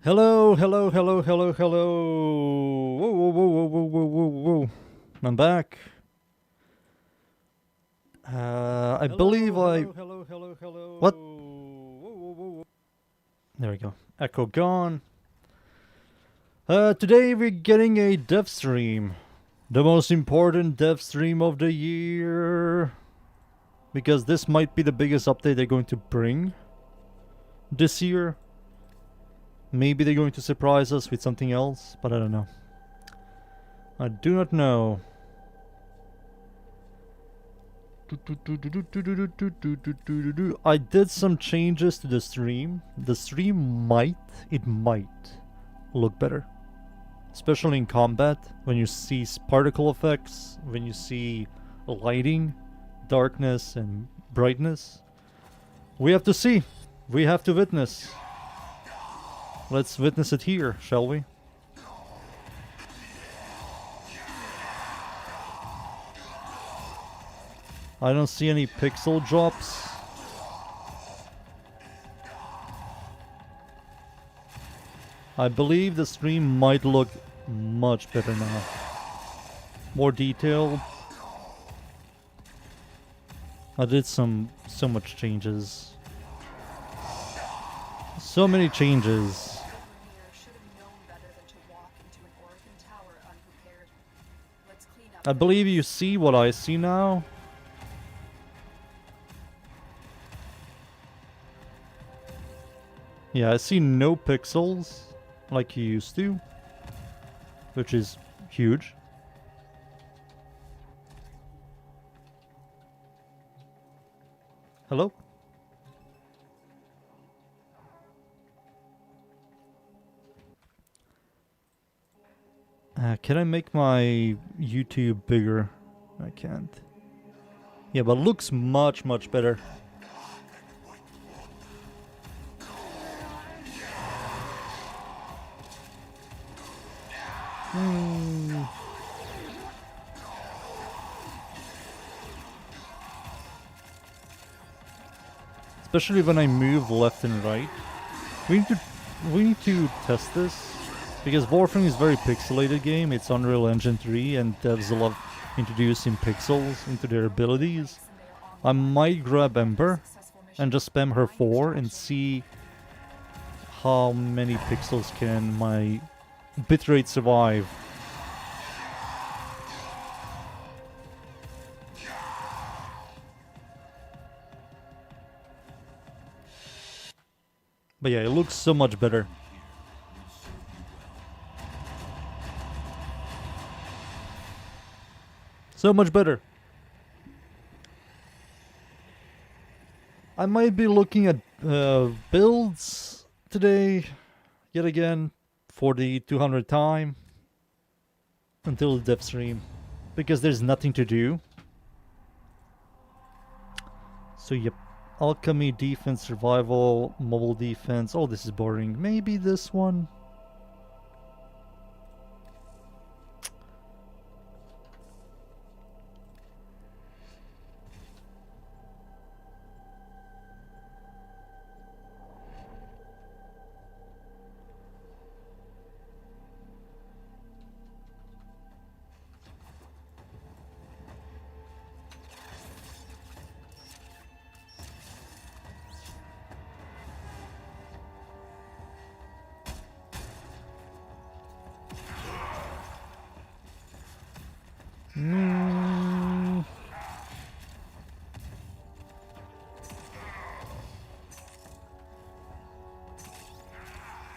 Hello, hello, hello, hello, hello. Whoa, whoa, whoa, whoa, whoa, whoa, whoa, whoa. I'm back. I believe I... Hello, hello, hello. What? Whoa, whoa, whoa. There we go. Echo gone. Today we're getting a dev stream. The most important dev stream of the year. Because this might be the biggest update they're going to bring this year. Maybe they're going to surprise us with something else, but I don't know. I do not know. I did some changes to the stream. The stream might look better. Especially in combat, when you see particle effects, when you see lighting, darkness and brightness. We have to see. We have to witness. Let's witness it here, shall we? I don't see any pixel drops. I believe the stream might look much better now. More detailed. I did so much changes. So many changes. I believe you see what I see now. Yeah, I see no pixels like you used to, which is huge. Hello? Can I make my YouTube bigger? I can't. Yeah, but looks much, much better. Especially when I move left and right. We need to test this. Because WARFRAME is a very pixelated game. It's Unreal Engine 3 and devs love introducing pixels into their abilities. I might grab Ember and just spam her 4 and see how many pixels can my bitrate survive. But yeah, it looks so much better. So much better. I might be looking at builds today, yet again, for the 200th time, until the dev stream, because there's nothing to do. So yep, alchemy, defense, survival, mobile defense. Oh, this is boring. Maybe this one.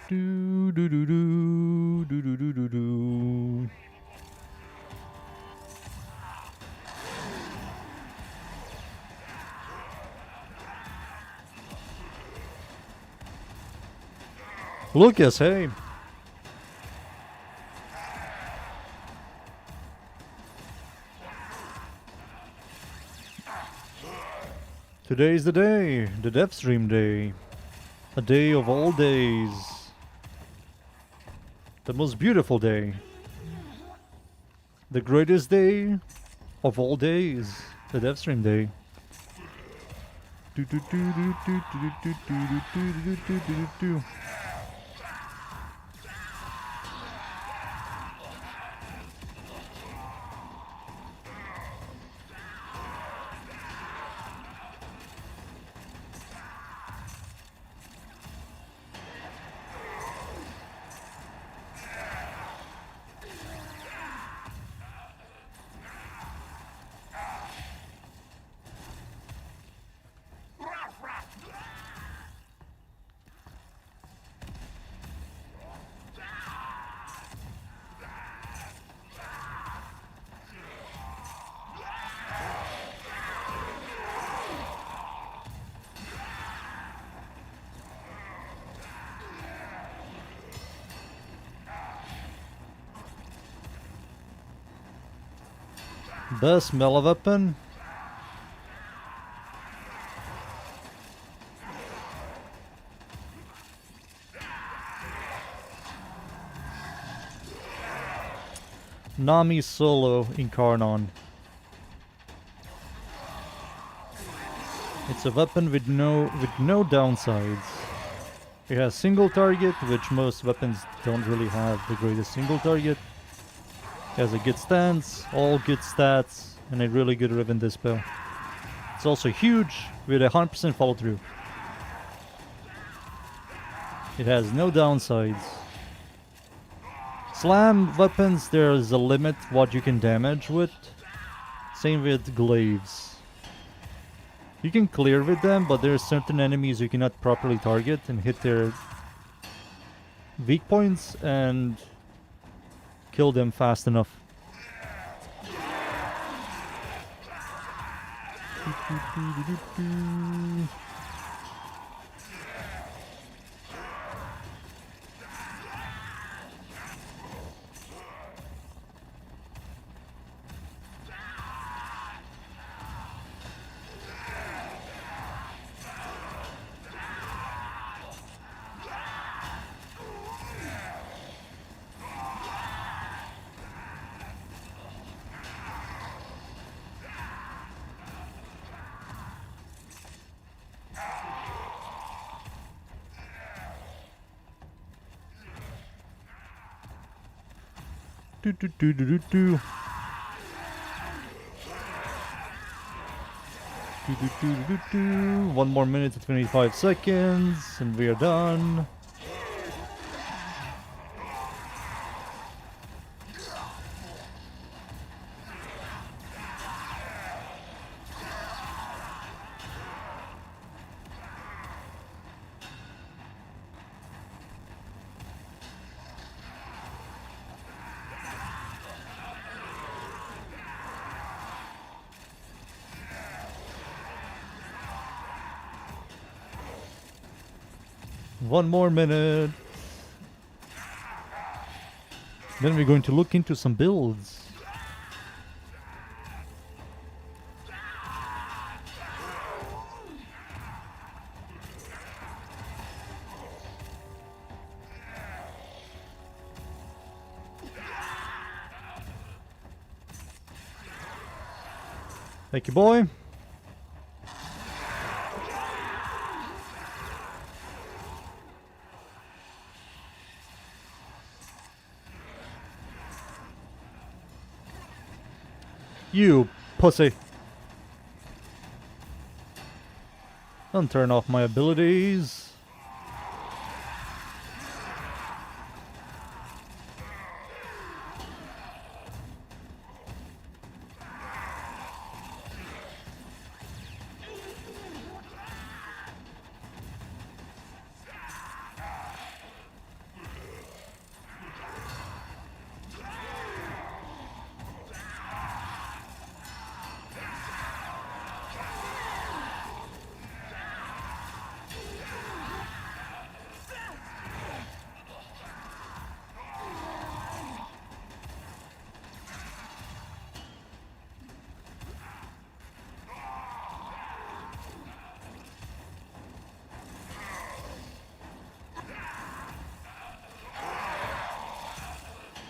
Do do do do do do do do do. Lucas, hey. Today's the day, the dev stream day. A day of all days. The most beautiful day. The greatest day of all days. The dev stream day. Do do do do do do do do do do do do do do. Best melee weapon. Nami Solo Incarnon. It's a weapon with no downsides. It has single target, which most weapons don't really have the greatest single target. It has a good stance, all good stats, and a really good ribbon dispel. It's also huge with a 100% follow through. It has no downsides. Slam weapons, there's a limit what you can damage with. Same with glaives. You can clear with them, but there are certain enemies you cannot properly target and hit their weak points and kill them fast enough. Do do do do do do. Do do do do do. 1 more minute and 25 seconds, and we are done. One more minute. Then we're going to look into some builds. Thank you, boy. You pussy. Don't turn off my abilities.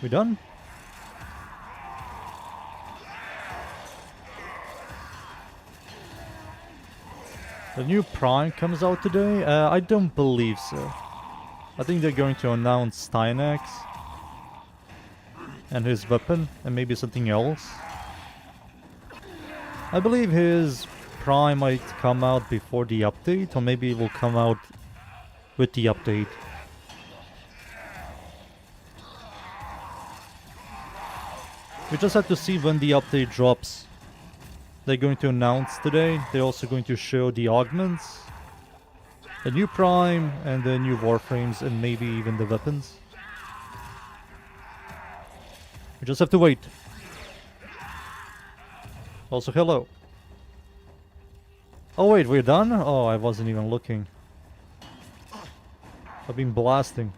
We done? The new Prime comes out today? I don't believe so. I think they're going to announce Stynax and his weapon and maybe something else. I believe his Prime might come out before the update, or maybe it will come out with the update. We just have to see when the update drops. They're going to announce today. They're also going to show the augments, the new Prime, and the new Warframes, and maybe even the weapons. We just have to wait. Also, hello. Oh wait, we're done? Oh, I wasn't even looking. I've been blasting.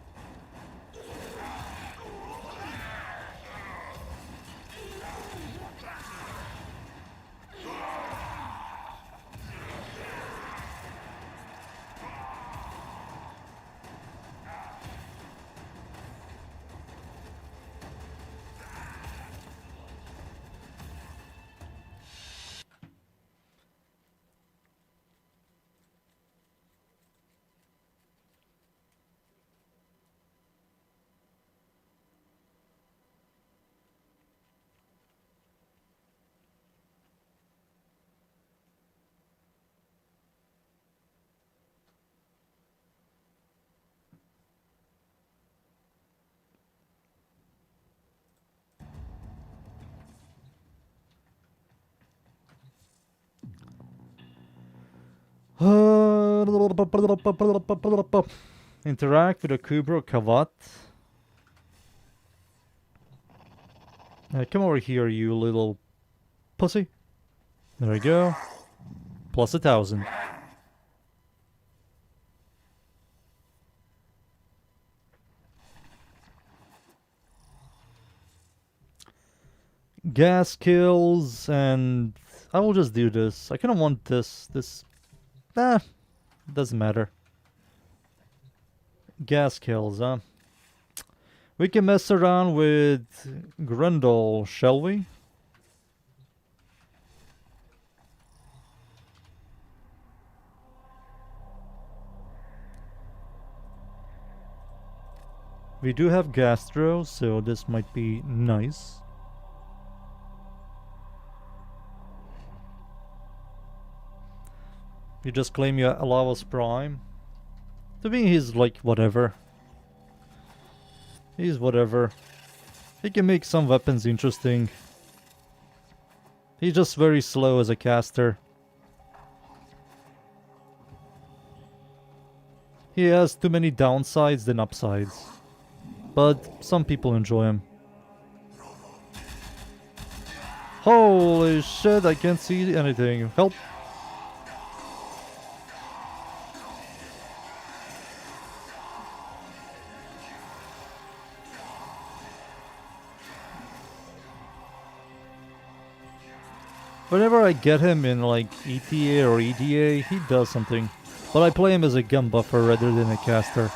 Interact with a Kubro Kavat. Come over here, you little pussy. There we go. Plus 1,000. Gas kills, and I will just do this. I kind of want this. Doesn't matter. Gas kills, huh? We can mess around with Grundle, shall we? We do have Gastro, so this might be nice. You just claim you allow us Prime. To me, he's like whatever. He's whatever. He can make some weapons interesting. He's just very slow as a caster. He has too many downsides than upsides. But some people enjoy him. Holy shit, I can't see anything. Help! Whenever I get him in like ETA or EDA, he does something. But I play him as a gun buffer rather than a caster.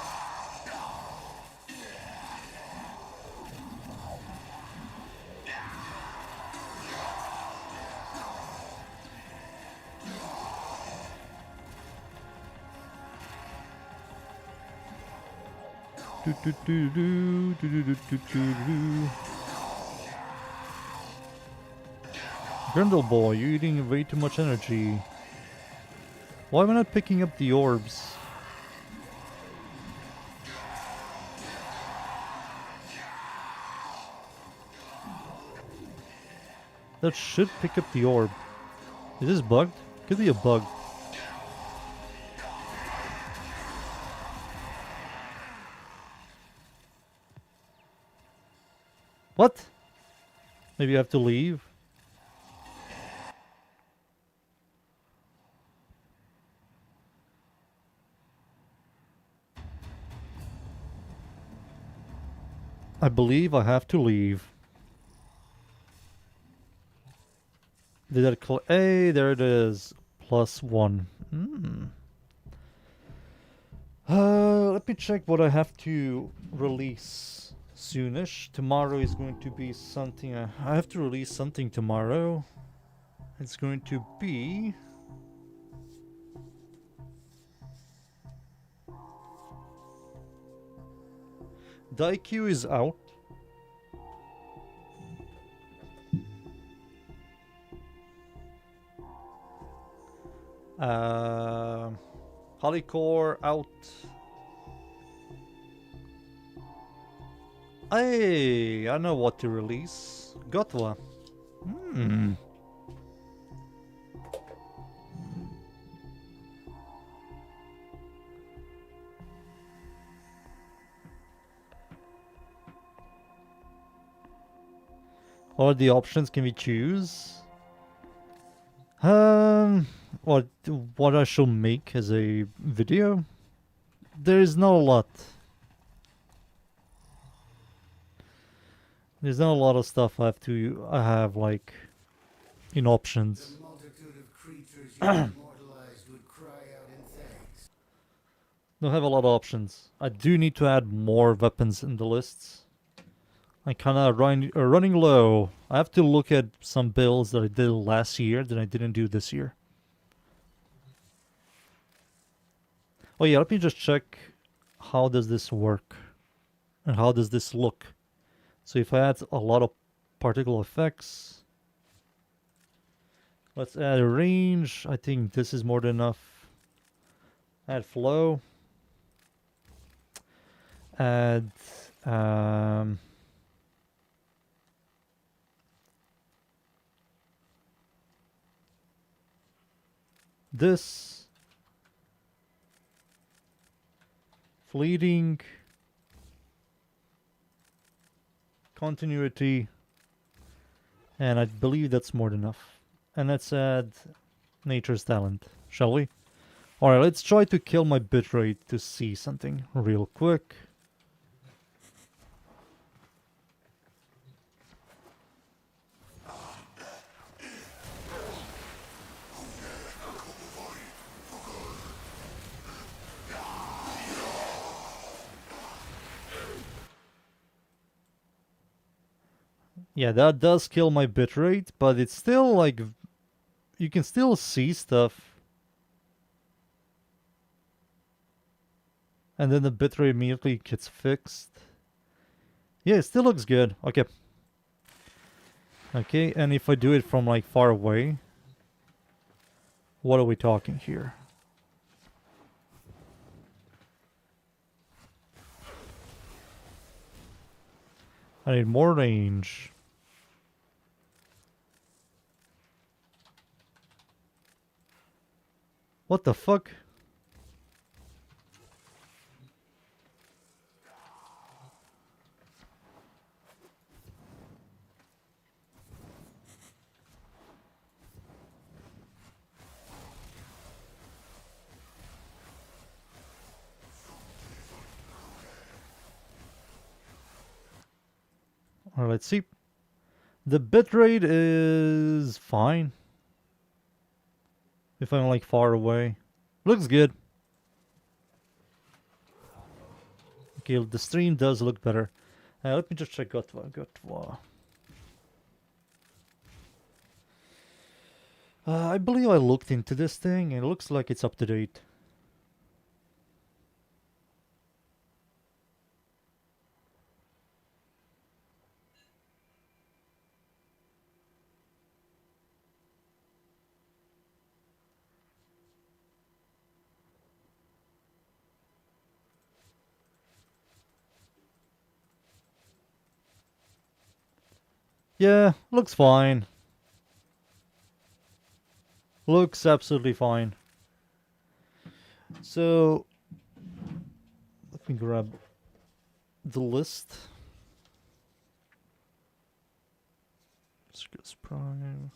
Grindle boy, you're eating way too much energy. Why am I not picking up the orbs? That should pick up the orb. Is this bugged? Could be a bug. What? Maybe I have to leave? I believe I have to leave. Did that hey, there it is. +1. Let me check what I have to release soonish. Tomorrow is going to be something. I have to release something tomorrow. It's going to be. Daikyu is out. Polycore out. Hey, I know what to release. Gotwa. What are the options can we choose? What I shall make as a video? There is not a lot. There's not a lot of stuff I have like in options. The multitude of creatures you immortalized would cry out in thanks. Don't have a lot of options. I do need to add more weapons in the lists. I kind of running low. I have to look at some builds that I did last year that I didn't do this year. Oh yeah, let me just check how does this work and how does this look. So if I add a lot of particle effects, let's add a range. I think this is more than enough. Add flow. Add this. fleeting, continuity, and I believe that's more than enough. And let's add nature's talent, shall we? Alright, let's try to kill my bitrate to see something real quick. Yeah, that does kill my bitrate, but it's still like you can still see stuff. And then the bitrate immediately gets fixed. Yeah, it still looks good. Okay. Okay, and if I do it from like far away, what are we talking here? I need more range. What the fuck? Alright, let's see. The bitrate is fine. If I'm like far away. Looks good. Okay, the stream does look better. Let me just check Gotwa. I believe I looked into this thing and it looks like it's up to date. Yeah, looks fine. Looks absolutely fine. So, let me grab the list. Skills Prime,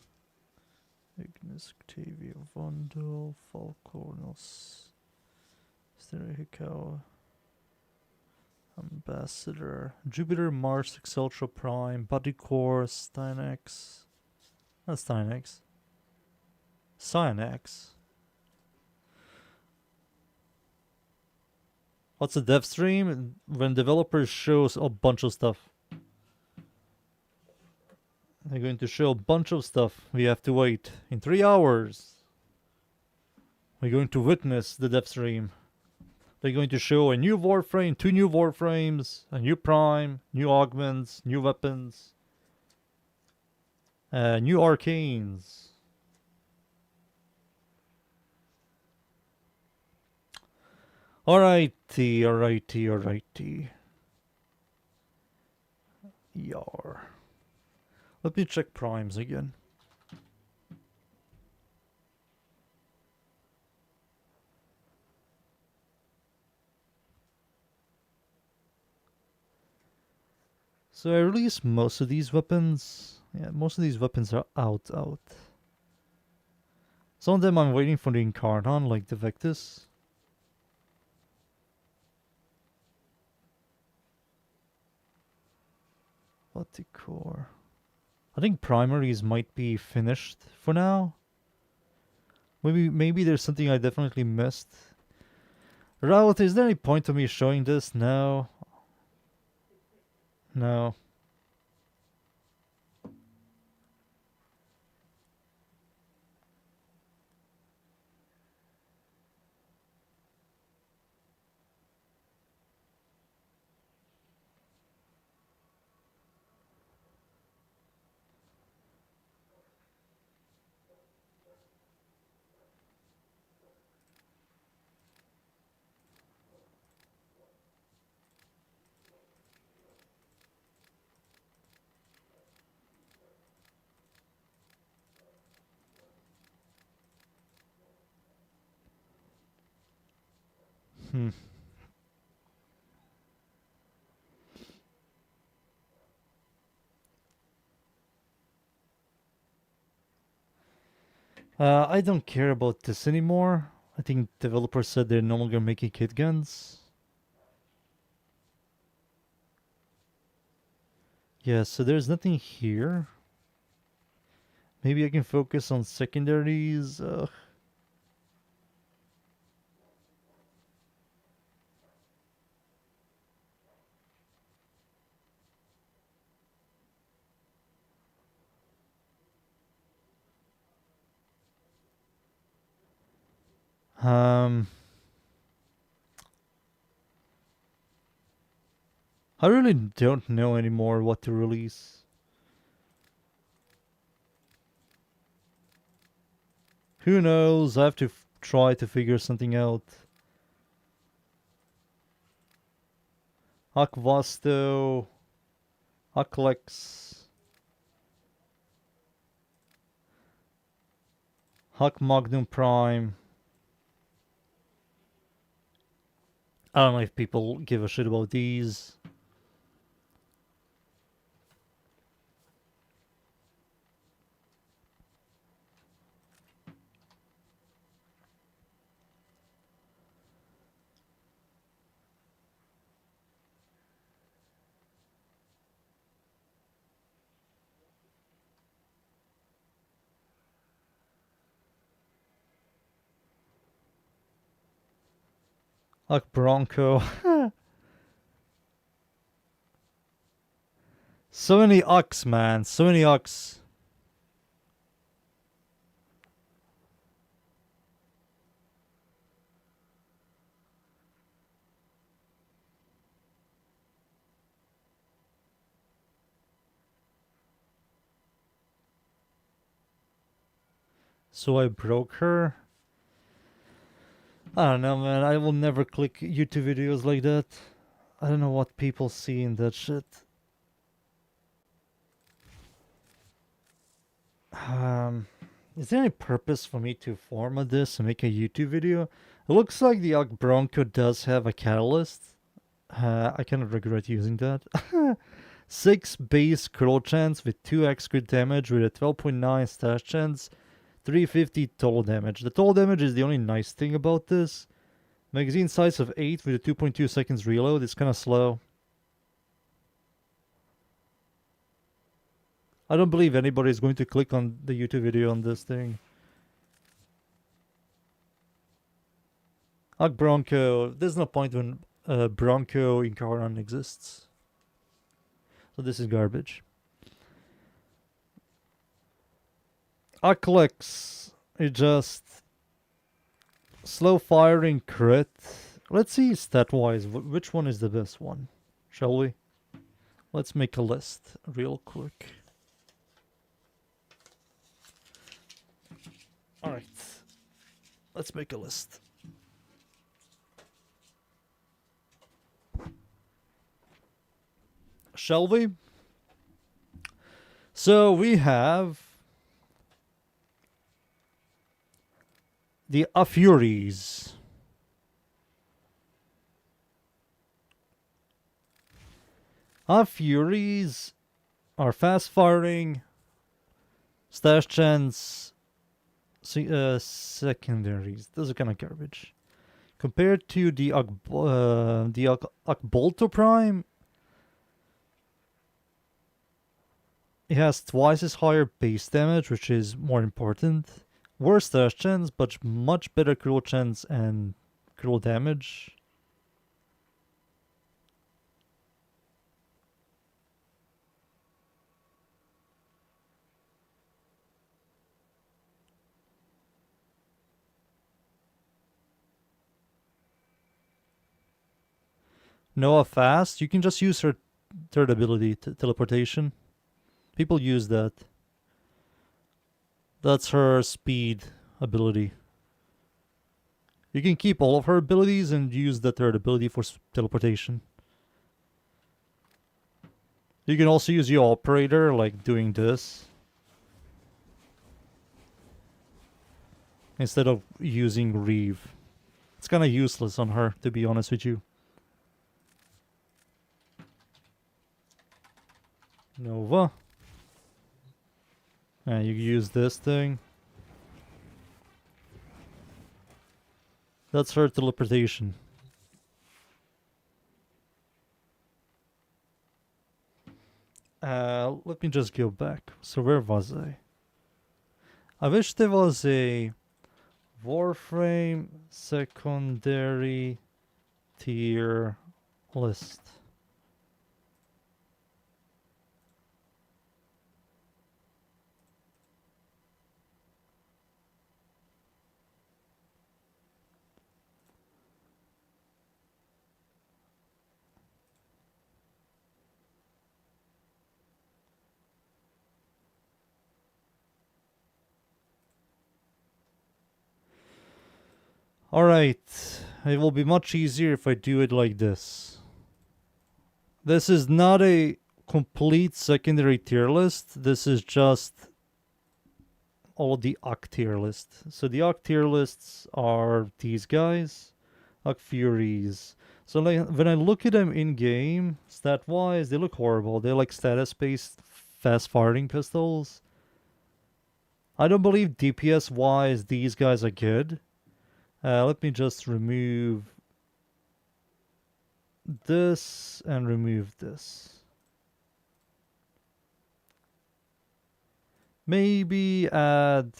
Ignis, Octavia, Vondel, Falcornos, Hikawa, Ambassador, Jupiter, Mars, Exultra Prime, Body Core, Stynex. That's Stynex. Cyanax. What's a dev stream? When developers shows a bunch of stuff. They're going to show a bunch of stuff. We have to wait. In 3 hours, we're going to witness the dev stream. They're going to show a new Warframe, 2 new Warframes, a new Prime, new augments, new weapons, new arcanes. Alrighty. Yar. Let me check primes again. So I released most of these weapons. Yeah, most of these weapons are out. Some of them I'm waiting for the Incarnon, like the Vectus. Core. I think primaries might be finished for now. Maybe there's something I definitely missed. Raoult, is there any point to me showing this? No. No. I don't care about this anymore. I think developers said they're no longer making kit guns. Yeah, so there's nothing here. Maybe I can focus on secondaries. Um, I really don't know anymore what to release. Who knows? I have to try to figure something out. Akvasto, Aklex, Hak Magnum Prime. I don't know if people give a shit about these. Hak Bronco. So many Ucks, man. So many Ucks. So I broke her. I don't know, man. I will never click YouTube videos like that. I don't know what people see in that shit. Is there any purpose for me to format this and make a YouTube video? It looks like the Ugg Bronco does have a catalyst. I kind of regret using that. 6 base curl chance with 2x crit damage with a 12.9 stash chance, 350 total damage. The total damage is the only nice thing about this. Magazine size of 8 with a 2.2 seconds reload. It's kind of slow. I don't believe anybody is going to click on the YouTube video on this thing. Ugg Bronco. There's no point when Bronco Incarnon exists. So this is garbage. Aklex. It just slow firing crit. Let's see stat wise which one is the best one, shall we? Let's make a list real quick. Alright, let's make a list. Shall we? So we have the Furies. Furies are fast firing, stash chance, secondaries. Those are kind of garbage. Compared to the Akbolto Prime, it has twice as higher base damage, which is more important. Worse stash chance, but much better cruel chance and cruel damage. Noah fast. You can just use her third ability, teleportation. People use that. That's her speed ability. You can keep all of her abilities and use the third ability for teleportation. You can also use your operator, like doing this, instead of using Reeve. It's kind of useless on her, to be honest with you. Nova. You use this thing. That's her teleportation. Let me just go back. So where was I? I wish there was a Warframe secondary tier list. Alright, it will be much easier if I do it like this. This is not a complete secondary tier list, this is just all the Oct tier list. So the Oct tier lists are these guys, Oct Furies. So like, when I look at them in game, stat wise, they look horrible. They're like status based fast firing pistols. I don't believe DPS wise these guys are good. Let me just remove this and remove this. Maybe add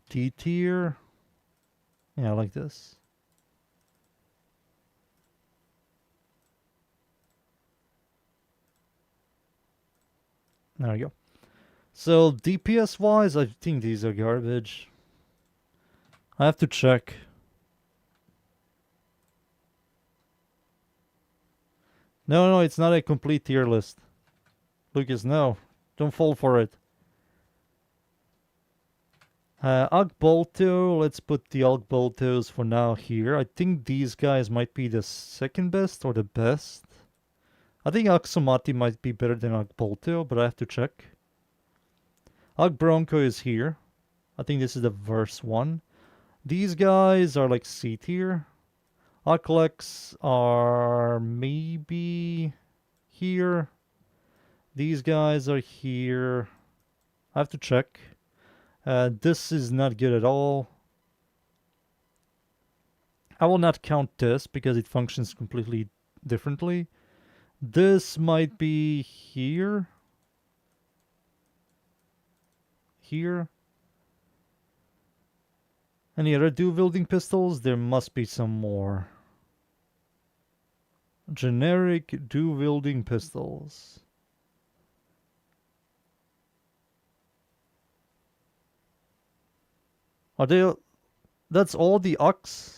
D tier. Yeah, like this. There we go. So DPS wise, I think these are garbage. I have to check. No, it's not a complete tier list. Lucas, no. Don't fall for it. Agbolto, let's put the Agboltos for now here. I think these guys might be the second best or the best. I think Aksumati might be better than Agbolto, but I have to check. Agbronco is here. I think this is the worst one. These guys are like C tier. Aklex are maybe here. These guys are here. I have to check. This is not good at all. I will not count this because it functions completely differently. This might be here. Here. Any other dual-wielding pistols? There must be some more. Generic dual-wielding pistols. Are they... That's all the Ox?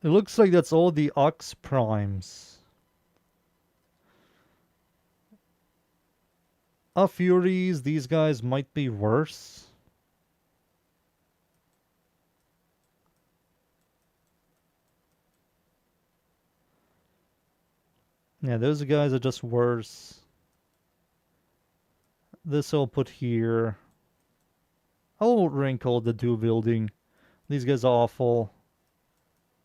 It looks like that's all the Ox Primes. Furies, these guys might be worse. Yeah, those guys are just worse. This I'll put here. I won't rank all the dual wielding. These guys are awful.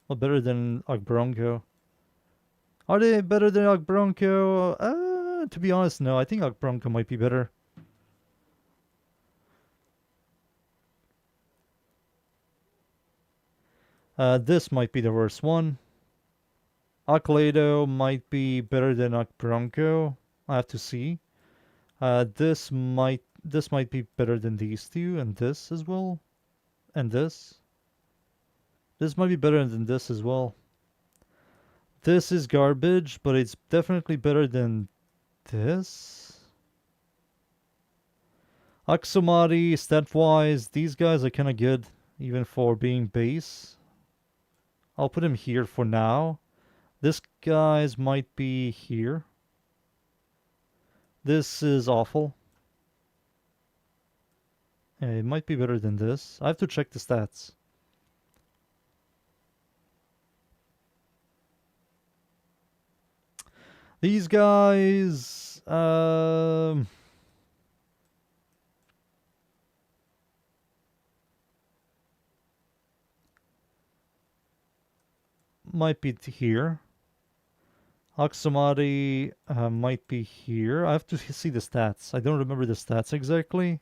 Well, better than Agbronco. Are they better than Agbronco? To be honest, no. I think Agbronco might be better. This might be the worst one. Aklado might be better than Agbronco. I have to see. This might be better than these two, and this as well, and this. This might be better than this as well. This is garbage, but it's definitely better than this. Aksumari, stat-wise, these guys are kind of good, even for being base. I'll put him here for now. This guy's might be here. This is awful. Yeah, it might be better than this. I have to check the stats. These guys... might be here. Aksumari might be here. I have to see the stats. I don't remember the stats exactly.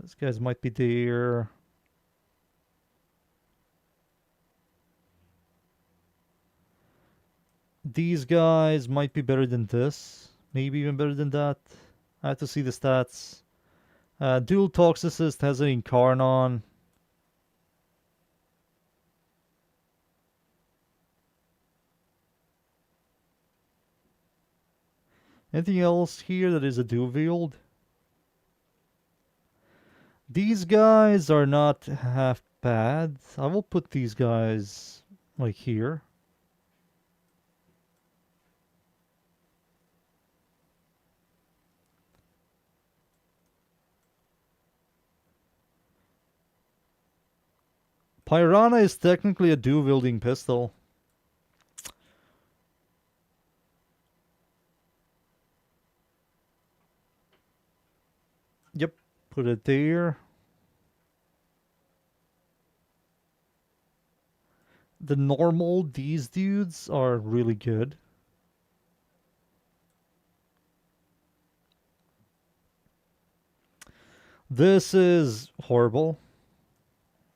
These guys might be there. These guys might be better than this. Maybe even better than that. I have to see the stats. Dual Toxicist has an Incarnon. Anything else here that is a dual wield? These guys are not half bad. I will put these guys like here. Piranha is technically a dual wielding pistol. Yep, put it there. The normal, these dudes are really good. This is horrible.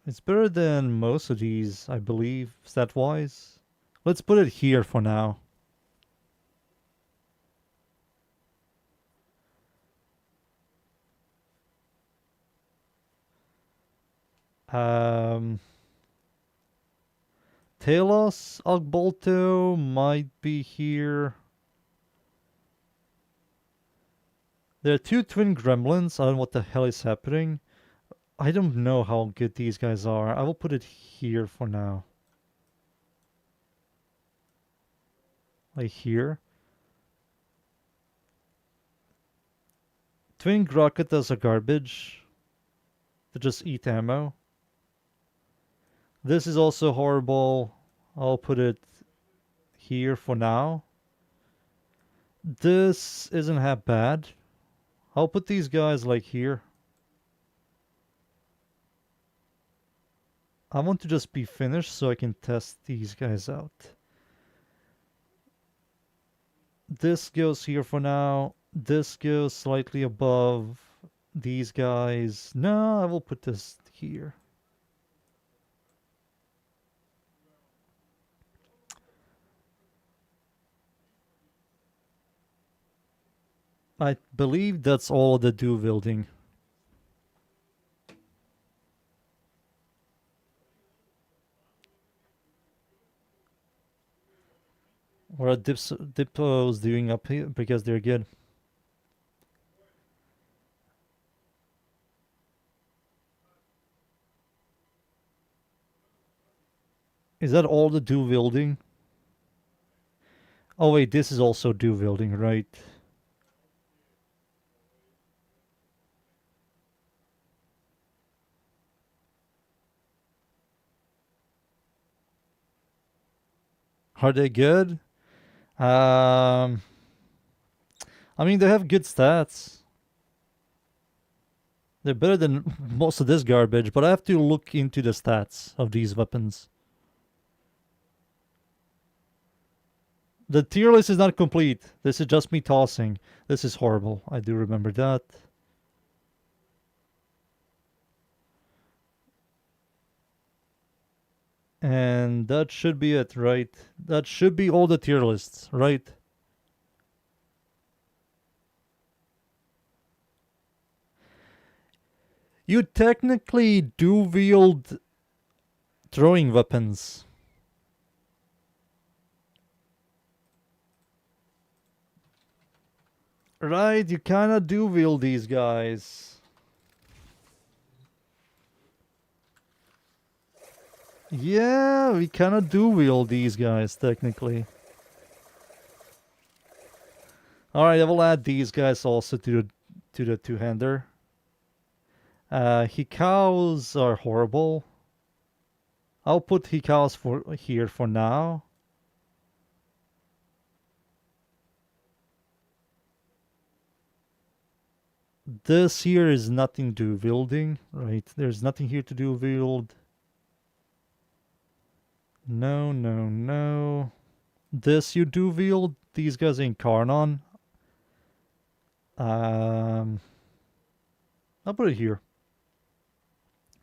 It's better than most of these, I believe, stat-wise. Let's put it here for now. Telos Agbolto might be here. There are two twin gremlins. I don't know what the hell is happening. I don't know how good these guys are. I will put it here for now. Like here. Twin Groketas are garbage. They just eat ammo. This is also horrible. I'll put it here for now. This isn't half bad. I'll put these guys like here. I want to just be finished so I can test these guys out. This goes here for now. This goes slightly above these guys. No, I will put this here. I believe that's all the dual wielding. What are Dippos doing up here? Because they're good. Is that all the dual wielding? Oh wait, this is also dual wielding, right? Are they good? I mean, they have good stats. They're better than most of this garbage, but I have to look into the stats of these weapons. The tier list is not complete. This is just me tossing. This is horrible. I do remember that. And that should be it, right? That should be all the tier lists, right? You technically do wield throwing weapons. Right, you kinda do wield these guys. Yeah, we kinda do wield these guys, technically. Alright, I will add these guys also to the two-hander. Hikaos are horrible. I'll put Hikaos for here for now. This here is nothing to wielding, right? There's nothing here to do wield. No, no, no. This you do wield. These guys in Karnon. I'll put it here.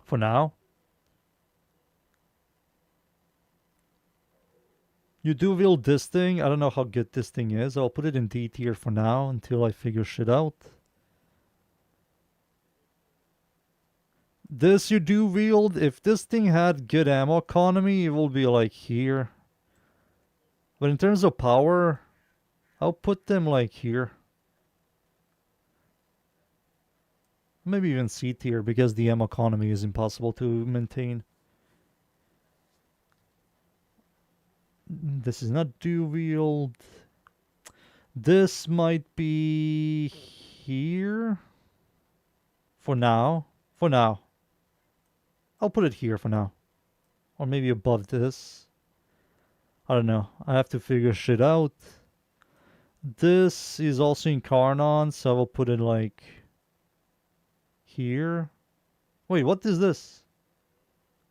For now. You do wield this thing. I don't know how good this thing is. I'll put it in D tier for now until I figure shit out. This you do wield. If this thing had good ammo economy, it will be like here. But in terms of power, I'll put them like here. Maybe even C tier because the ammo economy is impossible to maintain. This is not dual wield. This might be here. For now. For now. I'll put it here for now. Or maybe above this. I don't know. I have to figure shit out. This is also in Karnon, so I will put it like here. Wait, what is this?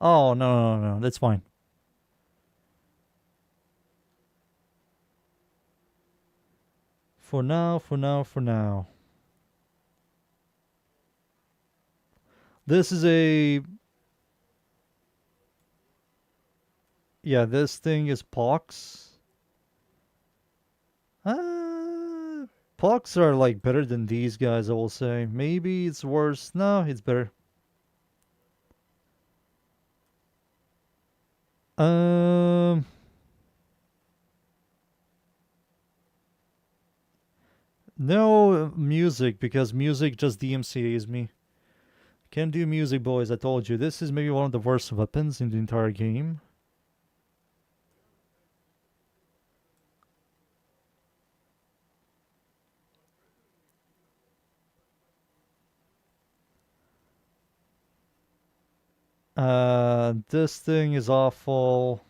Oh, no. That's fine. For now. This is a... Yeah, this thing is pox. Pox are like better than these guys, I will say. Maybe it's worse. No, it's better. No music, because music just DMCAs me. Can't do music, boys, I told you. This is maybe one of the worst weapons in the entire game. This thing is awful.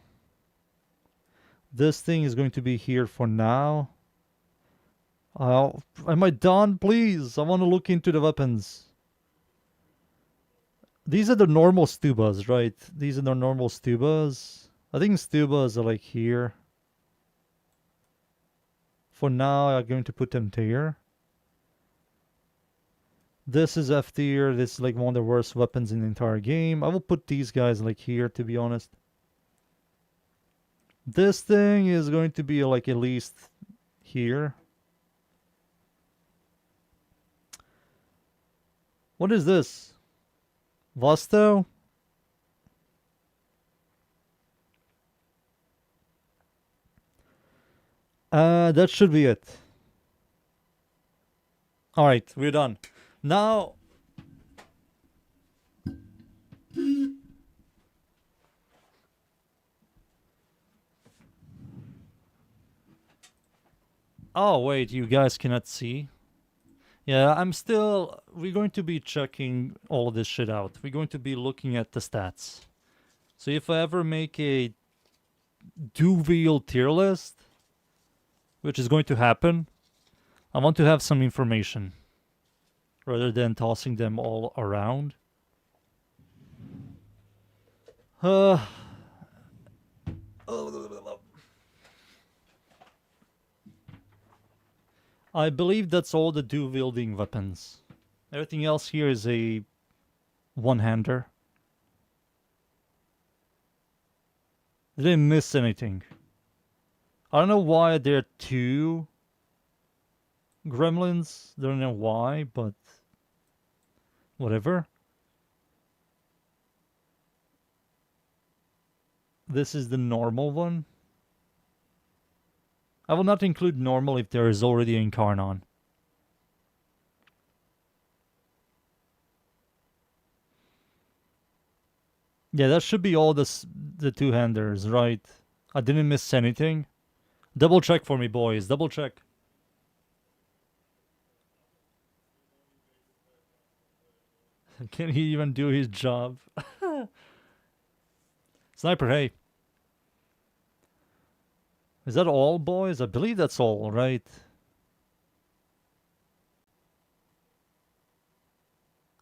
This thing is going to be here for now. Am I done? Please, I want to look into the weapons. These are the normal stubas, right? These are the normal stubas. I think stubas are like here. For now, I'm going to put them here. This is F tier. This is like one of the worst weapons in the entire game. I will put these guys like here, to be honest. This thing is going to be like at least here. What is this? Vasto? That should be it. Alright, we're done. Now... Oh, wait, you guys cannot see? Yeah, we're going to be checking all of this shit out. We're going to be looking at the stats. So if I ever make a dual tier list, which is going to happen, I want to have some information rather than tossing them all around. I believe that's all the dual-wielding weapons. Everything else here is a one-hander. Didn't miss anything. I don't know why there are two gremlins. Don't know why, but whatever. This is the normal one. I will not include normal if there is already an Incarnon. Yeah, that should be all the two-handers, right? I didn't miss anything. Double check for me, boys. Double check. Can he even do his job? Sniper, hey. Is that all, boys? I believe that's all, right?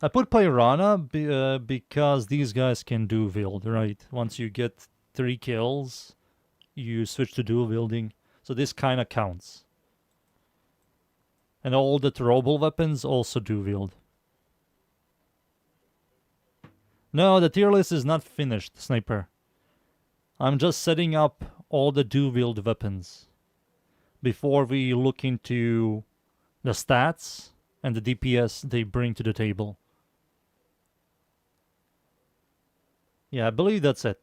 I put Piranha because these guys can dual wield, right? Once you get 3 kills, you switch to dual wielding. So this kind of counts. And all the throwable weapons also do wield. No, the tier list is not finished, Sniper. I'm just setting up all the do-wield weapons before we look into the stats and the DPS they bring to the table. Yeah, I believe that's it.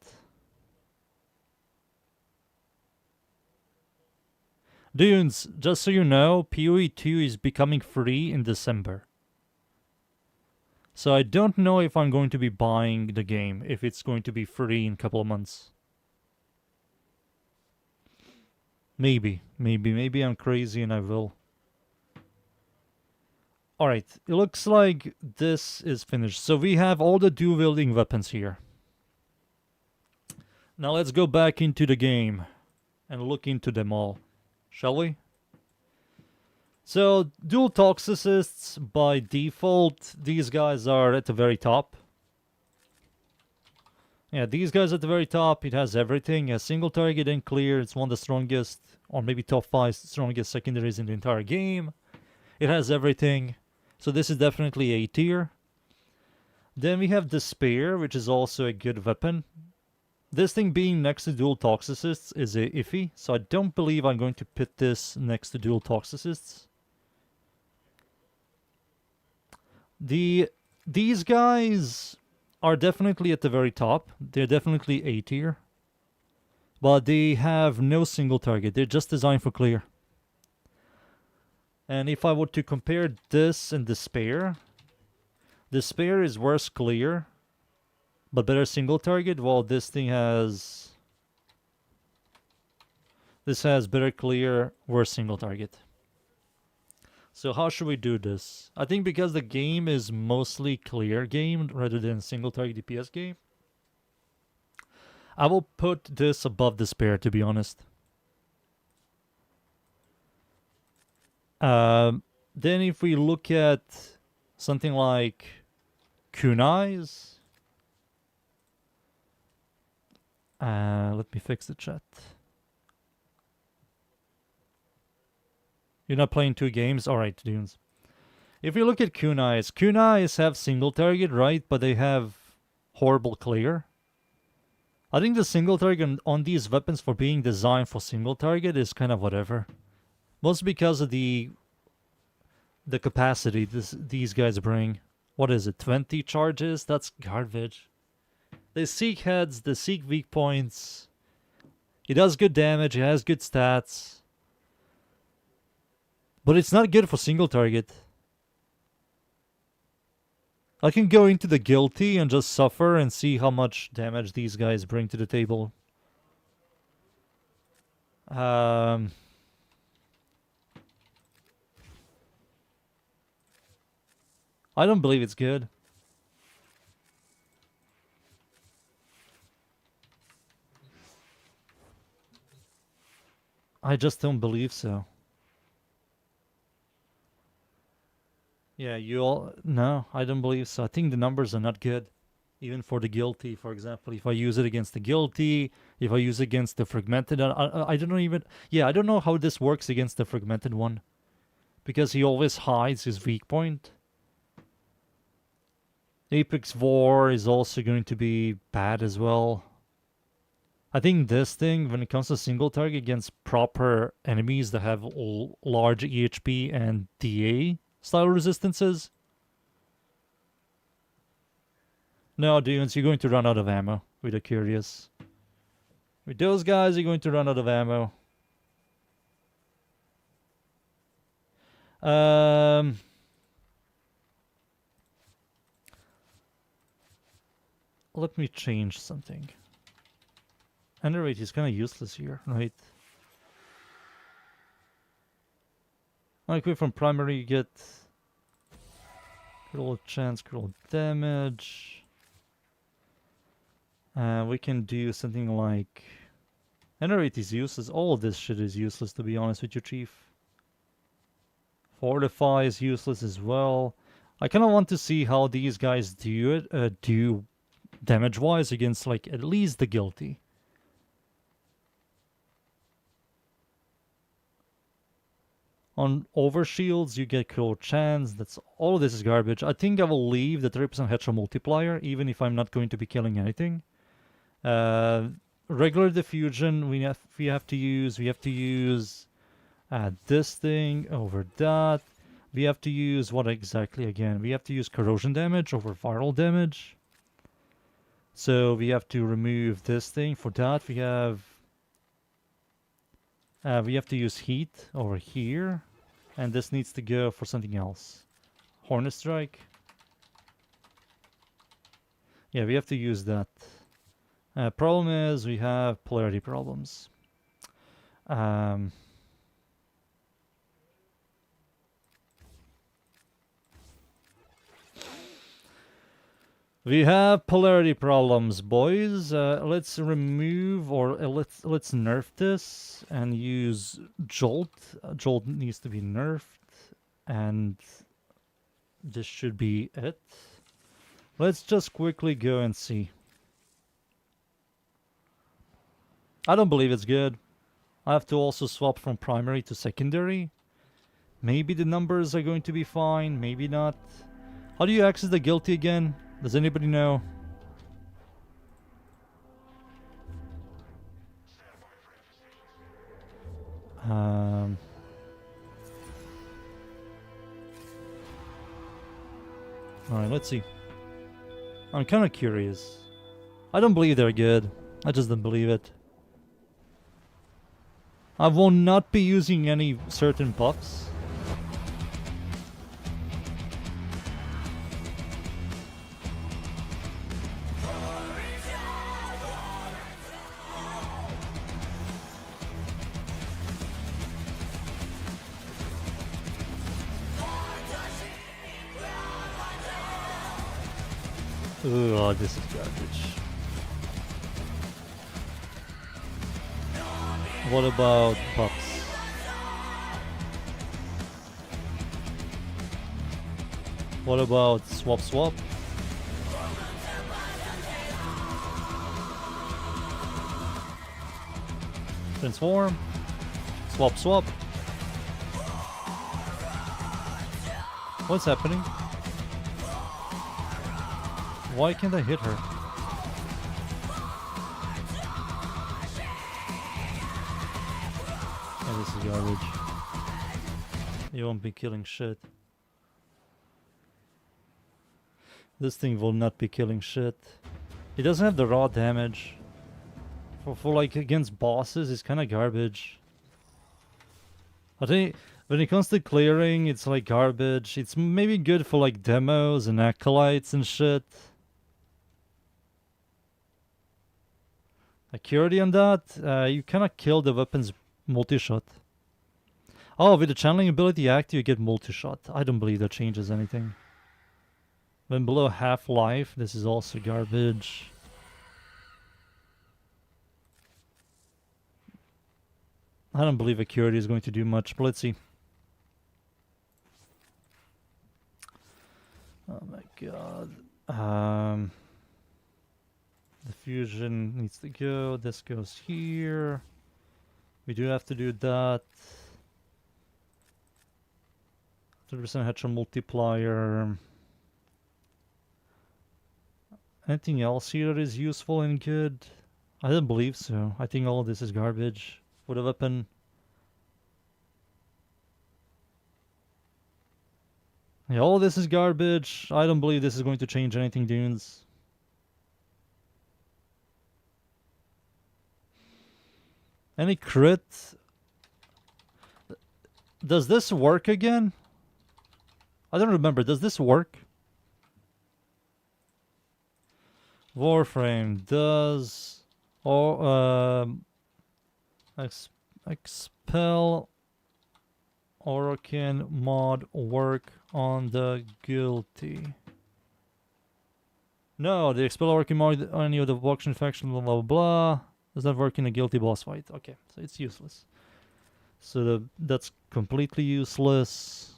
Dunes, just so you know, PoE 2 is becoming free in December. So I don't know if I'm going to be buying the game, if it's going to be free in a couple of months. Maybe I'm crazy and I will. Alright, it looks like this is finished. So we have all the dual-wielding weapons here. Now let's go back into the game and look into them all, shall we? So, dual toxicists, by default, these guys are at the very top. Yeah, these guys at the very top, it has everything. A single target and clear, it's one of the strongest, or maybe top 5 strongest secondaries in the entire game. It has everything. So this is definitely A tier. Then we have Despair, which is also a good weapon. This thing being next to dual toxicists is a iffy, so I don't believe I'm going to put this next to dual toxicists. These guys are definitely at the very top. They're definitely A tier. But they have no single target. They're just designed for clear. And if I were to compare this and Despair, Despair is worse clear, but better single target, while this thing has... This has better clear, worse single target. So how should we do this? I think because the game is mostly clear game rather than single target DPS game, I will put this above Despair, to be honest. Then if we look at something like Kunai's, let me fix the chat. You're not playing 2 games? Alright, Dunes. If you look at Kunai's have single target, right? But they have horrible clear. I think the single target on these weapons for being designed for single target is kind of whatever. Mostly because of the capacity these guys bring. What is it, 20 charges? That's garbage. They seek heads, they seek weak points. It does good damage, it has good stats. But it's not good for single target. I can go into the guilty and just suffer and see how much damage these guys bring to the table. I don't believe it's good. I just don't believe so. Yeah, you all... No, I don't believe so. I think the numbers are not good. Even for the guilty, for example. If I use it against the guilty, if I use it against the fragmented... I don't know even... Yeah, I don't know how this works against the fragmented one. Because he always hides his weak point. Apex War is also going to be bad as well. I think this thing, when it comes to single target against proper enemies that have large EHP and DA style resistances. No, dudes, you're going to run out of ammo with the Curious. With those guys, you're going to run out of ammo. Let me change something. Underrate is kind of useless here, right? Like from primary, you get critical chance, critical damage. We can do something like... Underrate is useless. All of this shit is useless, to be honest with you, Chief. Fortify is useless as well. I kind of want to see how these guys do it, do damage-wise against, like, at least the guilty. On overshields, you get critical chance. That's all of this is garbage. I think I will leave the 3% headshot multiplier, even if I'm not going to be killing anything. Regular diffusion, we have to use this thing over that. We have to use what exactly again? We have to use corrosion damage over viral damage. So we have to remove this thing. For that, we have to use heat over here, and this needs to go for something else. Hornet strike. Yeah, we have to use that. Problem is we have polarity problems. We have polarity problems, boys. Let's remove or let's nerf this and use Jolt. Jolt needs to be nerfed, and this should be it. Let's just quickly go and see. I don't believe it's good. I have to also swap from primary to secondary. Maybe the numbers are going to be fine, maybe not. How do you access the guilty again? Does anybody know? Alright, let's see. I'm kind of curious. I don't believe they're good. I just don't believe it. I will not be using any certain buffs. Oh, this is garbage. What about buffs? What about swap? Transform. Swap. What's happening? Why can't I hit her? Oh, this is garbage. You won't be killing shit. This thing will not be killing shit. It doesn't have the raw damage. For like against bosses, it's kind of garbage. I think when it comes to clearing, it's like garbage. It's maybe good for like demos and acolytes and shit. Accuracy on that, you cannot kill the weapon's multi-shot. Oh, with the channeling ability active, you get multi-shot. I don't believe that changes anything. When below half life, this is also garbage. I don't believe Accuracy is going to do much, but let's see. Oh my god. The fusion needs to go. This goes here. We do have to do that. 30% headshot multiplier. Anything else here that is useful and good? I don't believe so. I think all of this is garbage. For the weapon. Yeah, all of this is garbage. I don't believe this is going to change anything, dudes. Any crit? Does this work again? I don't remember. Does this work? Warframe does or expel Orokin mod work on the guilty? No, the expel Orokin mod on any of the Voxan faction, blah blah blah. Does not work in a guilty boss fight. Okay, so it's useless. So that's completely useless.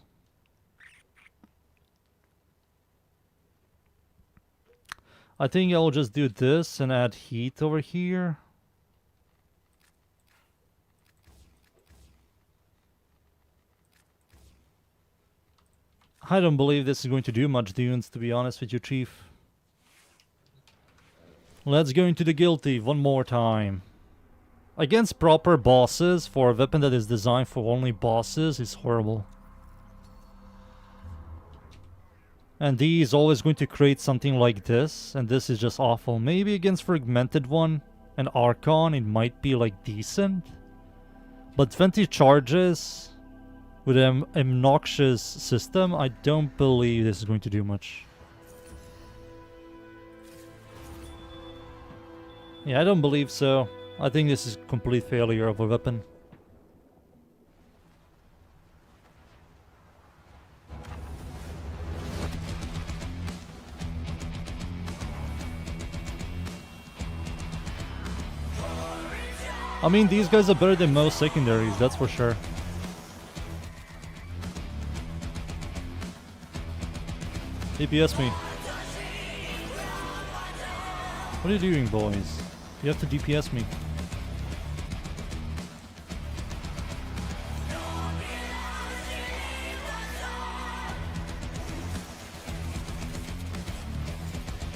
I think I'll just do this and add heat over here. I don't believe this is going to do much, dunes, to be honest with you, Chief. Let's go into the guilty one more time. Against proper bosses, for a weapon that is designed for only bosses, is horrible. And D is always going to create something like this, and this is just awful. Maybe against Fragmented One and Archon, it might be like decent. But 20 charges with an obnoxious system, I don't believe this is going to do much. Yeah, I don't believe so. I think this is complete failure of a weapon. I mean, these guys are better than most secondaries, that's for sure. DPS me. What are you doing, boys? You have to DPS me.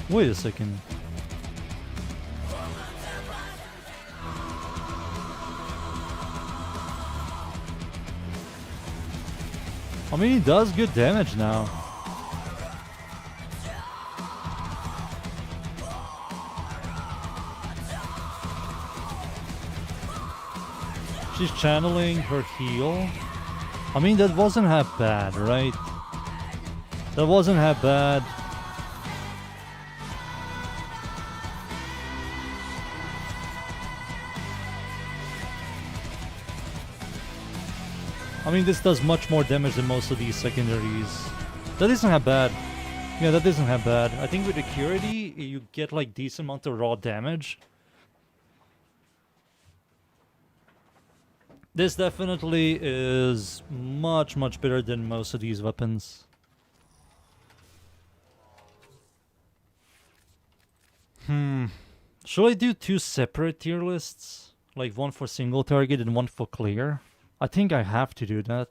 Wait a second. I mean, he does good damage now. She's channeling her heal. I mean, that wasn't half bad, right? That wasn't half bad. I mean, this does much more damage than most of these secondaries. That isn't half bad. Yeah, that isn't half bad. I think with Security, you get like decent amount of raw damage. This definitely is much, much better than most of these weapons. Should I do two separate tier lists? Like one for single target and one for clear? I think I have to do that.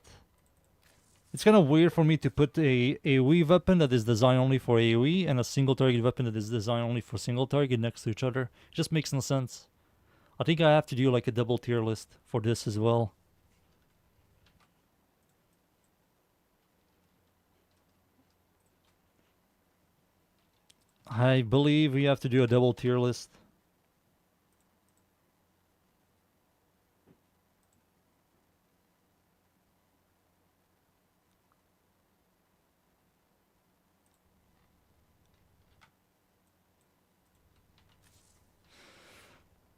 It's kind of weird for me to put a AoE weapon that is designed only for AoE and a single target weapon that is designed only for single target next to each other. It just makes no sense. I think I have to do like a double tier list for this as well. I believe we have to do a double tier list.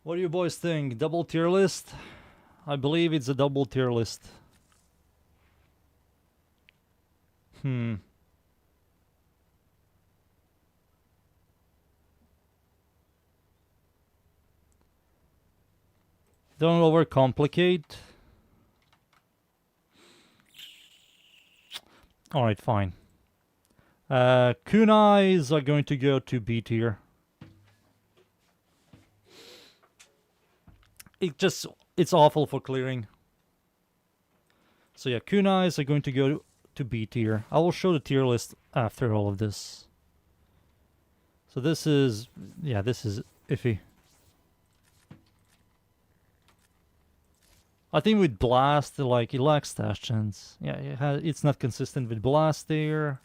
What do you boys think? Double tier list? I believe it's a double tier list. Don't overcomplicate. Alright, fine. Kunais are going to go to B tier. It's awful for clearing. So yeah, kunais are going to go to B tier. I will show the tier list after all of this. So this is, yeah, this is iffy. I think with Blast, like, it lacks stash chance. Yeah, it's not consistent with Blast there.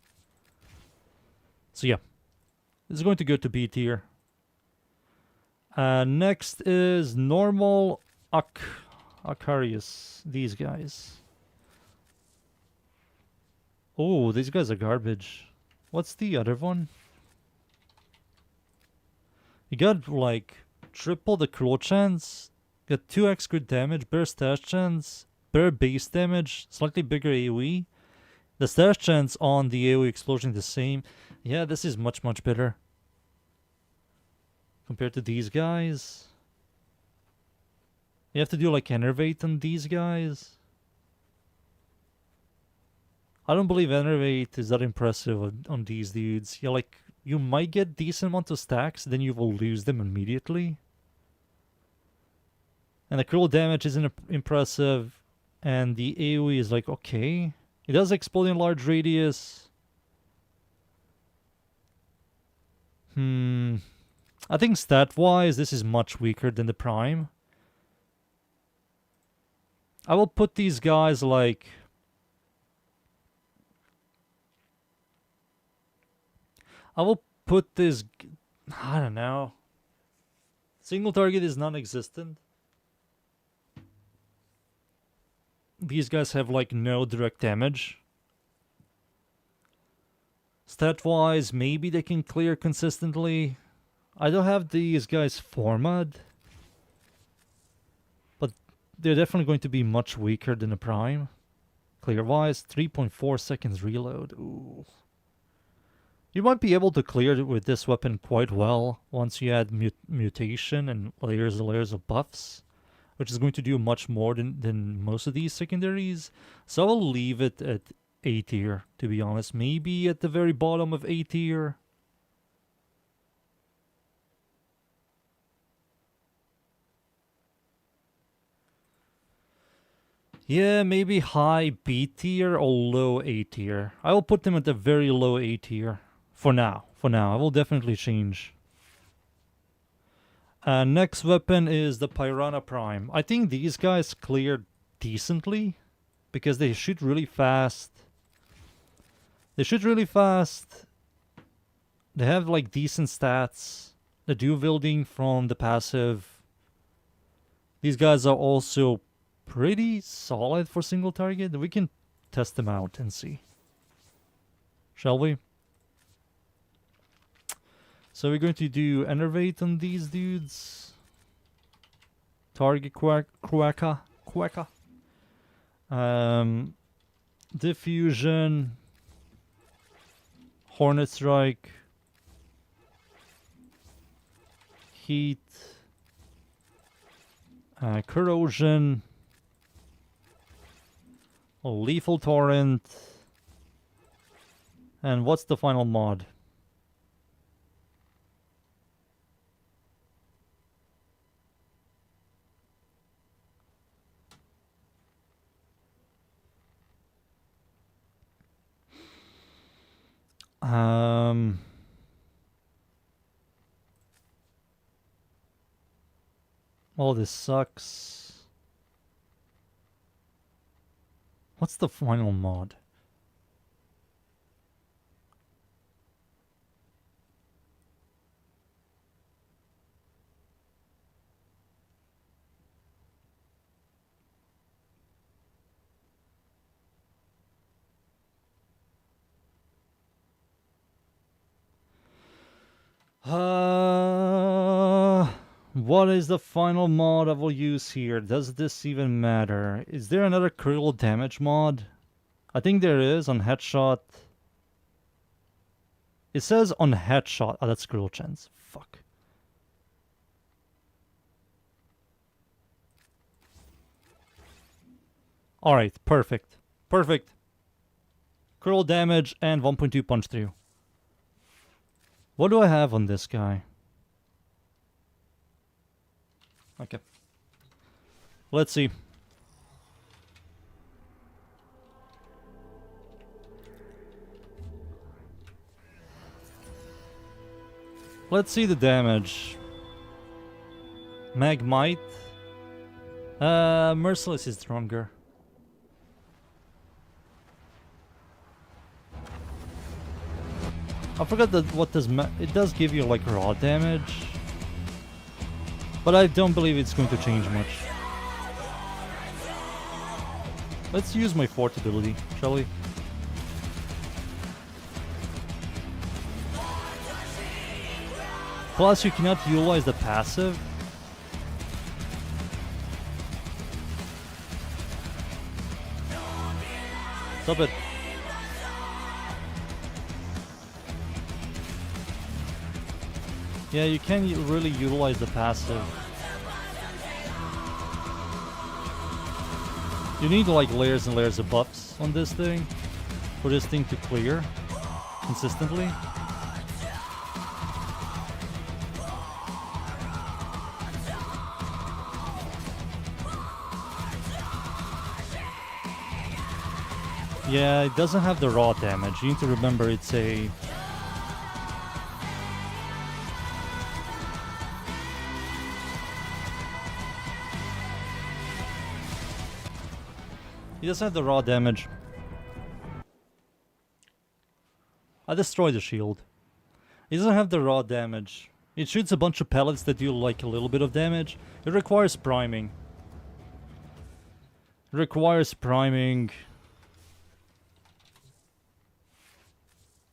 So yeah, it's going to go to B tier. Next is normal Acarius. These guys. Oh, these guys are garbage. What's the other one? You got like triple the claw chance. Got 2x crit damage, better stash chance, better base damage, slightly bigger AoE. The stash chance on the AoE explosion is the same. Yeah, this is much, much better. Compared to these guys. You have to do like Enervate on these guys. I don't believe Enervate is that impressive on these dudes. Yeah, like, you might get decent amount of stacks, then you will lose them immediately. And the critical damage isn't impressive. And the AoE is like, okay. It does explode in large radius. I think stat-wise, this is much weaker than the Prime. I will put these guys like... I will put this... I don't know. Single target is non-existent. These guys have like no direct damage. Stat-wise, maybe they can clear consistently. I don't have these guys formatted. But they're definitely going to be much weaker than the Prime. Clear-wise, 3.4 seconds reload. Ooh. You might be able to clear it with this weapon quite well once you add mutation and layers and layers of buffs, which is going to do much more than most of these secondaries. So I'll leave it at A tier, to be honest. Maybe at the very bottom of A tier. Yeah, maybe high B tier or low A tier. I will put them at the very low A tier. For now. I will definitely change. Next weapon is the Piranha Prime. I think these guys clear decently because they shoot really fast. They have like decent stats. The dual wielding from the passive. These guys are also pretty solid for single target. We can test them out and see. Shall we? So we're going to do Enervate on these dudes. Target Quacka. Diffusion. Hornet Strike. Heat. Corrosion. Lethal Torrent. And what's the final mod? Oh, this sucks. What's the final mod? What is the final mod I will use here? Does this even matter? Is there another critical damage mod? I think there is on headshot. It says on headshot. Oh, that's critical chance. Fuck. Alright, perfect. Perfect. Critical damage and 1.2 punch through. What do I have on this guy? Okay. Let's see. Let's see the damage. Magmite. Merciless is stronger. I forgot that what does it does give you like raw damage. But I don't believe it's going to change much. Let's use my fort ability, shall we? Plus, you cannot utilize the passive. Stop it. Yeah, you can't really utilize the passive. You need like layers and layers of buffs on this thing for this thing to clear consistently. Yeah, it doesn't have the raw damage. You need to remember it's a... He doesn't have the raw damage. I destroyed the shield. He doesn't have the raw damage. It shoots a bunch of pellets that do like a little bit of damage. It requires priming. It requires priming.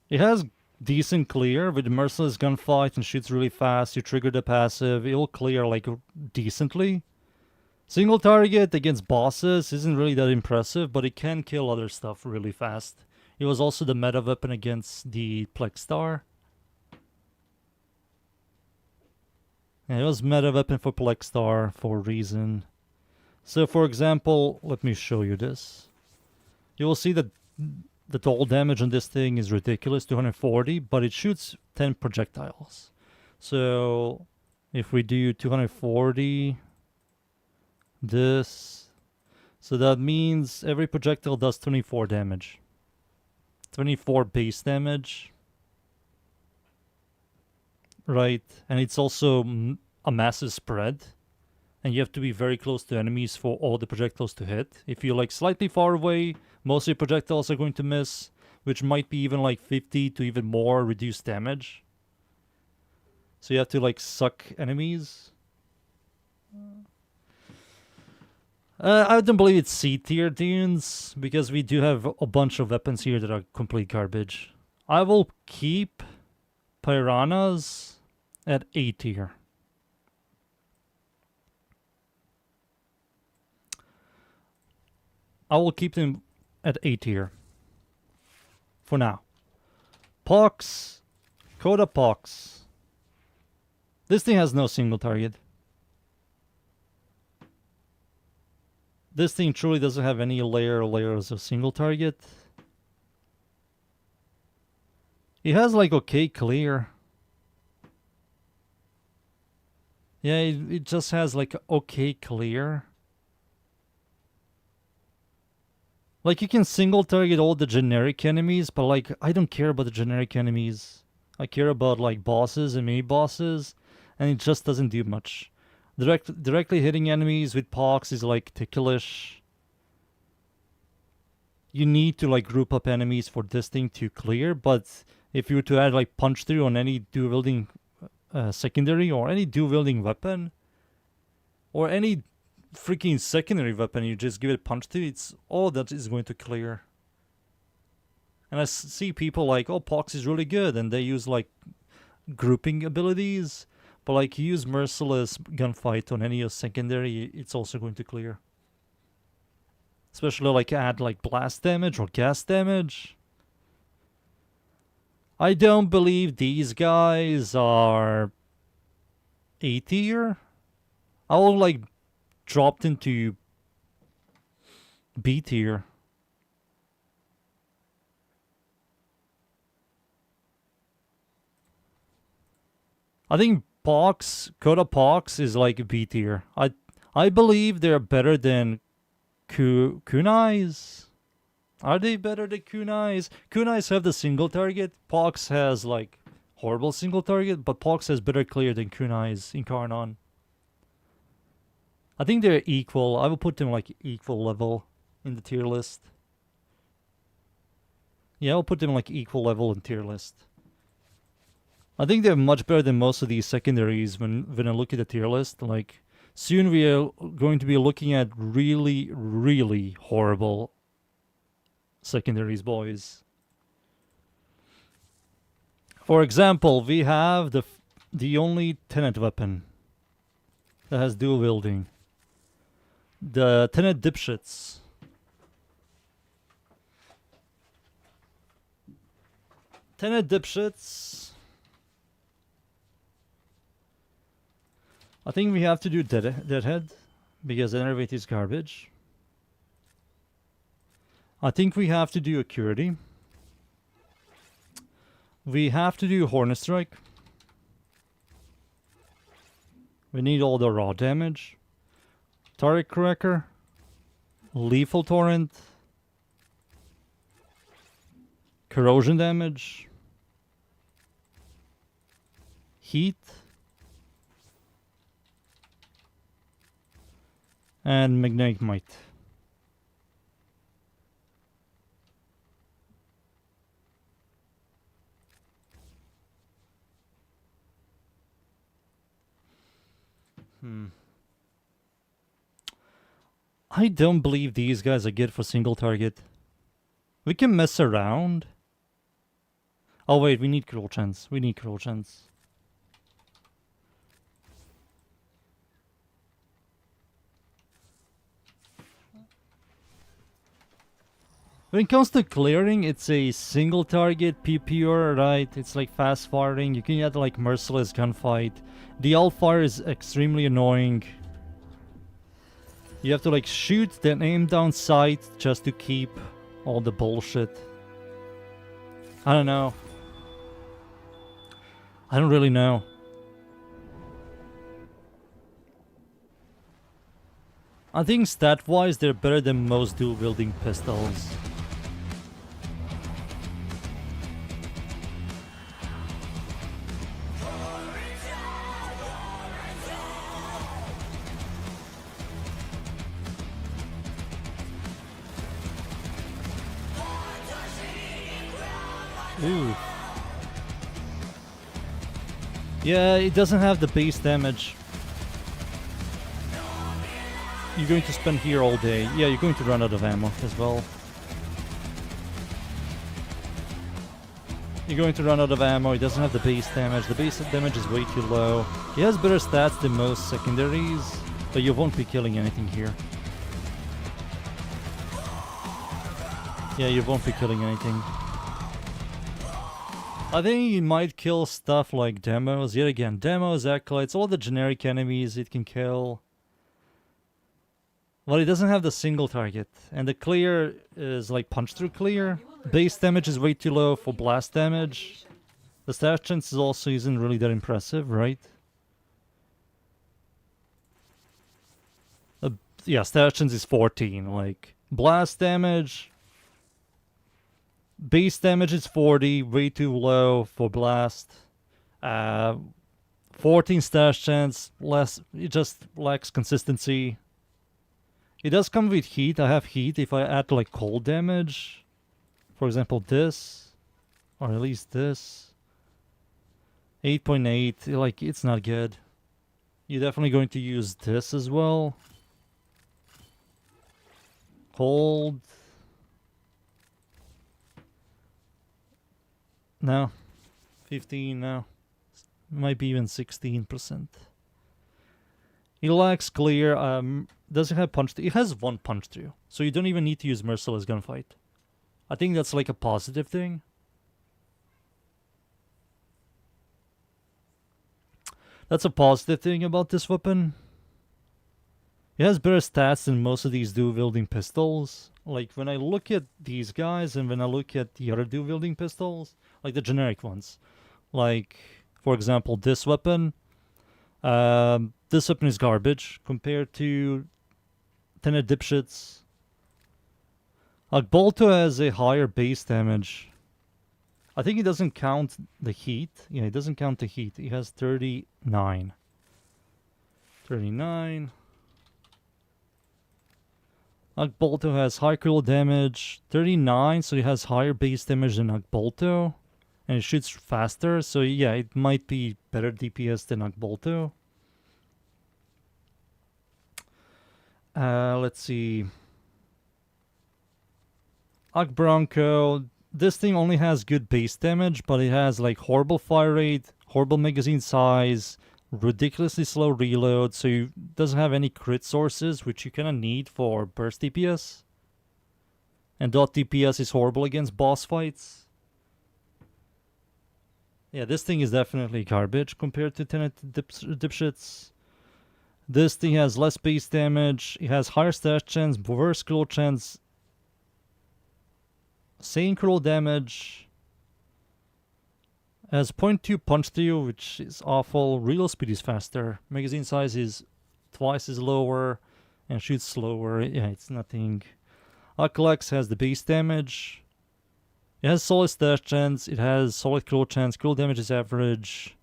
It has decent clear with merciless gunfight and shoots really fast. You trigger the passive, it'll clear like decently. Single target against bosses isn't really that impressive, but it can kill other stuff really fast. It was also the meta weapon against the Plex Star. Yeah, it was meta weapon for Plex Star for a reason. So for example, let me show you this. You will see that the total damage on this thing is ridiculous, 240, but it shoots 10 projectiles. So if we do 240, this, so that means every projectile does 24 damage. 24 base damage. Right, and it's also a massive spread. And you have to be very close to enemies for all the projectiles to hit. If you're like slightly far away, most of your projectiles are going to miss, which might be even like 50 to even more reduced damage. So you have to like suck enemies. I don't believe it's C tier dunes, because we do have a bunch of weapons here that are complete garbage. I will keep piranhas at A tier. I will keep them at A tier. For now. Pox. Coda Pox. This thing has no single target. This thing truly doesn't have any layers of single target. It has like okay clear. Yeah, it just has like okay clear. Like, you can single target all the generic enemies, but like, I don't care about the generic enemies. I care about like bosses and mini bosses, and it just doesn't do much. Directly hitting enemies with Pox is like ticklish. You need to like group up enemies for this thing to clear, but if you were to add like punch through on any dual wielding secondary or any dual wielding weapon, or any freaking secondary weapon, you just give it punch through, it's all that is going to clear. And I see people like, oh, Pox is really good, and they use like grouping abilities, but like you use merciless gunfight on any secondary, it's also going to clear. Especially like add like blast damage or gas damage. I don't believe these guys are A tier. I will like dropped into B tier. I think Coda Pox is like B tier. I believe they're better than kunais. Are they better than kunais? Kunais have the single target. Pox has like horrible single target, but Pox has better clear than kunais in Karnon. I think they're equal. I will put them like equal level in the tier list. Yeah, I'll put them like equal level in tier list. I think they're much better than most of these secondaries when I look at the tier list. Like, soon we are going to be looking at really, really horrible secondaries, boys. For example, we have the only Tenet weapon that has dual wielding. The Tenet dipshits. Tenet dipshits. I think we have to do Deadhead because Enervate is garbage. I think we have to do Acuity. We have to do Hornet Strike. We need all the raw damage. Turret Cracker. Lethal Torrent. Corrosion damage. Heat. And Magnetic Might. I don't believe these guys are good for single target. We can mess around. Oh wait, we need cruel chance. We need cruel chance. When it comes to clearing, it's a single target PPR, right? It's like fast firing. You can get like merciless gunfight. The alt fire is extremely annoying. You have to like shoot, then aim down sight just to keep all the bullshit. I don't know. I don't really know. I think stat-wise they're better than most dual-wielding pistols. Ooh. Yeah, it doesn't have the base damage. You're going to spend here all day. Yeah, you're going to run out of ammo as well. You're going to run out of ammo. It doesn't have the base damage. The base damage is way too low. It has better stats than most secondaries, but you won't be killing anything here. Yeah, you won't be killing anything. I think you might kill stuff like demos. Yet again, demos, acolytes, all the generic enemies it can kill. Well, it doesn't have the single target. And the clear is like punch through clear. Base damage is way too low for blast damage. The stat chance is also isn't really that impressive, right? Yeah, stat chance is 14. Like, blast damage... Base damage is 40, way too low for blast. 14 stash chance, it just lacks consistency. It does come with heat. I have heat if I add like cold damage. For example, this. Or at least this. 8.8, like it's not good. You're definitely going to use this as well. Cold. No. 15 now. Might be even 16%. It lacks clear. Doesn't have punch through. It has one punch through. So you don't even need to use merciless gunfight. I think that's like a positive thing. That's a positive thing about this weapon. It has better stats than most of these dual-wielding pistols. Like, when I look at these guys and when I look at the other dual-wielding pistols, like the generic ones, like, for example, this weapon is garbage compared to Tenet Dipshits. Like, Bolto has a higher base damage. I think it doesn't count the heat. Yeah, it doesn't count the heat. It has 39. 39. Bolto has high critical damage, 39, so it has higher base damage than Bolto, and it shoots faster, so yeah, it might be better DPS than Bolto. Let's see. Bronco, this thing only has good base damage, but it has like horrible fire rate, horrible magazine size, ridiculously slow reload, so it doesn't have any crit sources, which you kind of need for burst DPS. And dot DPS is horrible against boss fights. Yeah, this thing is definitely garbage compared to Tenet Dipshits. This thing has less base damage, it has higher stat chance, worse critical chance, same critical damage. Has 0.2 punch through, which is awful. Reload speed is faster. Magazine size is twice as lower and shoots slower. Yeah, it's nothing. Akalex has the base damage. It has solid stat chance. It has solid critical chance. Critical damage is average.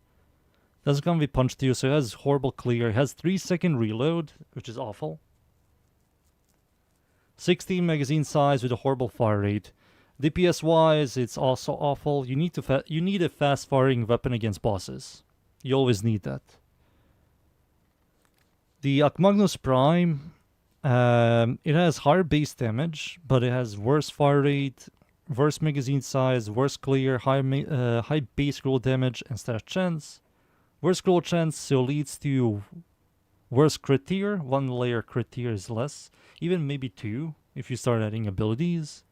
Doesn't come with punch through, so it has horrible clear. It has 3-second reload, which is awful. 16 magazine size with a horrible fire rate. DPS wise, it's also awful. You need a fast firing weapon against bosses. You always need that. The Magnus Prime It has higher base damage, but it has worse fire rate, worse magazine size, worse clear, high base roll damage and stat chance. Worse roll chance, so leads to worse crit tier. 1 layer crit tier is less. Even maybe 2 if you start adding abilities.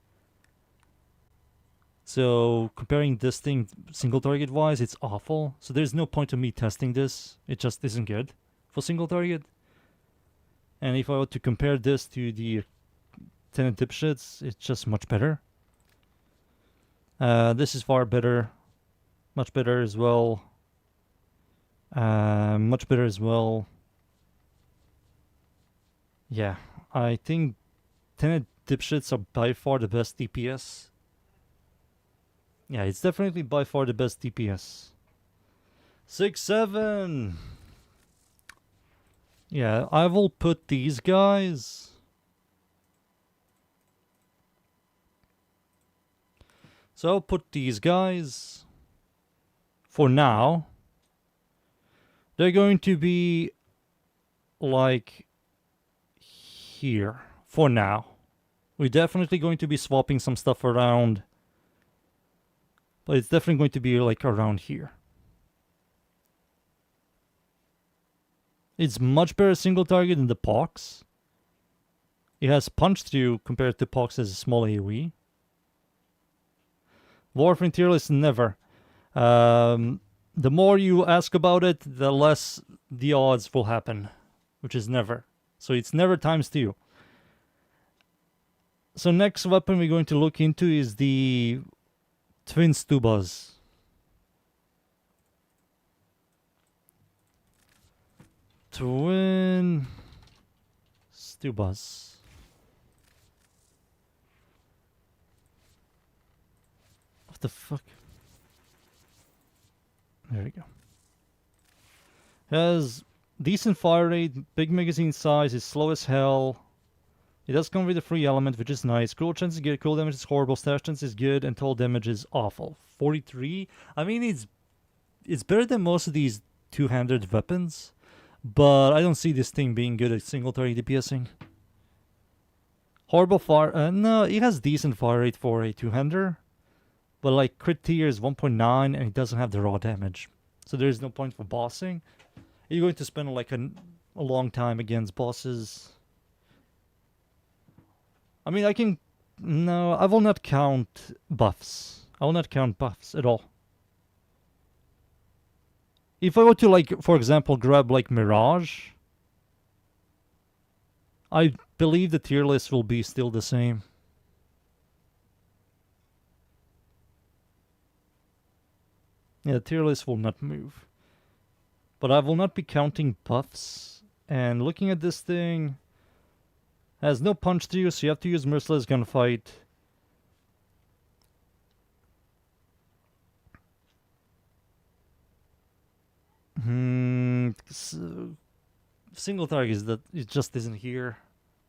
So comparing this thing single target wise, it's awful. So there's no point to me testing this. It just isn't good for single target. And if I were to compare this to the Tenant Dipshits, it's just much better. This is far better. Much better as well. Much better as well. Yeah, I think Tenant Dipshits are by far the best DPS. Yeah, it's definitely by far the best DPS. 6-7! Yeah, I will put these guys. So I'll put these guys. For now. They're going to be like here. For now. We're definitely going to be swapping some stuff around. But it's definitely going to be like around here. It's much better single target than the Pox. It has punch through compared to Pox as a small AoE. Warframe tier list, never. The more you ask about it, the less the odds will happen. Which is never. So it's never times 2. So next weapon we're going to look into is the Twin Stubas. Twin Stubas. What the fuck? There we go. Has decent fire rate, big magazine size, is slow as hell. It does come with a free element, which is nice. Cool chance is good, cool damage is horrible, stash chance is good, and total damage is awful. 43? I mean, it's better than most of these two-handed weapons, but I don't see this thing being good at single target DPSing. Horrible fire... no, it has decent fire rate for a two-hander, but like crit tier is 1.9 and it doesn't have the raw damage. So there's no point for bossing. You're going to spend like a long time against bosses. I mean, I can... No, I will not count buffs. I will not count buffs at all. If I were to, like, for example, grab, like, Mirage, I believe the tier list will be still the same. Yeah, the tier list will not move. But I will not be counting buffs. And looking at this thing... Has no punch to you, so you have to use Merciless Gunfight. Single target is that it just isn't here.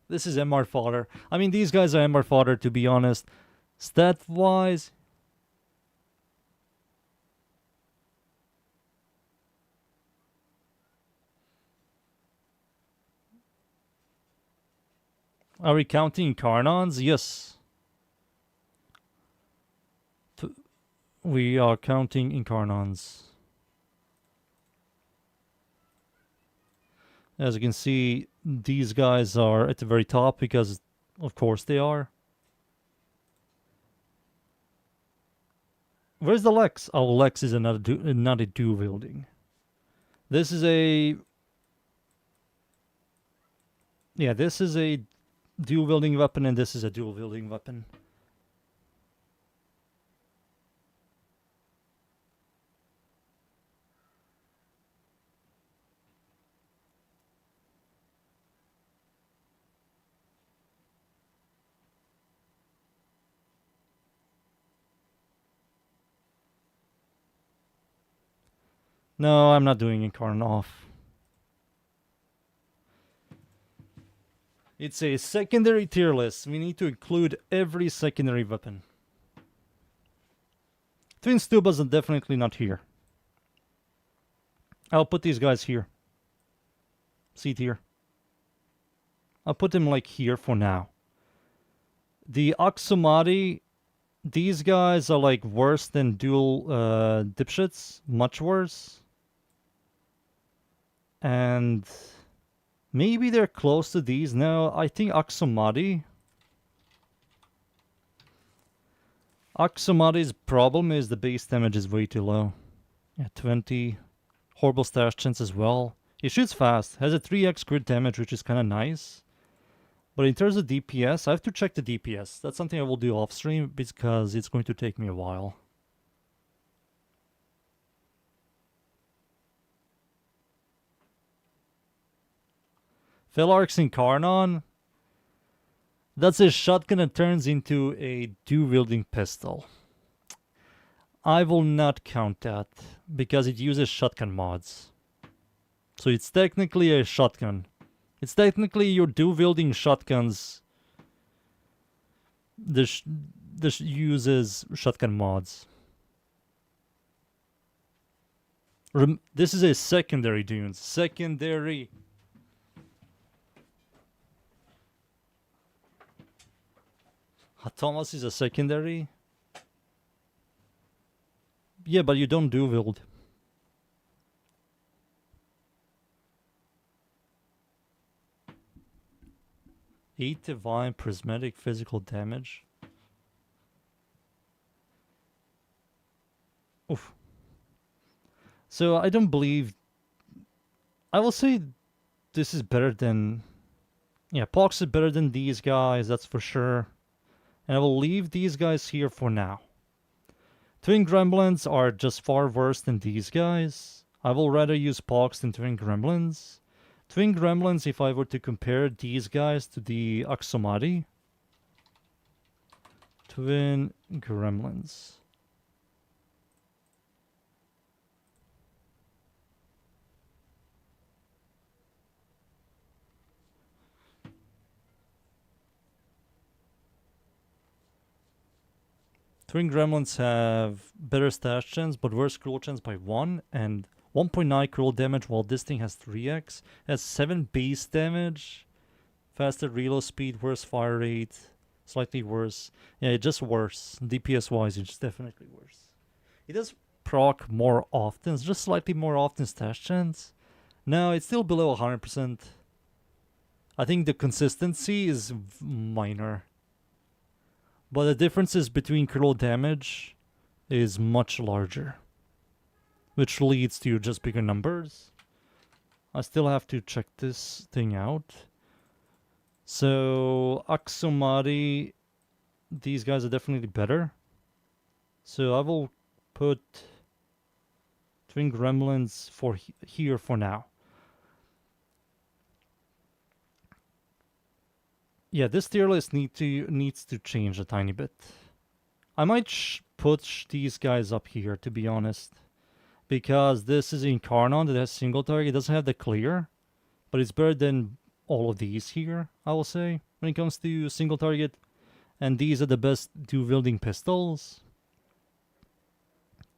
This is MR fodder. I mean, these guys are MR fodder, to be honest. Stat-wise... Are we counting Carnons? Yes. We are counting Incarnons. As you can see, these guys are at the very top because, of course, they are. Where's the Lex? Oh, Lex is not a dual wielding. This is a... Yeah, this is a dual wielding weapon and this is a dual wielding weapon. No, I'm not doing Incarn off. It's a secondary tier list. We need to include every secondary weapon. Twin Stubas are definitely not here. I'll put these guys here. C tier. I'll put him like here for now. The Oxomati, these guys are like worse than dual dipshits, much worse. And maybe they're close to these. No, I think Oxomati's problem is the base damage is way too low. Yeah, 20. Horrible stash chance as well. He shoots fast. Has a 3x crit damage, which is kind of nice. But in terms of DPS, I have to check the DPS. That's something I will do off stream because it's going to take me a while. Felarx Incarnon. That's a shotgun that turns into a dual-wielding pistol. I will not count that because it uses shotgun mods. So it's technically a shotgun. It's technically your dual-wielding shotguns. This uses shotgun mods. This is a secondary, dunes. Secondary. Thomas is a secondary. Yeah, but you don't do wield. Eight divine prismatic physical damage. Oof. So I don't believe. I will say this is better than. Yeah, Pox is better than these guys, that's for sure. And I will leave these guys here for now. Twin Gremlins are just far worse than these guys. I will rather use Pox than Twin Gremlins. Twin Gremlins, if I were to compare these guys to the Oxomati. Twin Gremlins. Twin Gremlins have better stash chance, but worse cruel chance by 1, and 1.9 cruel damage, while this thing has 3x. It has 7 base damage, faster reload speed, worse fire rate, slightly worse. Yeah, it's just worse. DPS wise, it's definitely worse. It does proc more often, it's just slightly more often stash chance. No, it's still below 100%. I think the consistency is minor. But the differences between cruel damage is much larger, which leads to just bigger numbers. I still have to check this thing out. So Oxomati, these guys are definitely better. So I will put Twin Gremlins for here for now. Yeah, this tier list needs to change a tiny bit. I might put these guys up here, to be honest. Because this is Incarnon that has single target. It doesn't have the clear. But it's better than all of these here, I will say. When it comes to single target. And these are the best dual-wielding pistols.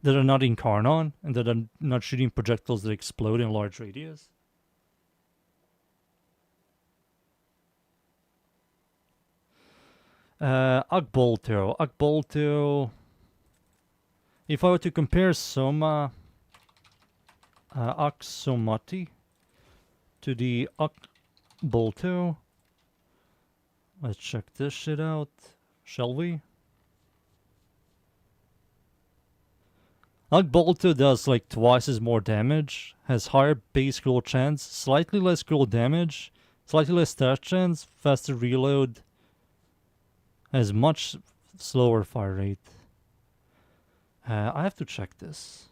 That are not Incarnon. And that are not shooting projectiles that explode in large radius. Akbolto. If I were to compare Soma Oxomati to the Akbolto, let's check this shit out, shall we? Akbolto does like twice as more damage, has higher base cruel chance, slightly less cruel damage, slightly less stash chance, faster reload. Has much slower fire rate. I have to check this.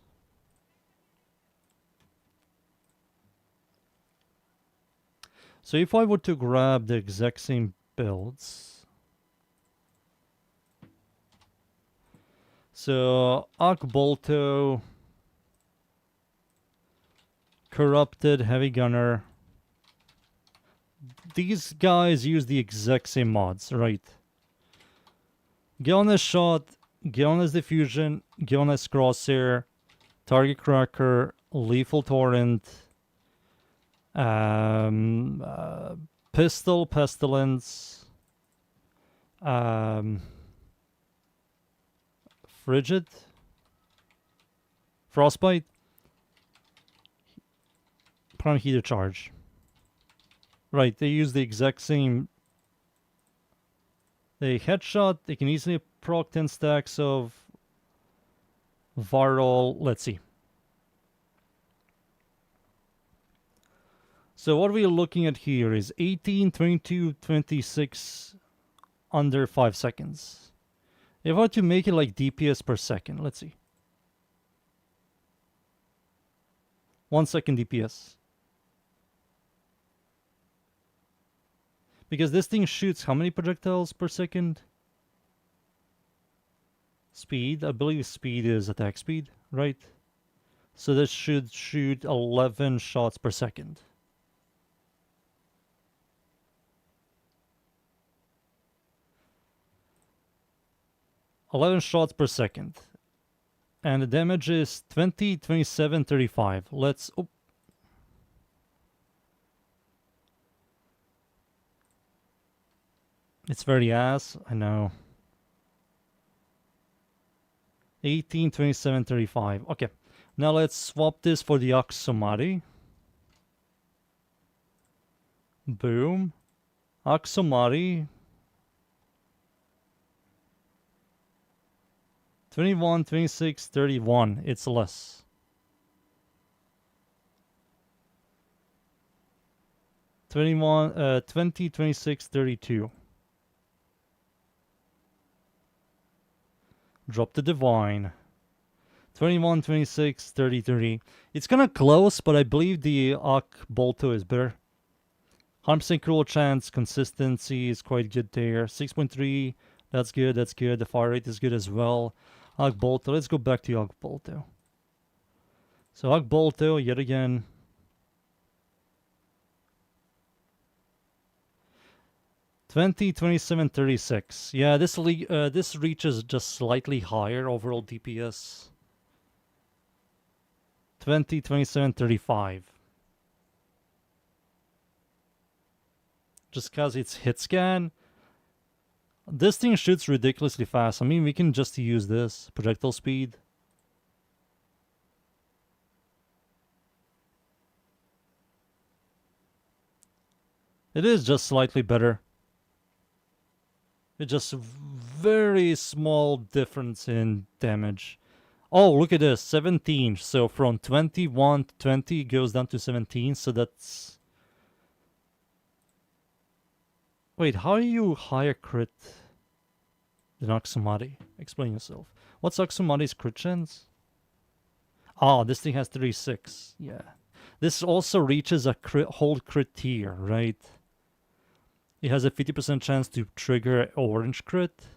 So if I were to grab the exact same builds. So Akbolto, Corrupted, Heavy Gunner. These guys use the exact same mods, right? Gilnes Shot, Gilnes Diffusion, Gilnes Crosshair, Target Cracker, Lethal Torrent, Pepper Pistol, Pestilence, Frigid, Frostbite, Prime Heater Charge. Right, they use the exact same. They headshot, they can easily proc 10 stacks of Varol. Let's see. So what we're looking at here is 18, 22, 26 under 5 seconds. If I were to make it like DPS per second, let's see. 1 second DPS. Because this thing shoots how many projectiles per second? Speed, I believe speed is attack speed, right? So this should shoot 11 shots per second. And the damage is 20, 27, 35. Let's... Oh. It's very ass, I know. 18, 27, 35. Okay, now let's swap this for the Aksumari. Boom. Aksumari. 21, 26, 31. It's less. $20, 26, 32. Drop the Divine. 21, 26, 33. It's kind of close, but I believe the Ak Bolto is better. 100% critical chance, consistency is quite good there. 6.3, that's good, that's good. The fire rate is good as well. Ak Bolto, let's go back to Ak Bolto. So Ak Bolto, yet again. $20, 27, 36. Yeah, this reaches just slightly higher overall DPS. 20, 27, 35. Just because it's hit scan. This thing shoots ridiculously fast. I mean, we can just use this. Projectile speed. It is just slightly better. It's just a very small difference in damage. Oh, look at this. 17. So from 21 to 20 goes down to 17. So that's... Wait, how are you higher crit than Aksumari? Explain yourself. What's Aksumari's crit chance? Oh, this thing has 36. Yeah. This also reaches a hold crit tier, right? It has a 50% chance to trigger orange crit.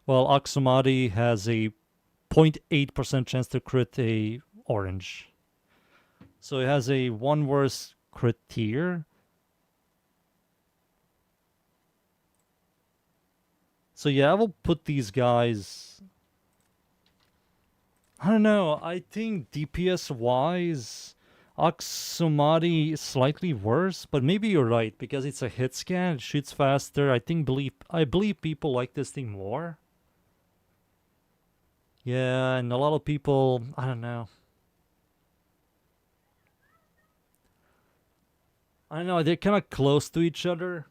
While Aksumari has a 0.8% chance to crit a orange. So it has a 1 worse crit tier. So yeah, I will put these guys... I don't know, I think DPS wise, Aksumari is slightly worse, but maybe you're right, because it's a hit scan, it shoots faster. I believe people like this thing more. Yeah, and a lot of people, I don't know. I don't know, they're kind of close to each other.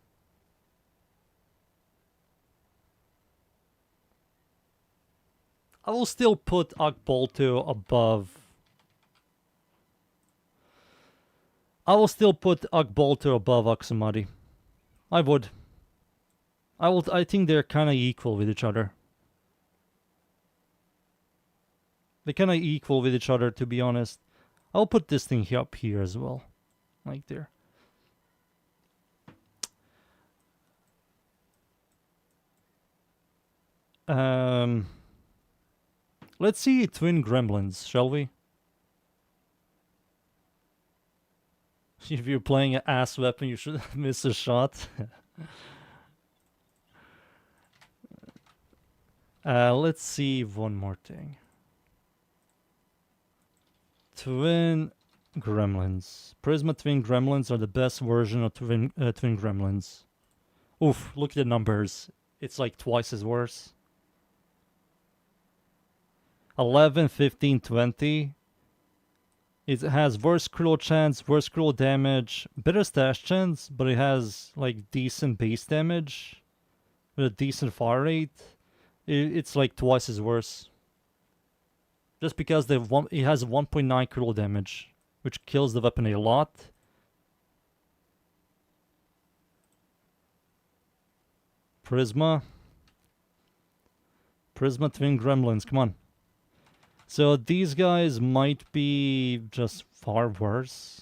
I will still put Akbolto above. I will still put Akbolto above Aksumari. I would. I think they're kind of equal with each other. They're kind of equal with each other, to be honest. I'll put this thing up here as well. Like there. Let's see Twin Gremlins, shall we? If you're playing an ass weapon, you should miss a shot. Let's see one more thing. Twin Gremlins. Prisma Twin Gremlins are the best version of Twin Gremlins. Oof, look at the numbers. It's like twice as worse. 11, 15, 20. It has worse critical chance, worse critical damage, better stash chance, but it has like decent base damage with a decent fire rate. It's like twice as worse. Just because it has 1.9 critical damage, which kills the weapon a lot. Prisma Twin Gremlins, come on. So these guys might be just far worse.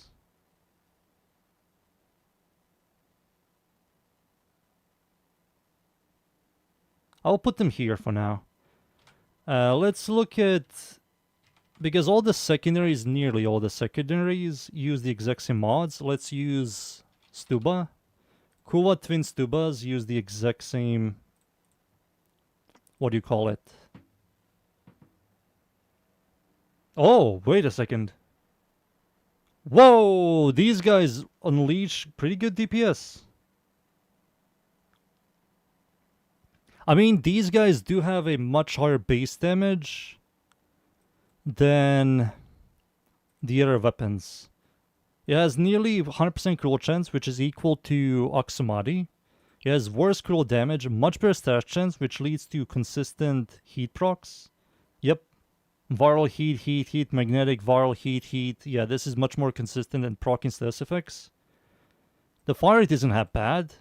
I'll put them here for now. Let's look at... Because all the secondaries, nearly all the secondaries, use the exact same mods. Let's use Stuba. Kuwa Twin Stubas use the exact same... What do you call it? Oh, wait a second. Whoa! These guys unleash pretty good DPS. I mean, these guys do have a much higher base damage than the other weapons. It has nearly 100% critical chance, which is equal to Oxumati. It has worse critical damage, much better stash chance, which leads to consistent heat procs. Yep. Viral heat, magnetic, viral heat. Yeah, this is much more consistent than proccing status effects. The fire rate isn't that bad.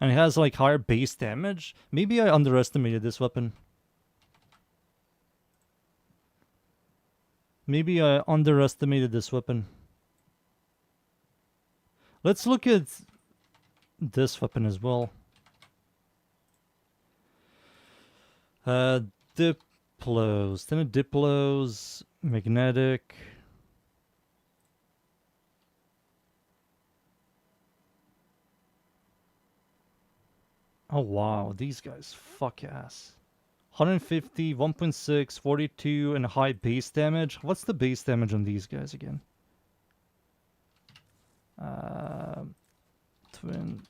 And it has like higher base damage. Maybe I underestimated this weapon. Maybe I underestimated this weapon. Let's look at this weapon as well. Diplos. 10 Diplos. Magnetic. Oh wow, these guys fuck ass. 150, 1.6, 42, and high base damage. What's the base damage on these guys again? Twin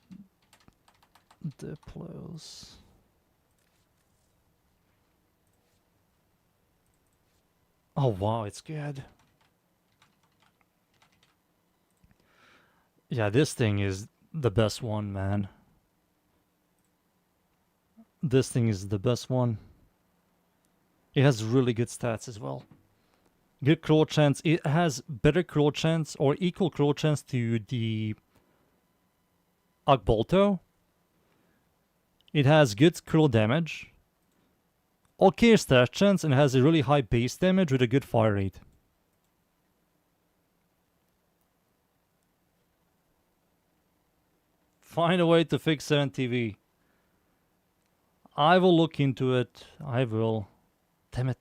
Diplos. Oh wow, it's good. Yeah, this thing is the best one, man. This thing is the best one. It has really good stats as well. Good critical chance. It has better critical chance or equal critical chance to the Agbolto. It has good critical damage. Okay stash chance and has a really high base damage with a good fire rate. Find a way to fix 7TV. I will look into it. I will. Damn it.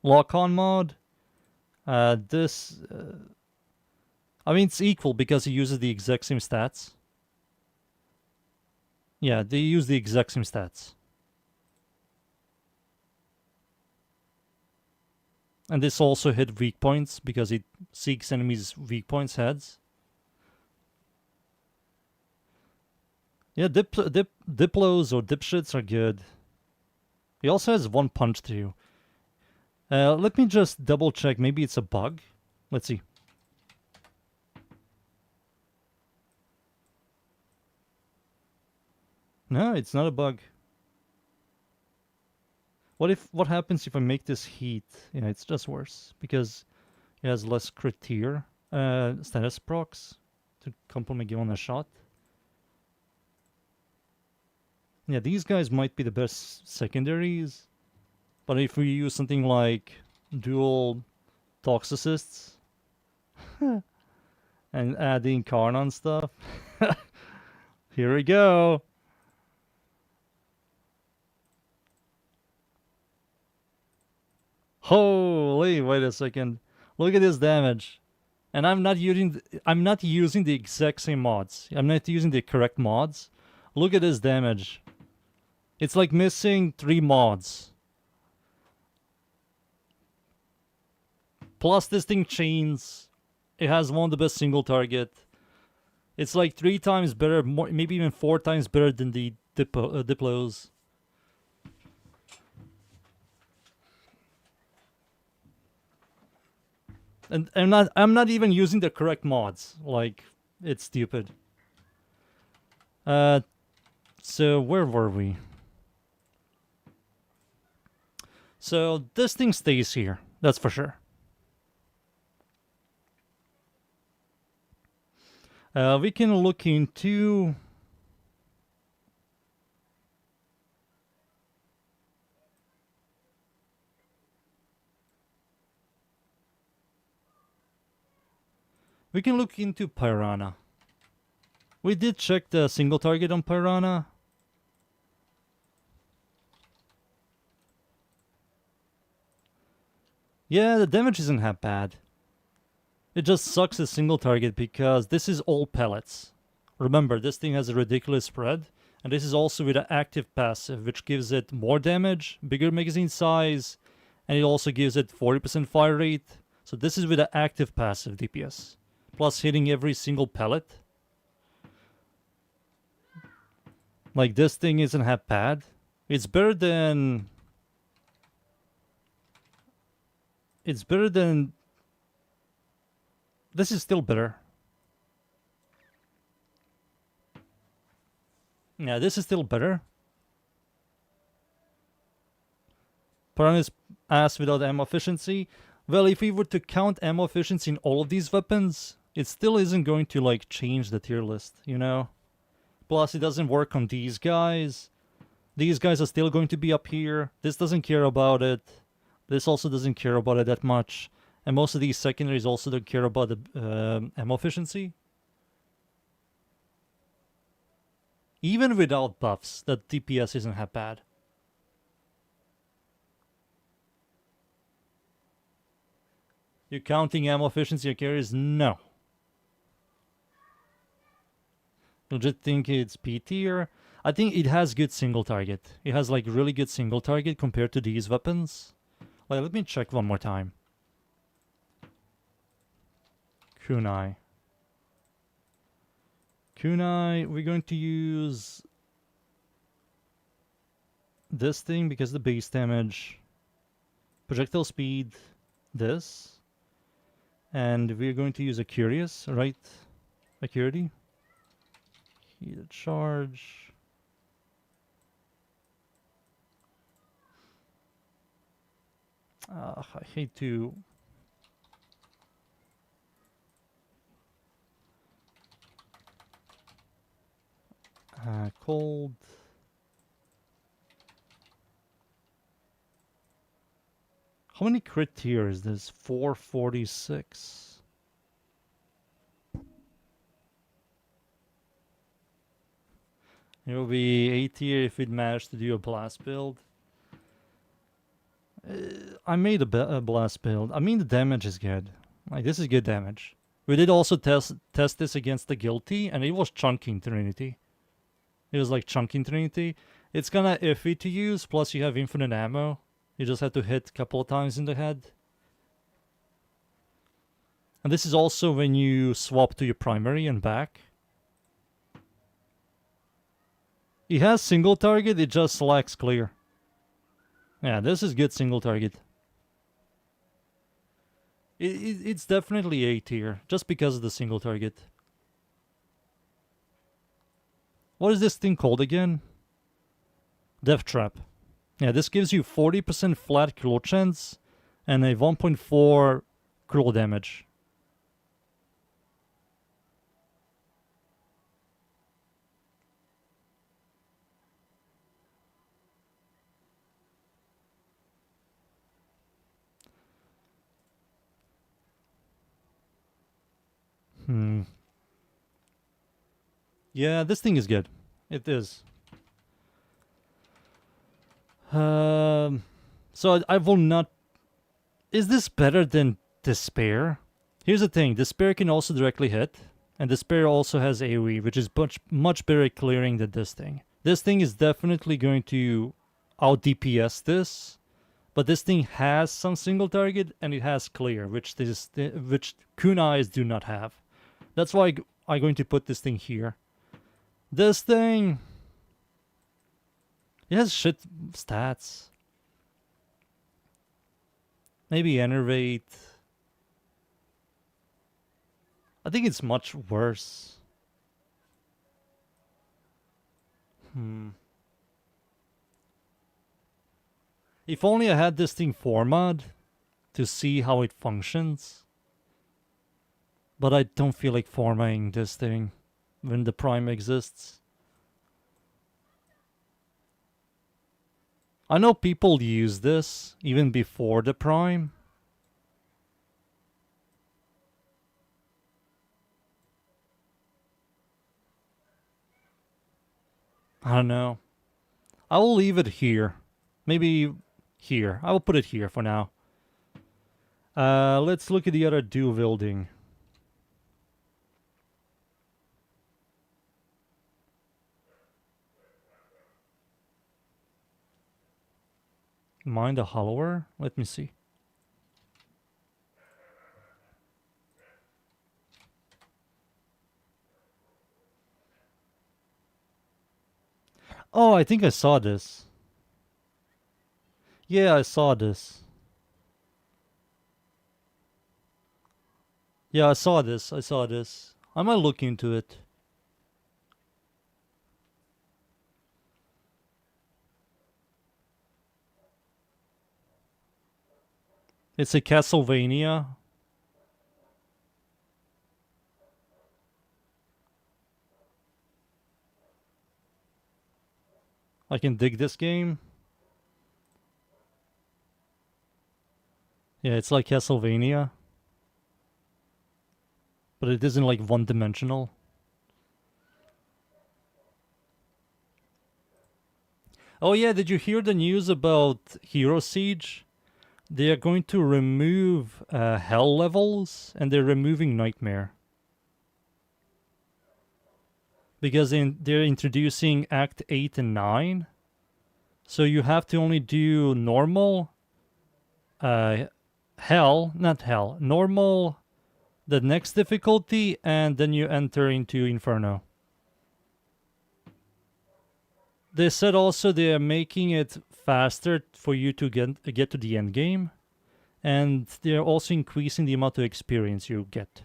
Lock-on mod. I mean, it's equal because he uses the exact same stats. Yeah, they use the exact same stats. And this also hit weak points because it seeks enemies' weak points heads. Yeah, Diplos or Dipshits are good. He also has one punch too. Let me just double check. Maybe it's a bug. Let's see. No, it's not a bug. What happens if I make this heat? Yeah, it's just worse because it has less crit tier status procs to complement give on a shot. Yeah, these guys might be the best secondaries, but if we use something like dual toxicists and adding Karnan stuff, here we go. Holy, wait a second. Look at this damage. And I'm not using the exact same mods. I'm not using the correct mods. Look at this damage. It's like missing 3 mods. Plus this thing chains. It has one of the best single target. It's like 3 times better, more, maybe even 4 times better than the Diplos. And I'm not even using the correct mods. Like, it's stupid. So where were we? So this thing stays here, that's for sure. We can look into... We can look into Piranha. We did check the single target on Piranha. Yeah, the damage isn't that bad. It just sucks as single target because this is all pellets. Remember, this thing has a ridiculous spread, and this is also with an active passive, which gives it more damage, bigger magazine size, and it also gives it 40% fire rate. So this is with an active passive DPS, plus hitting every single pellet. Like, this thing isn't that bad. It's better than... It's better than... This is still better. Yeah, this is still better. Piranha's ass without ammo efficiency. Well, if we were to count ammo efficiency in all of these weapons, it still isn't going to, like, change the tier list, you know? Plus, it doesn't work on these guys. These guys are still going to be up here. This doesn't care about it. This also doesn't care about it that much. And most of these secondaries also don't care about the ammo efficiency. Even without buffs, that DPS isn't that bad. You counting ammo efficiency of carriers? No. You'll just think it's P tier. I think it has good single target. It has like really good single target compared to these weapons. Like, let me check one more time. Kunai. Kunai, we're going to use this thing because the base damage, projectile speed, this, and we're going to use a Curious, right? Acuity. Heated charge. I hate to... cold. How many crit tier is this? 446. It will be 8 tier if it managed to do a blast build. I made a blast build. I mean, the damage is good. Like, this is good damage. We did also test this against the Guilty, and it was chunking Trinity. It was like chunking Trinity. It's kinda iffy to use, plus you have infinite ammo. You just have to hit a couple of times in the head. And this is also when you swap to your primary and back. It has single target, it just lacks clear. Yeah, this is good single target. It's definitely A tier, just because of the single target. What is this thing called again? DEVSTREAM. Yeah, this gives you 40% flat critical chance and a 1.4 critical damage. Yeah, this thing is good. It is. So I will not... Is this better than Despair? Here's the thing. Despair can also directly hit. And Despair also has AoE, which is much better at clearing than this thing. This thing is definitely going to out DPS this. But this thing has some single target and it has clear, which kunais do not have. That's why I'm going to put this thing here. This thing, it has shit stats. Maybe enervate. I think it's much worse. If only I had this thing formatted to see how it functions. But I don't feel like formatting this thing when the prime exists. I know people use this even before the prime. I don't know. I will leave it here. Maybe here. I will put it here for now. Let's look at the other dual wielding. Mind a hollower? Let me see. Oh, I think I saw this. Yeah, I saw this. Yeah, I saw this. I saw this. I might look into it. It's a Castlevania. I can dig this game. Yeah, it's like Castlevania. But it isn't like one-dimensional. Oh yeah, did you hear the news about Hero Siege? They are going to remove Hell levels, and they're removing Nightmare. Because they're introducing Act 8 and 9. So you have to only do normal, Hell, not Hell, normal, the next difficulty, and then you enter into Inferno. They said also they are making it faster for you to get to the end game, and they're also increasing the amount of experience you get.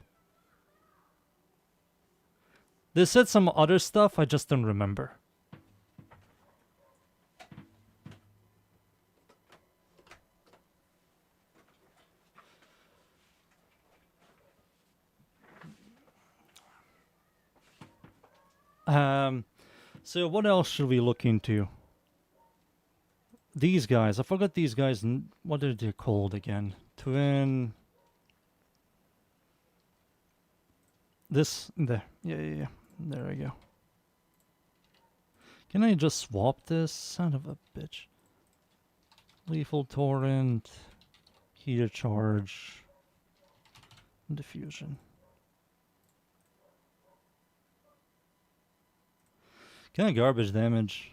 They said some other stuff, I just don't remember. So what else should we look into? These guys, I forgot these guys, what are they called again? Twin... This, there, yeah. There we go. Can I just swap this? Son of a bitch. Lethal Torrent, Heater Charge, Diffusion. Kind of garbage damage.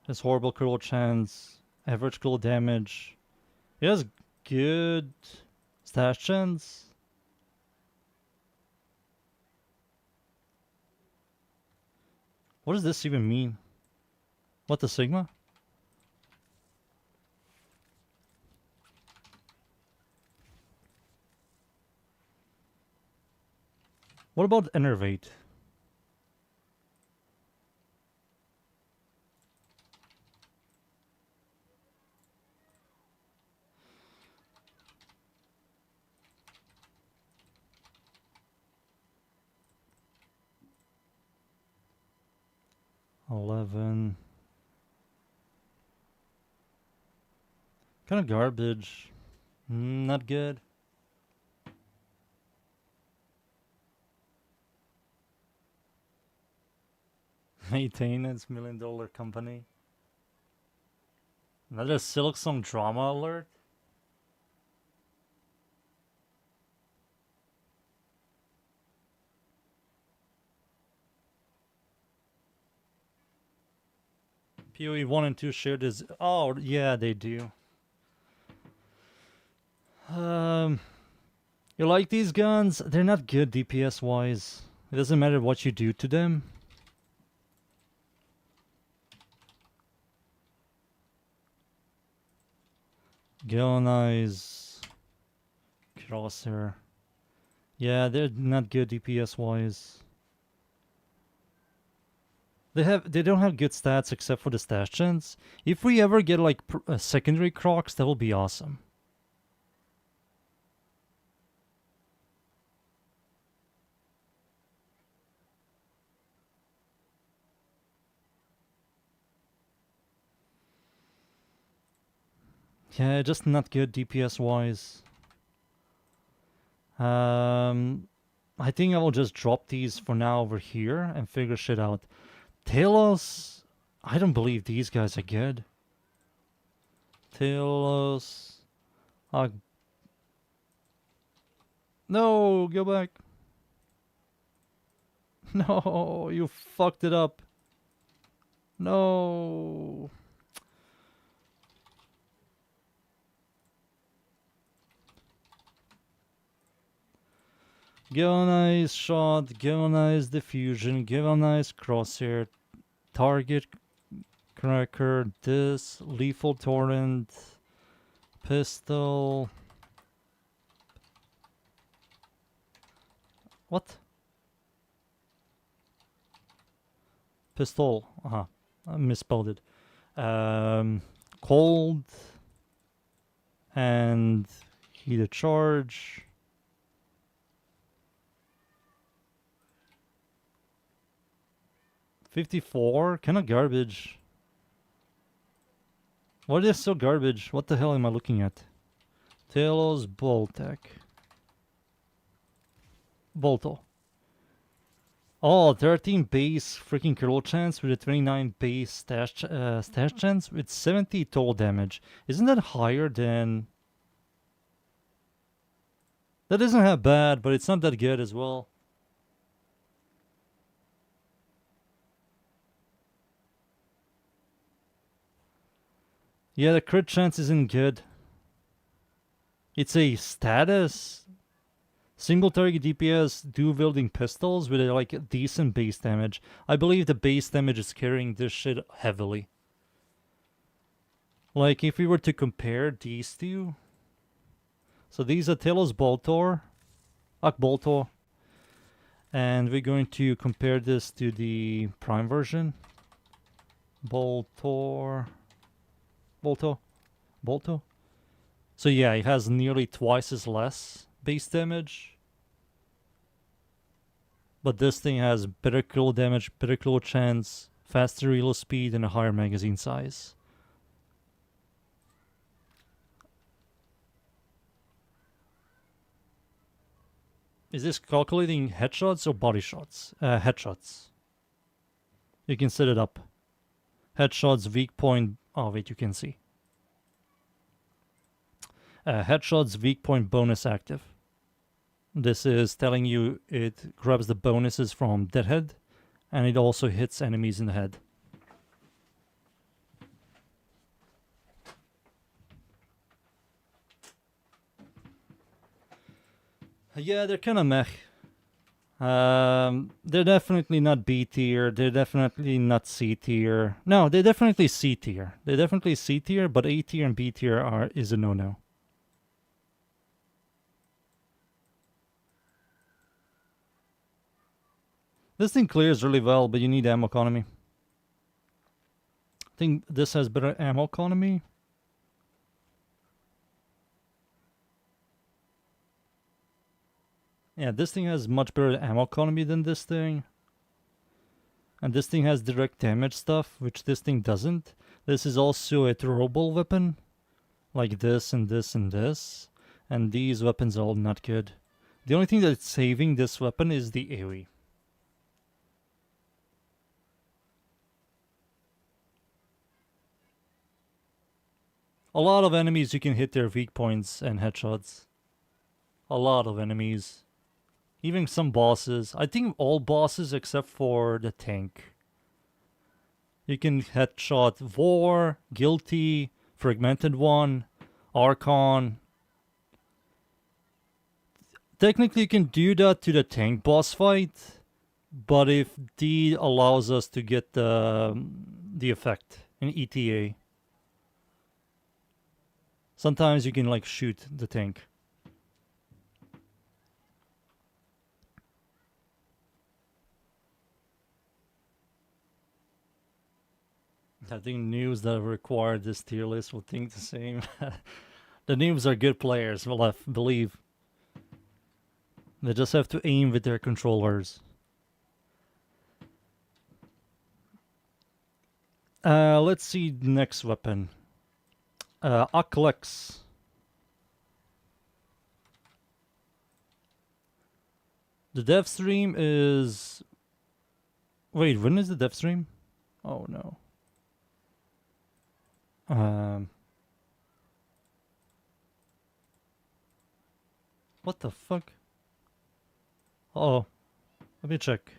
Has horrible critical chance, average critical damage. It has good stash chance. What does this even mean? What, the Sigma? What about Enervate? $11. Kind of garbage. Not good. Maintenance $1 million company. Another Silksong drama alert. PoE 1 and 2 share this. Oh, yeah, they do. You like these guns? They're not good DPS wise. It doesn't matter what you do to them. Galvanize. Crosshair. Yeah, they're not good DPS wise. They don't have good stats except for the stash gens. If we ever get like secondary crocs, that will be awesome. Yeah, just not good DPS wise. I think I will just drop these for now over here and figure shit out. Talos, I don't believe these guys are good. Talos, no, go back. No, you fucked it up. No. Galvanize shot, galvanize diffusion, galvanize crosshair, target cracker, this, lethal torrent, pistol. What? Pistol. I misspelled it. Cold and heated charge. $54? Kind of garbage. What is so garbage? What the hell am I looking at? Talos Boltec. Bolto. Oh, 13 base freaking kill chance with a 29 base stash chance with 70 total damage. Isn't that higher than... That isn't that bad, but it's not that good as well. Yeah, the crit chance isn't good. It's a status. Single target DPS, dual-wielding pistols with a, like decent base damage. I believe the base damage is carrying this shit heavily. Like if we were to compare these two. So these are Talos Boltor. Boltor. And we're going to compare this to the Prime version. Boltor. Bolto. So yeah, it has nearly twice as less base damage. But this thing has better kill damage, better kill chance, faster reload speed, and a higher magazine size. Is this calculating headshots or body shots? Headshots. You can set it up. Headshots, weak point. Oh, wait, you can see. Headshots, weak point bonus active. This is telling you it grabs the bonuses from Deadhead, and it also hits enemies in the head. Yeah, they're kind of meh. They're definitely not B tier. They're definitely not C tier. No, they're definitely C tier. They're definitely C tier, but A tier and B tier is a no-no. This thing clears really well, but you need ammo economy. I think this has better ammo economy. Yeah, this thing has much better ammo economy than this thing. And this thing has direct damage stuff, which this thing doesn't. This is also a throwable weapon. Like this and this and this. And these weapons are all not good. The only thing that's saving this weapon is the AoE. A lot of enemies you can hit their weak points and headshots. A lot of enemies. Even some bosses. I think all bosses except for the tank. You can headshot War, Guilty, Fragmented One, Archon. Technically, you can do that to the tank boss fight, but if D allows us to get the effect in ETA, sometimes you can like shoot the tank. I think noobs that require this tier list will think the same. The noobs are good players, well, I believe. They just have to aim with their controllers. Let's see next weapon. Aklex. The DEVSTREAM is... Wait, when is the DEVSTREAM? Oh no. What the fuck? Oh, let me check.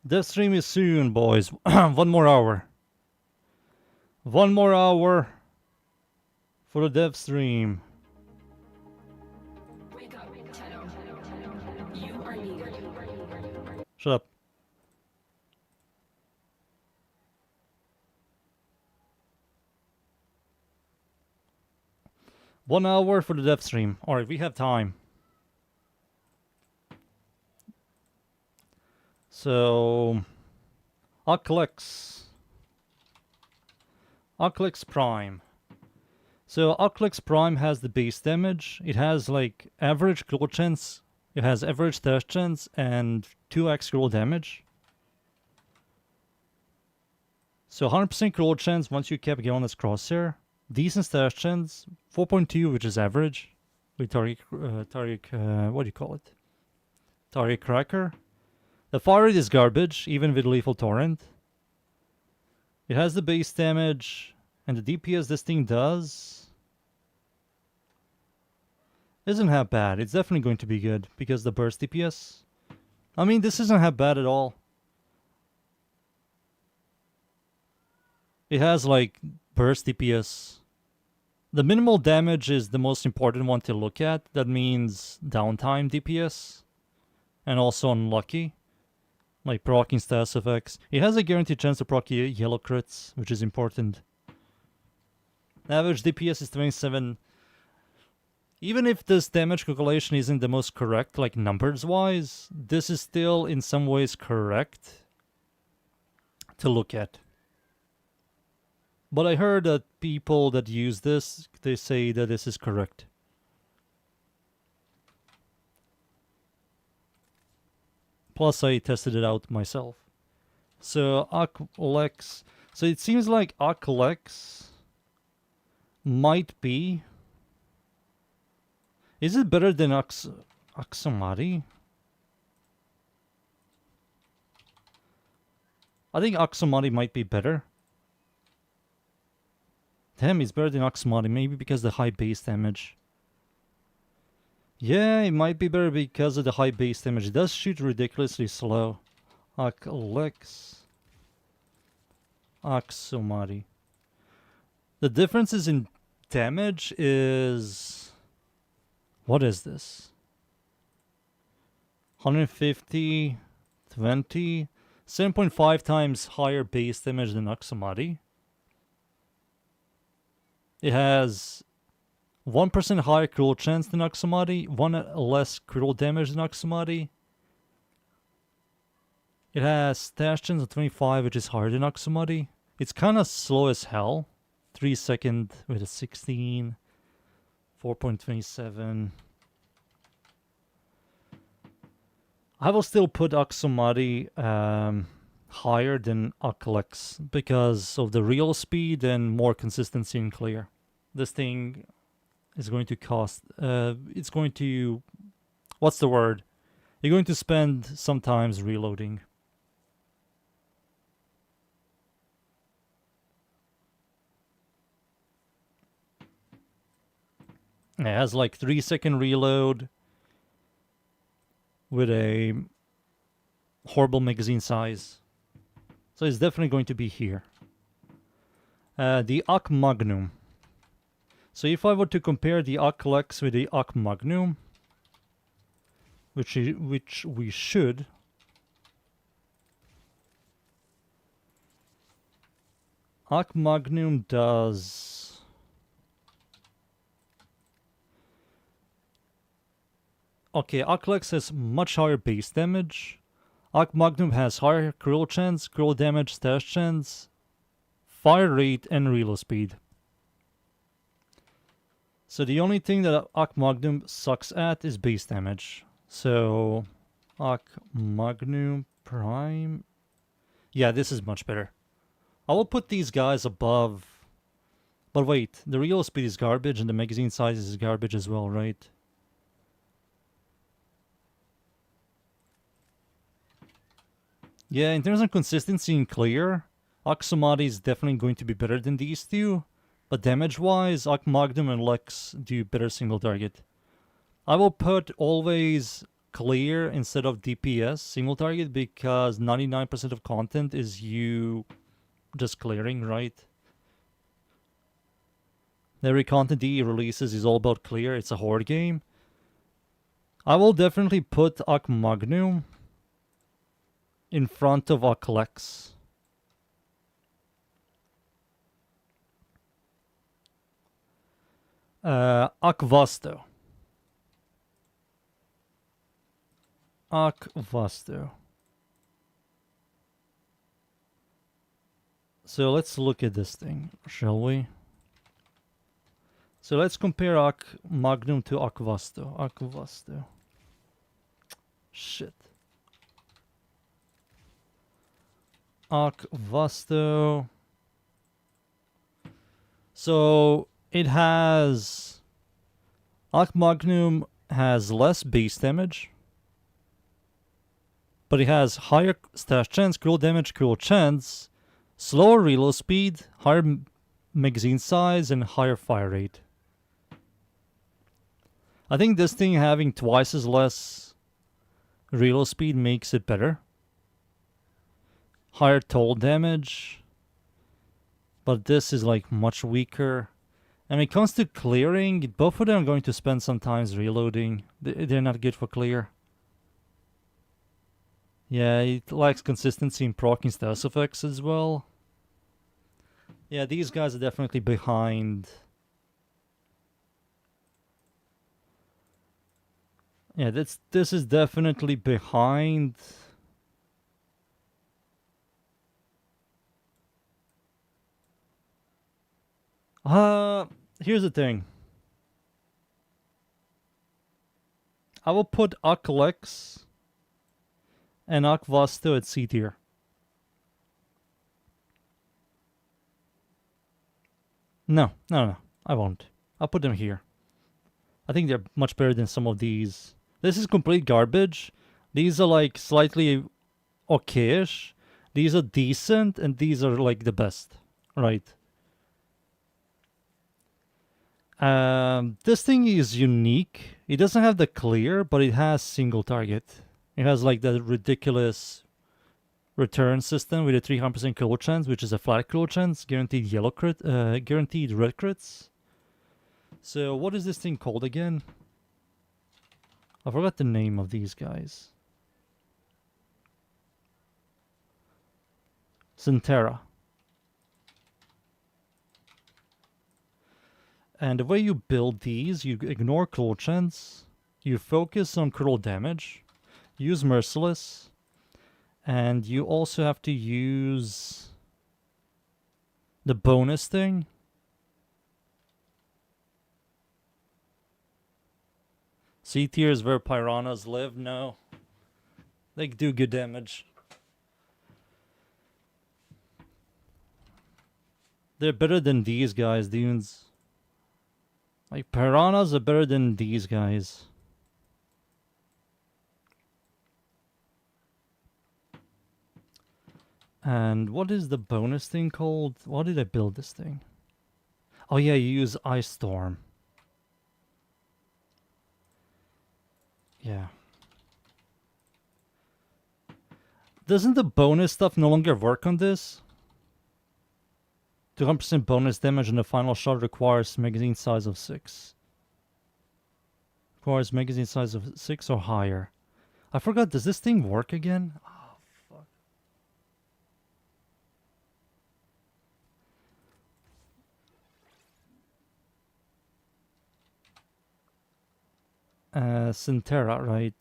DEVSTREAM is soon, boys. 1 more hour. 1 more hour for the DEVSTREAM. Wake up, Shadow. You are needed. Shut up. One hour for the DEVSTREAM. Alright, we have time. So... Aklex. Aklex Prime. So Aklex Prime has the base damage. It has like average critical chance. It has average dash chance and 2x critical damage. So 100% critical chance once you cap Gillen's Crosshair. Decent dash chance. 4.2, which is average. With Tariq, what do you call it? Tariq Cracker. The fire rate is garbage, even with Lethal Torrent. It has the base damage, and the DPS this thing does isn't half bad. It's definitely going to be good, because the burst DPS. I mean, this isn't half bad at all. It has, like, burst DPS. The minimal damage is the most important one to look at. That means downtime DPS. And also unlucky. Like proccing status effects. It has a guaranteed chance to proc yellow crits, which is important. Average DPS is 27. Even if this damage calculation isn't the most correct, like numbers wise, this is still in some ways correct to look at. But I heard that people that use this, they say that this is correct. Plus, I tested it out myself. So, Aklex. So, it seems like Aklex might be. Is it better than Aksumari? I think Aksumari might be better. Damn, it's better than Aksumari. Maybe because of the high base damage. Yeah, it might be better because of the high base damage. It does shoot ridiculously slow. Aklex. Aksumari. The differences in damage is... What is this? 150, 20, 7.5 times higher base damage than Aksumari. It has 1% higher critical chance than Aksumari, 1 less critical damage than Aksumari. It has stash chance of 25, which is higher than Aksumari. It's kind of slow as hell. 3 second with a 16, 4.27. I will still put Aksumari higher than Aklex because of the real speed and more consistency in clear. This thing is going to cost, it's going to, what's the word? You're going to spend sometimes reloading. It has like 3 second reload with a horrible magazine size. So it's definitely going to be here. The Ac Magnum. So if I were to compare the Ac Lex with the Ac Magnum, which we should, Ac Magnum does okay. Ac Lex has much higher base damage. Ac Magnum has higher critical chance, critical damage, stash chance, fire rate, and reload speed. So the only thing that Ac Magnum sucks at is base damage. So Ac Magnum Prime. Yeah, this is much better. I will put these guys above. But wait, the reload speed is garbage and the magazine size is garbage as well, right? Yeah, in terms of consistency and clear, Axomati is definitely going to be better than these two. But damage-wise, Ac Magnum and Lex do better single target. I will put always clear instead of DPS single target because 99% of content is you just clearing, right? Every content DE releases is all about clear. It's a horde game. I will definitely put Ac Magnum in front of Ac Lex. Ac Vasto. Ac Vasto. So let's look at this thing, shall we? So let's compare Ac Magnum to Ac Vasto. Ac Vasto. Shit. Ac Vasto. So it has... Ac Magnum has less base damage. But it has higher stash chance, critical damage, critical chance, slower reload speed, higher magazine size, and higher fire rate. I think this thing having twice as less reload speed makes it better. Higher total damage. But this is like much weaker. And when it comes to clearing, both of them are going to spend some time reloading. They're not good for clear. Yeah, it lacks consistency in proccing status effects as well. Yeah, these guys are definitely behind. Yeah, this is definitely behind. Here's the thing. I will put Ac Lex and Ac Vasto at C tier. No, I won't. I'll put them here. I think they're much better than some of these. This is complete garbage. These are like slightly okayish. These are decent, and these are like the best. Right. This thing is unique. It doesn't have the clear, but it has single target. It has like the ridiculous return system with a 300% critical chance, which is a flat critical chance, guaranteed yellow crit, guaranteed red crits. So what is this thing called again? I forgot the name of these guys. Centera. And the way you build these, you ignore critical chance, you focus on critical damage, use Merciless, and you also have to use the bonus thing. C tier is where piranhas live? No. They do good damage. They're better than these guys, dudes. Like, piranhas are better than these guys. And what is the bonus thing called? Why did I build this thing? Oh yeah, you use Ice Storm. Yeah. Doesn't the bonus stuff no longer work on this? 200% bonus damage in the final shot requires magazine size of 6. Requires magazine size of 6 or higher. I forgot, does this thing work again? Oh, fuck. Centera, right?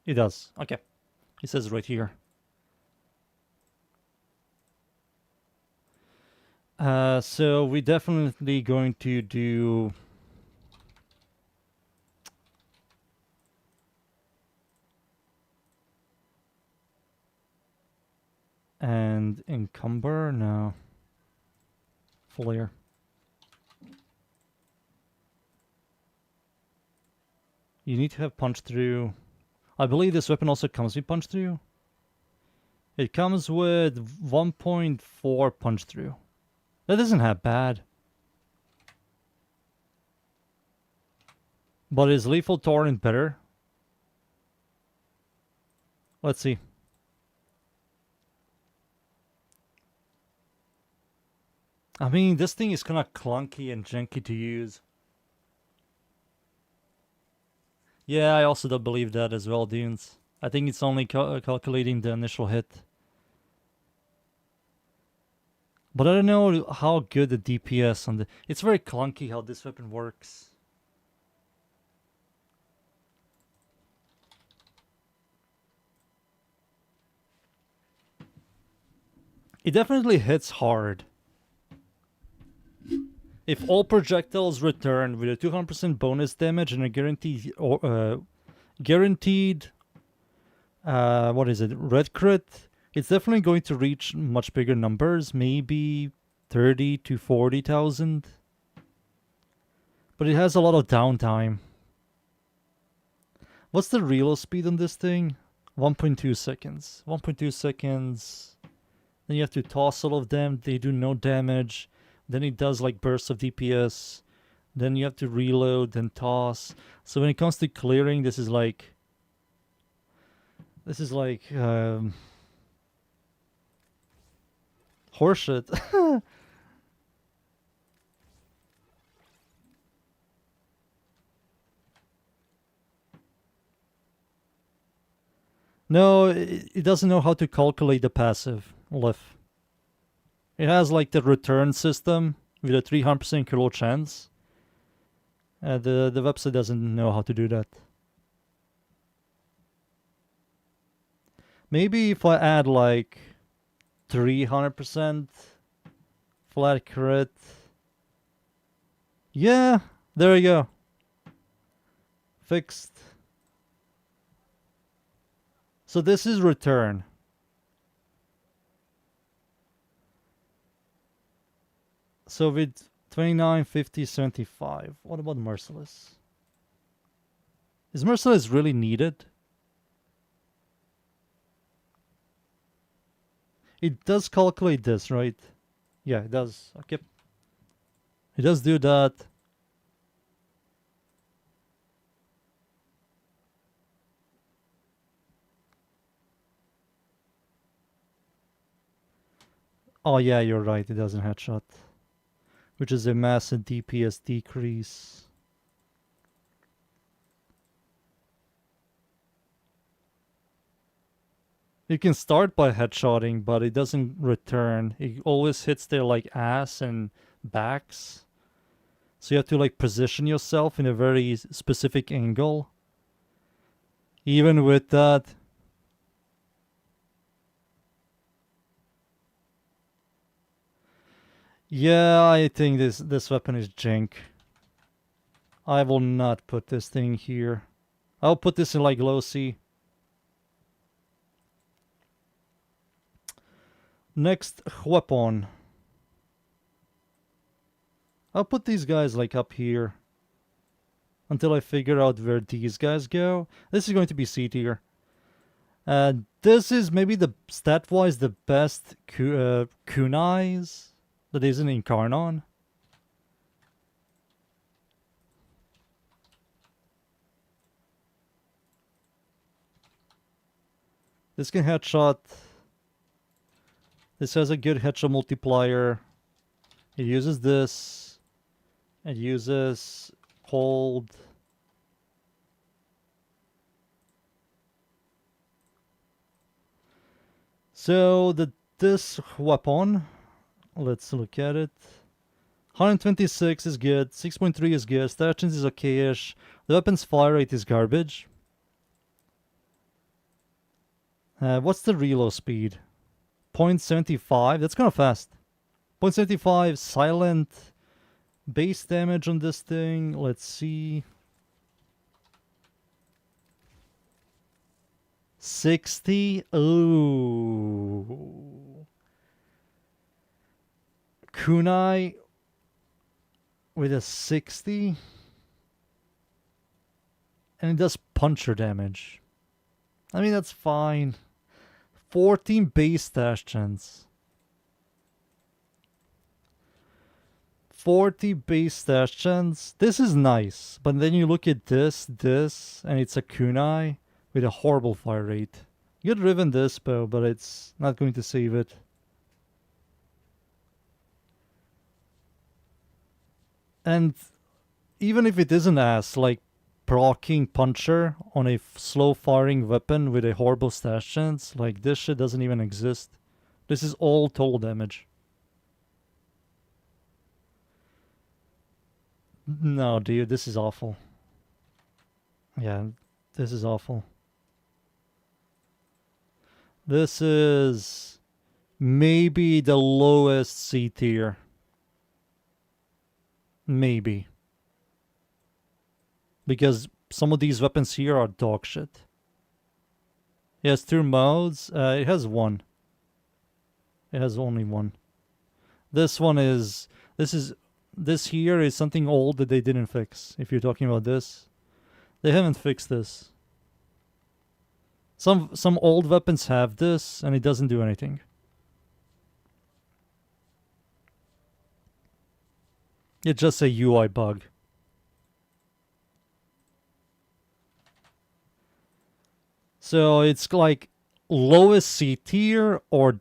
It does. Okay. It says right here. So we're definitely going to do... And encumber? No. Flare. You need to have punch through. I believe this weapon also comes with punch through. It comes with 1.4 punch through. That isn't that bad. But is Lethal Torrent better? Let's see. I mean, this thing is kind of clunky and janky to use. Yeah, I also don't believe that as well, Dunes. I think it's only calculating the initial hit. But I don't know how good the DPS on the... It's very clunky how this weapon works. It definitely hits hard. If all projectiles return with a 200% bonus damage and a guaranteed what is it, red crit, it's definitely going to reach much bigger numbers, maybe 30 to 40,000. But it has a lot of downtime. What's the reload speed on this thing? 1.2 seconds. 1.2 seconds. Then you have to toss all of them. They do no damage. Then it does like bursts of DPS. Then you have to reload, then toss. So when it comes to clearing, this is like horseshit. No, it doesn't know how to calculate the passive lift. It has like the return system with a 300% critical chance. The website doesn't know how to do that. Maybe if I add like 300% flat crit. Yeah, there you go. Fixed. So this is return. So with 29, 50, 75. What about Merciless? Is Merciless really needed? It does calculate this, right? Yeah, it does. Okay. It does do that. Oh yeah, you're right. It doesn't headshot. Which is a massive DPS decrease. You can start by headshotting, but it doesn't return. It always hits their like ass and backs. So you have to like position yourself in a very specific angle. Even with that. Yeah, I think this weapon is jank. I will not put this thing here. I'll put this in like low C. Next weapon. I'll put these guys like up here. Until I figure out where these guys go. This is going to be C tier. This is maybe the stat-wise the best kunais that isn't in Karnon. This can headshot. This has a good headshot multiplier. It uses this. It uses hold. So this weapon, let's look at it. 126 is good, 6.3 is good, stations is okay-ish. The weapon's fire rate is garbage. What's the reload speed? 0.75, that's kind of fast. 0.75, silent. Base damage on this thing, let's see. 60? Ooh. Kunai with a 60. And it does puncher damage. I mean, that's fine. 14 base dash chance. 40 base dash chance. This is nice. But then you look at this, and it's a kunai with a horrible fire rate. You could riven this bow, but it's not going to save it. And even if it isn't as like proccing puncher on a slow firing weapon with a horrible stash chance, like this shit doesn't even exist. This is all total damage. No, dude, this is awful. Yeah, this is awful. This is maybe the lowest C tier. Maybe. Because some of these weapons here are dog shit. It has 2 modes. It has 1. It has only 1. This one is... This here is something old that they didn't fix. If you're talking about this. They haven't fixed this. Some old weapons have this, and it doesn't do anything. It's just a UI bug. So it's like lowest C tier or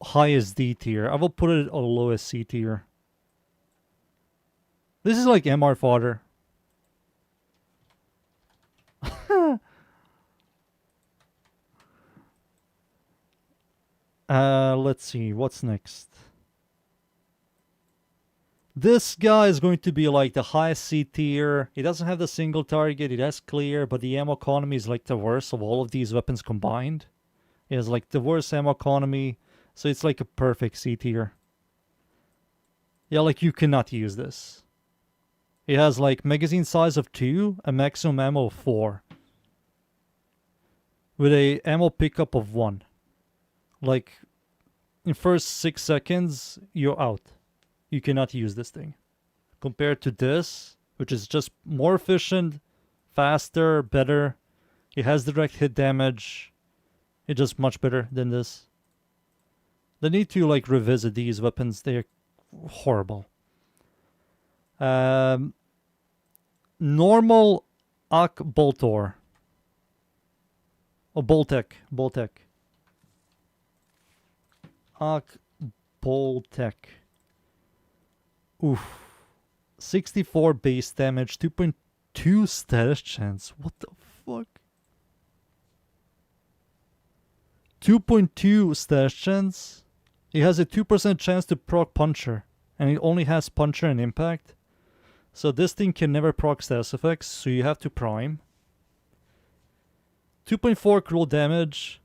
highest D tier. I will put it on lowest C tier. This is like MR fodder. Let's see, what's next? This guy is going to be like the highest C tier. He doesn't have the single target, it has clear, but the ammo economy is like the worst of all of these weapons combined. It has like the worst ammo economy, so it's like a perfect C tier. Yeah, like you cannot use this. It has like magazine size of 2, a maximum ammo of 4. With a ammo pickup of 1. Like, in first 6 seconds, you're out. You cannot use this thing. Compared to this, which is just more efficient, faster, better. It has direct hit damage. It's just much better than this. They need to like revisit these weapons. They're horrible. Normal Ak Boltor. Oh, Boltec. Boltec. Ak Boltec. Oof. 64 base damage, 2.2 status chance. What the fuck? 2.2 status chance. It has a 2% chance to proc puncher. And it only has puncher and impact. So this thing can never proc status effects, so you have to prime. 2.4 cruel damage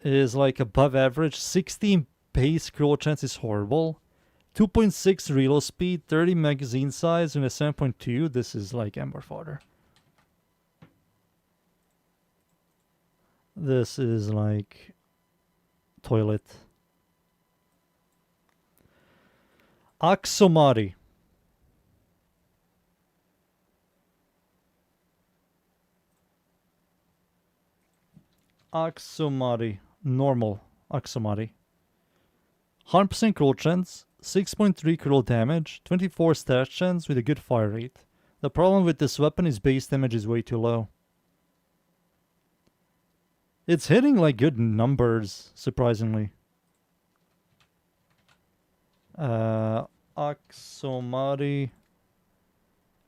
is like above average. 16 base cruel chance is horrible. 2.6 reload speed, 30 magazine size, and a 7.2. This is like amber fodder. This is like toilet. Aksomari. Axomati. Normal Axomati. 100% critical chance, 6.3 critical damage, 24 stat chance with a good fire rate. The problem with this weapon is base damage is way too low. It's hitting like good numbers, surprisingly. Axomati.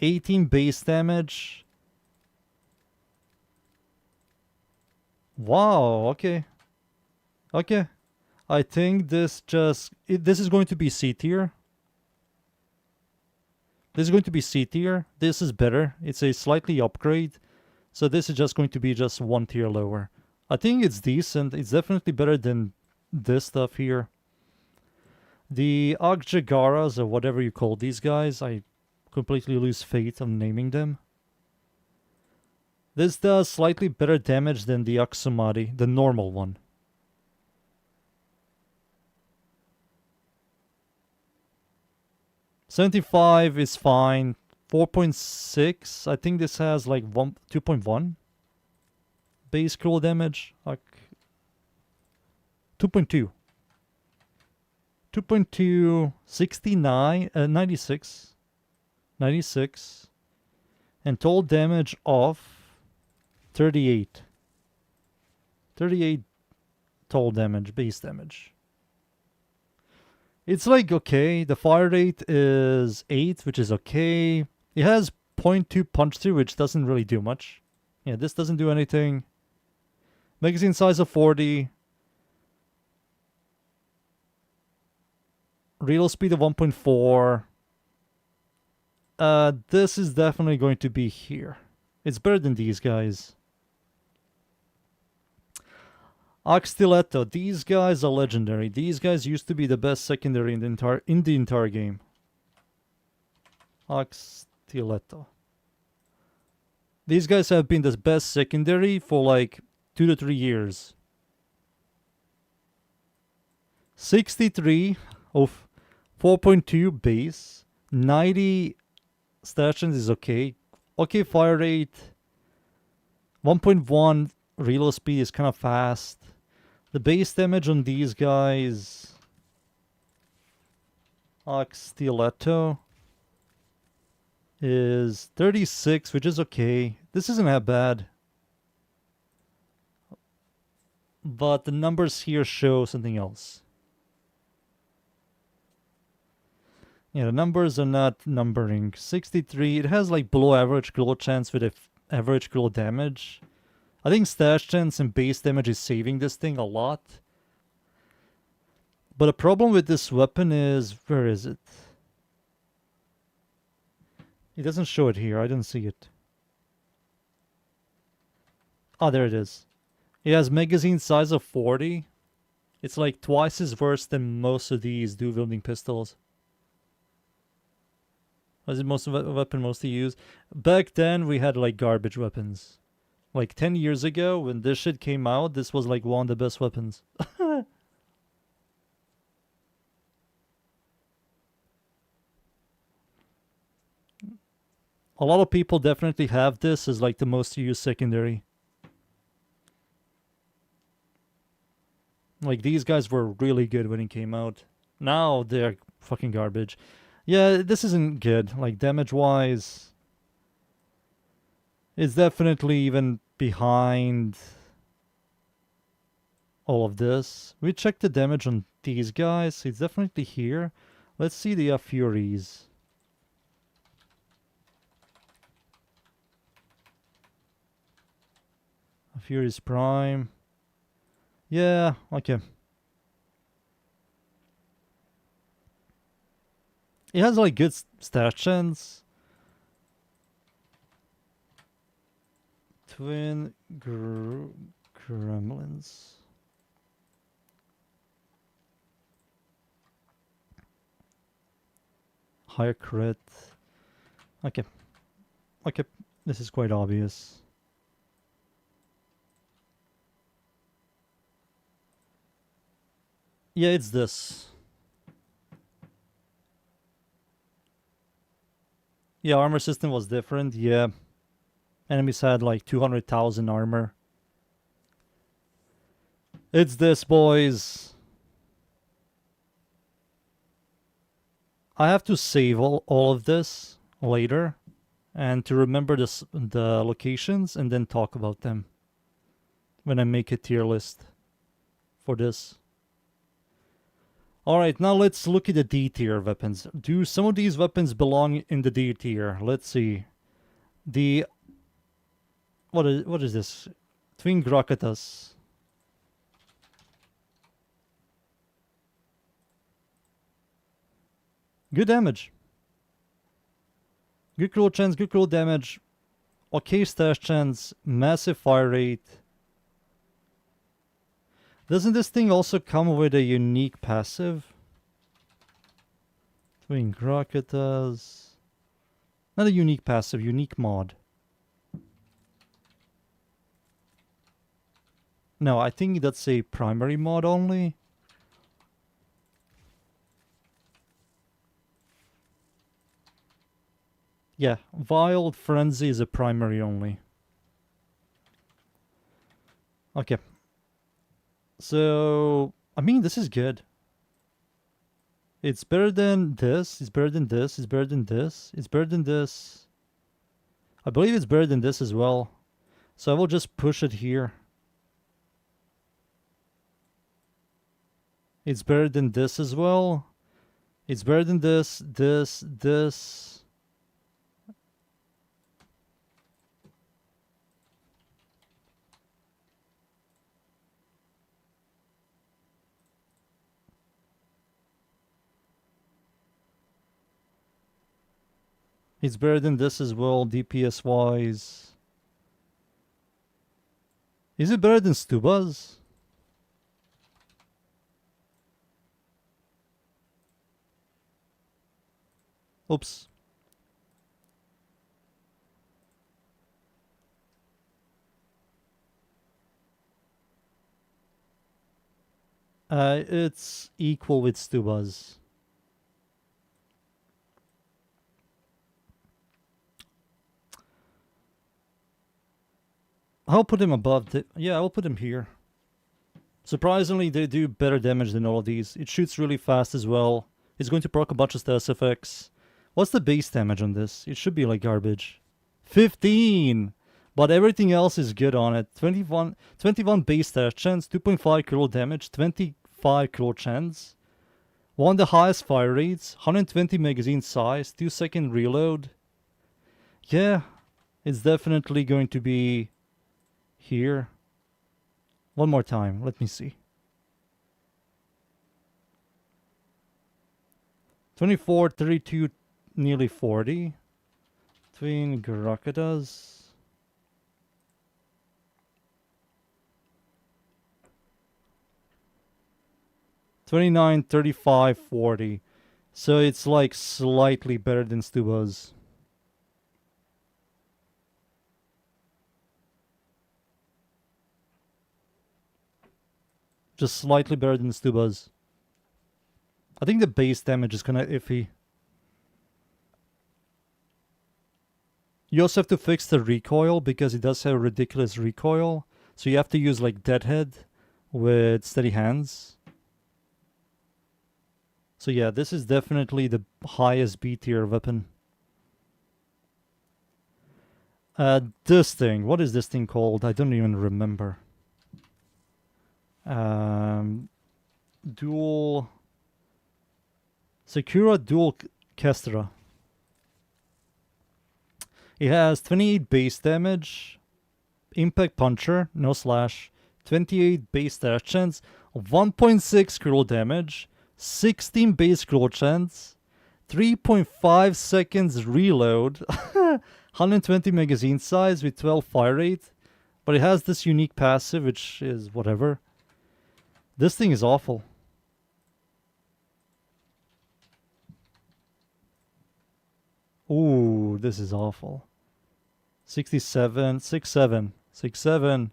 18 base damage. Wow, okay. Okay. I think this this is going to be C tier. This is going to be C tier. This is better. It's a slightly upgrade. So this is just going to be just 1 tier lower. I think it's decent. It's definitely better than this stuff here. The Akjagaras, or whatever you call these guys, I completely lose faith on naming them. This does slightly better damage than the Axomati, the normal one. $75 is fine. 4.6. I think this has like 2.1 base critical damage. Like 2.2. 2.2, 69, 96. 96. And total damage of 38. 38 total damage, base damage. It's like okay. The fire rate is 8, which is okay. It has 0.2 punch through, which doesn't really do much. Yeah, this doesn't do anything. Magazine size of 40. Reload speed of 1.4. This is definitely going to be here. It's better than these guys. Ox Stiletto. These guys are legendary. These guys used to be the best secondary in the entire game. Ox Stiletto. These guys have been the best secondary for like 2 to 3 years. 63 of 4.2 base. 90 stations is okay. Okay fire rate. 1.1 reload speed is kind of fast. The base damage on these guys. Ox Stiletto is 36, which is okay. This isn't that bad. But the numbers here show something else. Yeah, the numbers are not numbering. 63, it has like below average critical chance with average critical damage. I think stash chance and base damage is saving this thing a lot. But the problem with this weapon is, where is it? It doesn't show it here, I didn't see it. Oh, there it is. It has magazine size of 40. It's like twice as worse than most of these dual-wielding pistols. Was it most of a weapon mostly used? Back then, we had like garbage weapons. Like 10 years ago, when this shit came out, this was like one of the best weapons. A lot of people definitely have this as like the most used secondary. Like these guys were really good when it came out. Now they're fucking garbage. Yeah, this isn't good. Like damage wise, it's definitely even behind all of this. We checked the damage on these guys. It's definitely here. Let's see the Furies. Furies Prime. Yeah, okay. It has like good stat chance. Twin Gremlins. Higher crit. Okay. Okay, this is quite obvious. Yeah, it's this. Yeah, armor system was different. Yeah. Enemies had like 200,000 armor. It's this, boys. I have to save all of this later and to remember the locations and then talk about them when I make a tier list for this. Alright, now let's look at the D tier weapons. Do some of these weapons belong in the D tier? Let's see. The... What is this? Twin Grakatas. Good damage. Good critical chance, good critical damage. Okay stash chance, massive fire rate. Doesn't this thing also come with a unique passive? Twin Grakatas. Not a unique passive, unique mod. No, I think that's a primary mod only. Yeah, Wild Frenzy is a primary only. Okay. So, I mean, this is good. It's better than this, it's better than this, it's better than this, it's better than this. I believe it's better than this as well. So I will just push it here. It's better than this as well. It's better than this, this. It's better than this as well, DPS wise. Is it better than Stuba's? Oops. It's equal with Stuba's. I'll put him above the... Yeah, I'll put him here. Surprisingly, they do better damage than all of these. It shoots really fast as well. It's going to proc a bunch of status effects. What's the base damage on this? It should be like garbage. 15! But everything else is good on it. 21 base stash chance, 2.5 critical damage, 25 critical chance. One of the highest fire rates, 120 magazine size, 2-second reload. Yeah, it's definitely going to be here. One more time, let me see. 24, 32, nearly 40. Twin Grakatas. $29, $35, $40. So it's like slightly better than Stuba's. Just slightly better than Stuba's. I think the base damage is kinda iffy. You also have to fix the recoil because it does have a ridiculous recoil. So you have to use like Deadhead with steady hands. So yeah, this is definitely the highest B tier weapon. This thing, what is this thing called? I don't even remember. Dual... Secura Dual Kestra. It has 28 base damage, impact puncher, no slash, 28 base dash chance, 1.6 critical damage, 16 base critical chance, 3.5 seconds reload, 120 magazine size with 12 fire rate, but it has this unique passive which is whatever. This thing is awful. Ooh, this is awful. 67, 67, 67,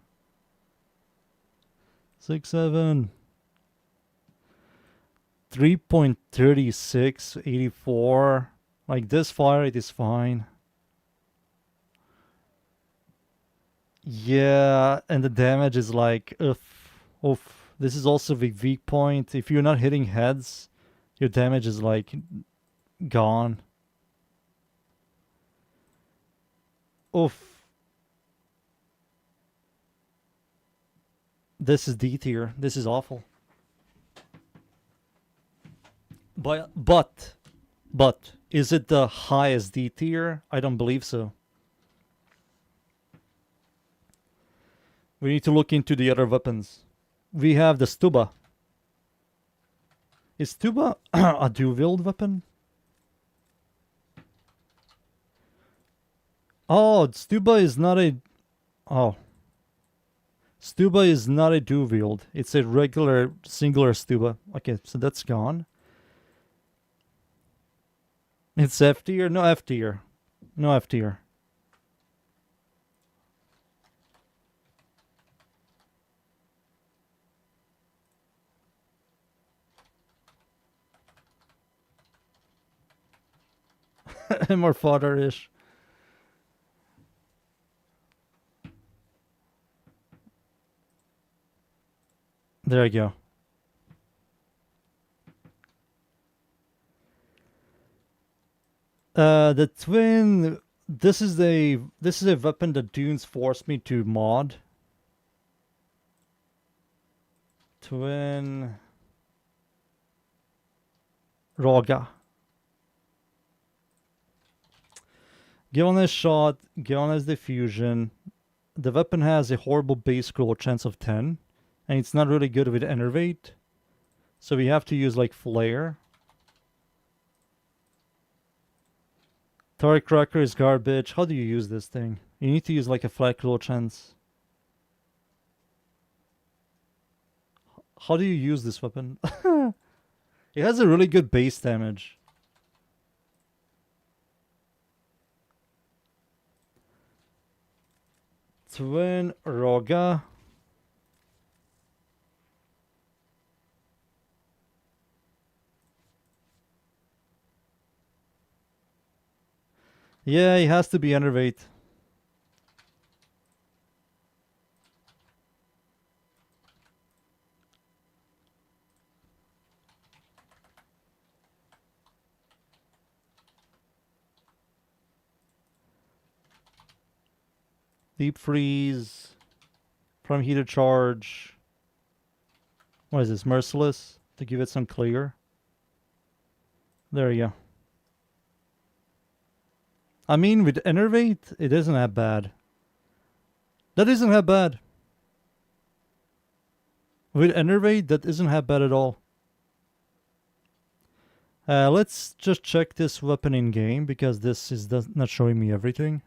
67. 3.36, 84. Like this fire rate is fine. Yeah, and the damage is like, oof. This is also the weak point. If you're not hitting heads, your damage is like gone. Oof. This is D tier. This is awful. But, is it the highest D tier? I don't believe so. We need to look into the other weapons. We have the Stuba. Is Stuba a dual-wield weapon? Oh, Stuba is not a... Oh. Stuba is not a dual-wield. It's a regular singular Stuba. Okay, so that's gone. It's F tier? No F tier. No F tier. More fodder-ish. There you go. The twin. This is a weapon that Dunes forced me to mod. Twin Roga. Given a shot, given as diffusion, the weapon has a horrible base scroll chance of 10, and it's not really good with enervate. So we have to use like flare. Target Cracker is garbage. How do you use this thing? You need to use like a flat scroll chance. How do you use this weapon? It has a really good base damage. Twin Roga. Yeah, he has to be enervate. Deep freeze. Prime heater charge. What is this? Merciless? To give it some clear. There you go. I mean, with enervate, it isn't that bad. That isn't that bad. With enervate, that isn't that bad at all. Let's just check this weapon in game, because this is not showing me everything.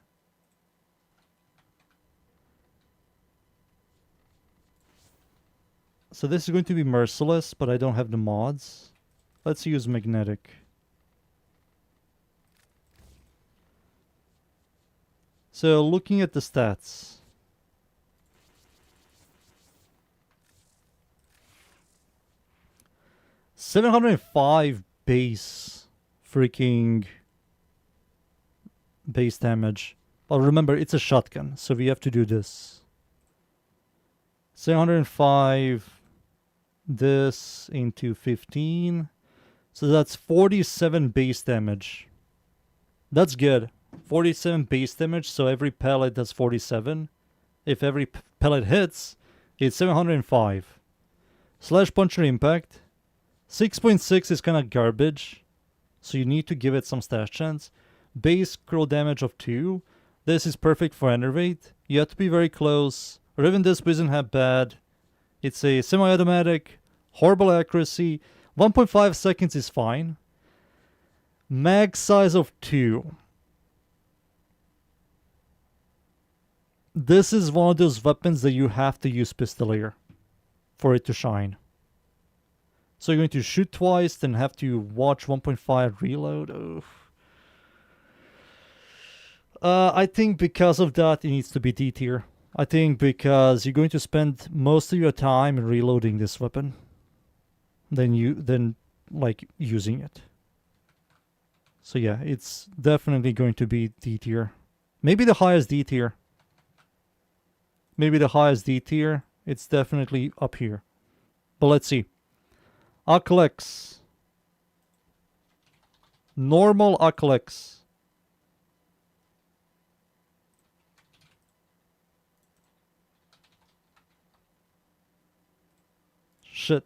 So this is going to be merciless, but I don't have the mods. Let's use magnetic. So looking at the stats. $705 base freaking base damage. But remember, it's a shotgun, so we have to do this. 705 this into 15. So that's 47 base damage. That's good. 47 base damage, so every pellet does 47. If every pellet hits, it's 705. Slash puncher impact. 6.6 is kind of garbage, so you need to give it some stash chance. Base scroll damage of 2. This is perfect for enervate. You have to be very close. Riven Disp isn't that bad. It's a semi-automatic, horrible accuracy. 1.5 seconds is fine. Mag size of 2. This is one of those weapons that you have to use Pistolier for it to shine. So you're going to shoot twice, then have to watch 1.5 reload. Oof. I think because of that, it needs to be D tier. I think because you're going to spend most of your time reloading this weapon than like using it. So yeah, it's definitely going to be D tier. Maybe the highest D tier. Maybe the highest D tier. It's definitely up here. But let's see. Aklex. Normal Aklex. Shit.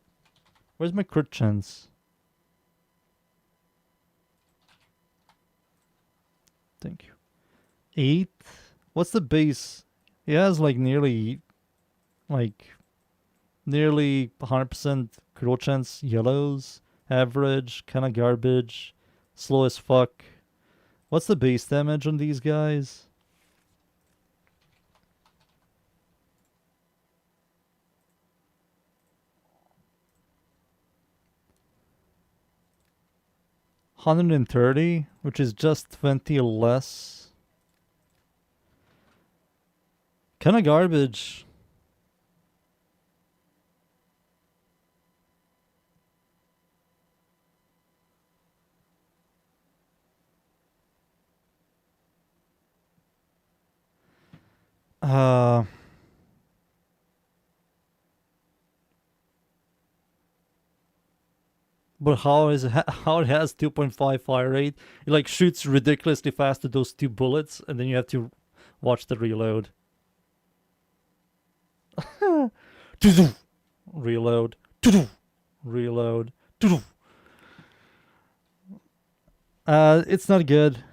Where's my crit chance? Thank you. 8. What's the base? He has like nearly 100% crit chance. Yellows. Average. Kinda garbage. Slow as fuck. What's the base damage on these guys? $130, which is just 20 less. Kinda garbage. But how it has 2.5 fire rate? It like shoots ridiculously fast to those 2 bullets, and then you have to watch the reload. Reload. Reload. It's not good.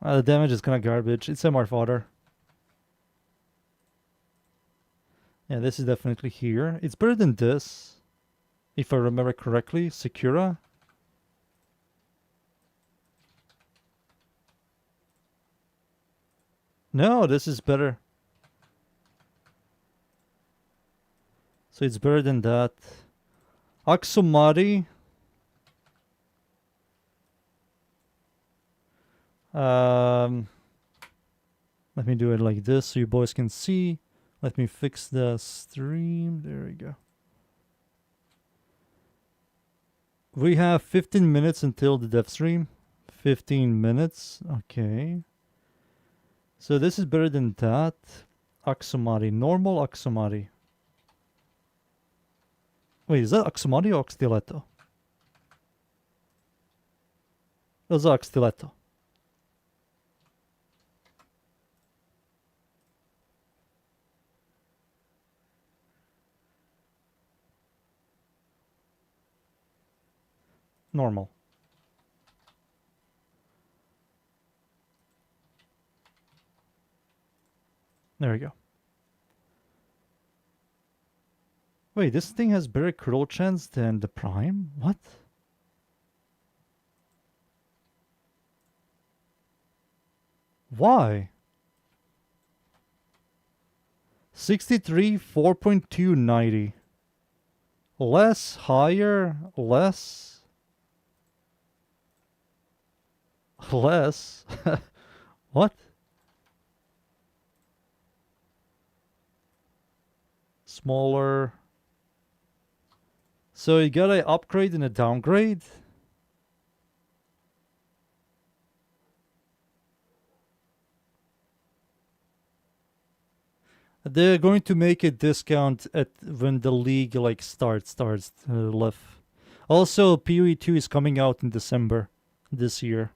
The damage is kind of garbage. It's MR fodder. Yeah, this is definitely here. It's better than this. If I remember correctly, Secura. No, this is better. So it's better than that. Aksumari. Let me do it like this so you boys can see. Let me fix the stream. There we go. We have 15 minutes until the dev stream. 15 minutes. Okay. So this is better than that. Aksumari. Normal Aksumari. Wait, is that Aksumari or Stiletto? That's Stiletto. Normal. There we go. Wait, this thing has better crit chance than the Prime? What? Why? 63, 4.2, 90. Less, higher, less. Less? What? Smaller. So you got an upgrade and a downgrade? They're going to make a discount at when the league like starts left. Also, PoE 2 is coming out in December this year.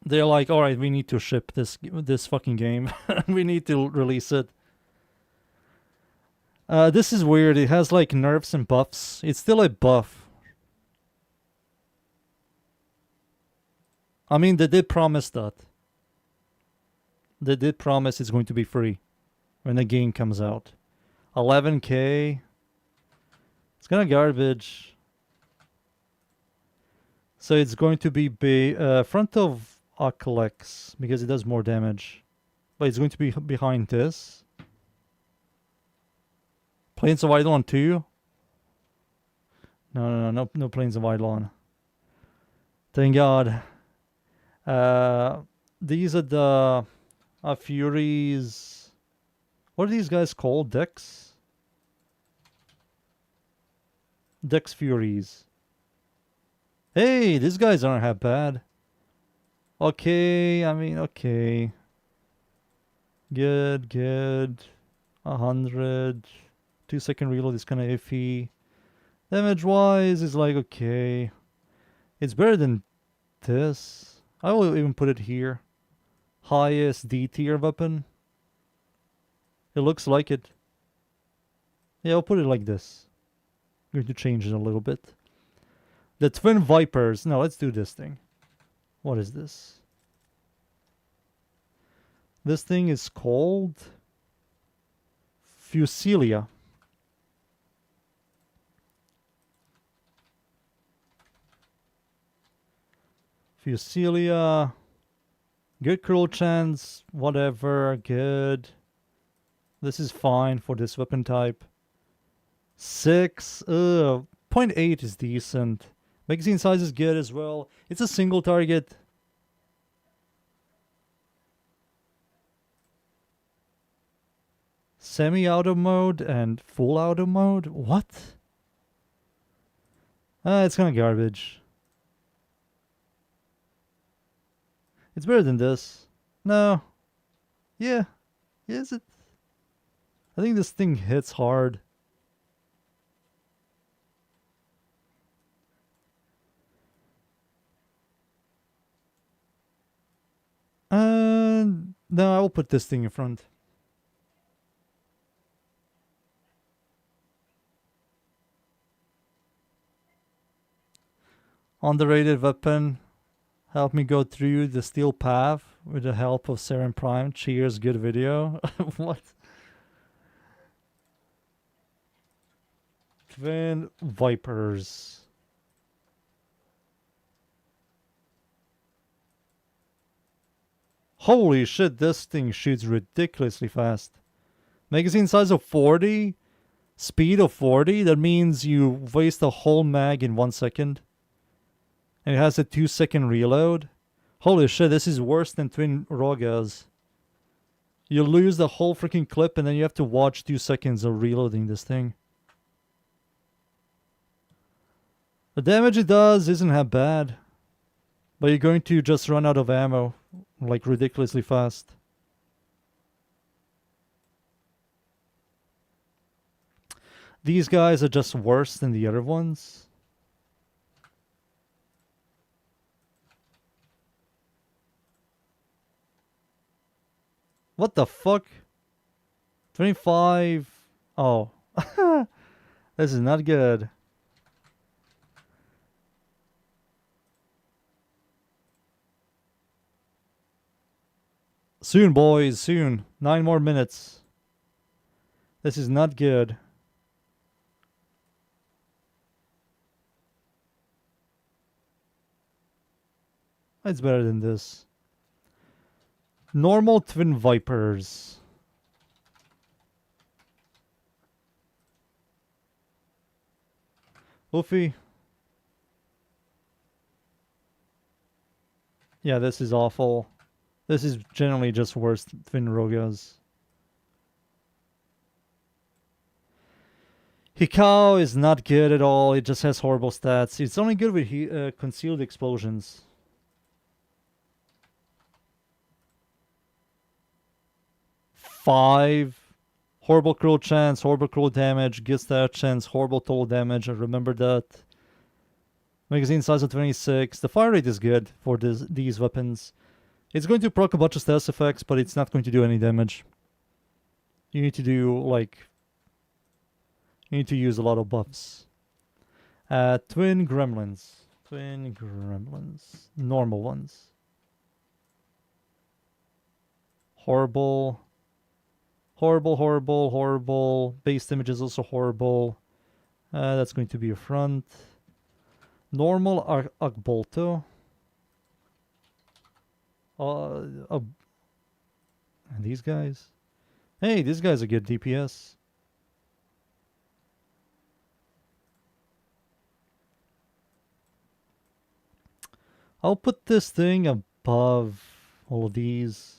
They're like, all right, we need to ship this fucking game. We need to release it. This is weird. It has like nerfs and buffs. It's still a buff. I mean, they did promise that. They did promise it's going to be free when the game comes out. 11K. It's kind of garbage. So it's going to be front of Aklex because it does more damage. But it's going to be behind this. Plains of Eidolon 2? No Plains of Eidolon. Thank God. These are the Furies. What are these guys called? Dex? Dex Furies. Hey, these guys aren't half bad. Okay, I mean, okay. Good, good. 100. 2-second reload is kind of iffy. Damage-wise is like, okay. It's better than this. I will even put it here. Highest D tier weapon. It looks like it. Yeah, I'll put it like this. I'm going to change it a little bit. The Twin Vipers. No, let's do this thing. What is this? This thing is called Fusilia. Fusilia. Good curl chance. Whatever. Good. This is fine for this weapon type. 6. 0.8 is decent. Magazine size is good as well. It's a single target. Semi-auto mode and full auto mode? What? It's kind of garbage. It's better than this. No. Yeah. Is it? I think this thing hits hard. No, I will put this thing in front. Underrated weapon. Help me go through the steel path with the help of Serum Prime. Cheers, good video. What? Twin Vipers. Holy shit, this thing shoots ridiculously fast. Magazine size of 40, speed of 40, that means you waste a whole mag in 1 second. And it has a 2-second reload. Holy shit, this is worse than Twin Rogas. You lose the whole freaking clip and then you have to watch 2 seconds of reloading this thing. The damage it does isn't that bad. But you're going to just run out of ammo, like ridiculously fast. These guys are just worse than the other ones. What the fuck? 25. Oh. This is not good. Soon, boys, soon. 9 more minutes. This is not good. It's better than this. Normal Twin Vipers. Oofy. Yeah, this is awful. This is generally just worse than Twin Rogas. Hikao is not good at all. It just has horrible stats. It's only good with concealed explosions. Five. Horrible cruel chance, horrible cruel damage, good stat chance, horrible total damage. I remember that. Magazine size of 26. The fire rate is good for these weapons. It's going to proc a bunch of status effects, but it's not going to do any damage. You need to do, like... You need to use a lot of buffs. Twin Gremlins. Twin Gremlins. Normal ones. Horrible. Horrible, horrible, horrible. Base damage is also horrible. That's going to be a front. Normal Akbolto. And these guys. Hey, these guys are good DPS. I'll put this thing above all of these.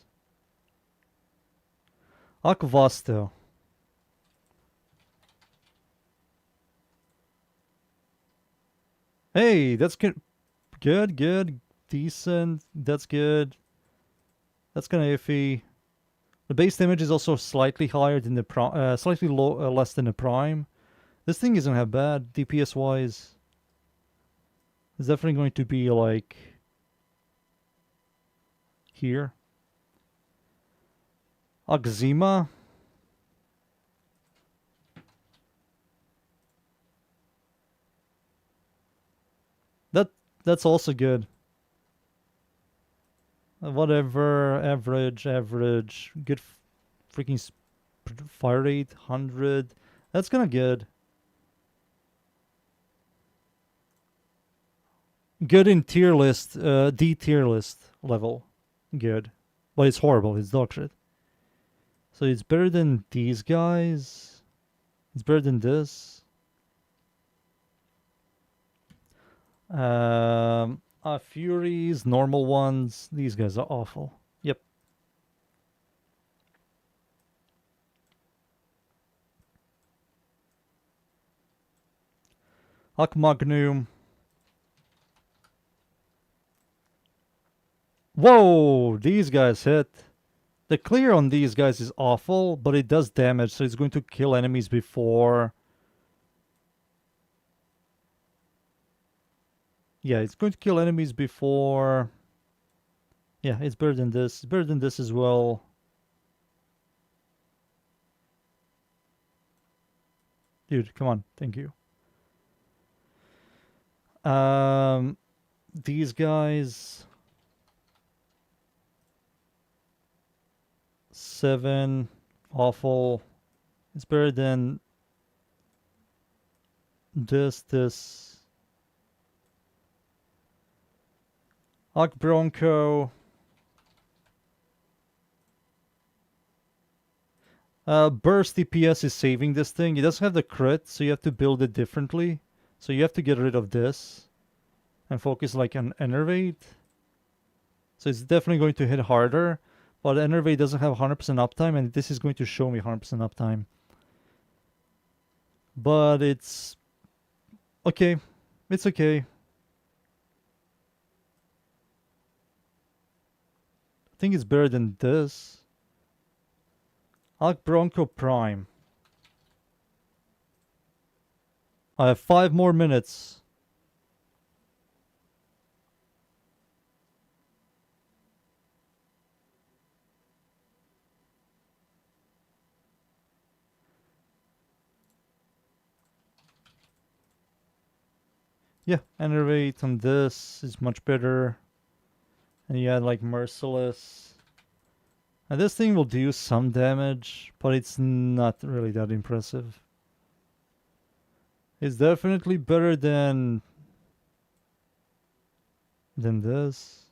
Akvasto. Hey, that's good. Good. decent. That's good. That's kind of iffy. The base damage is also slightly higher than the slightly less than the prime. This thing isn't that bad DPS wise. It's definitely going to be like here. Oxima. That's also good. Whatever, average, good freaking fire rate, 100. That's kind of good. Good in tier list, D tier list level. Good. But it's horrible, it's dog shit. So it's better than these guys. It's better than this. Furies, normal ones. These guys are awful. Yep. Magnum. Whoa! These guys hit. The clear on these guys is awful, but it does damage, so it's going to kill enemies before. Yeah, it's going to kill enemies before. Yeah, it's better than this. It's better than this as well. Dude, come on. Thank you. These guys. 7. Awful. It's better than this. Bronco. Burst DPS is saving this thing. It doesn't have the crit, so you have to build it differently. So you have to get rid of this and focus like on Enervate. So it's definitely going to hit harder, but Enervate doesn't have 100% uptime, and this is going to show me 100% uptime. But it's okay. It's okay. I think it's better than this. Bronco Prime. I have 5 more minutes. Yeah, Enervate on this is much better. And you add like Merciless. And this thing will do some damage, but it's not really that impressive. It's definitely better than this.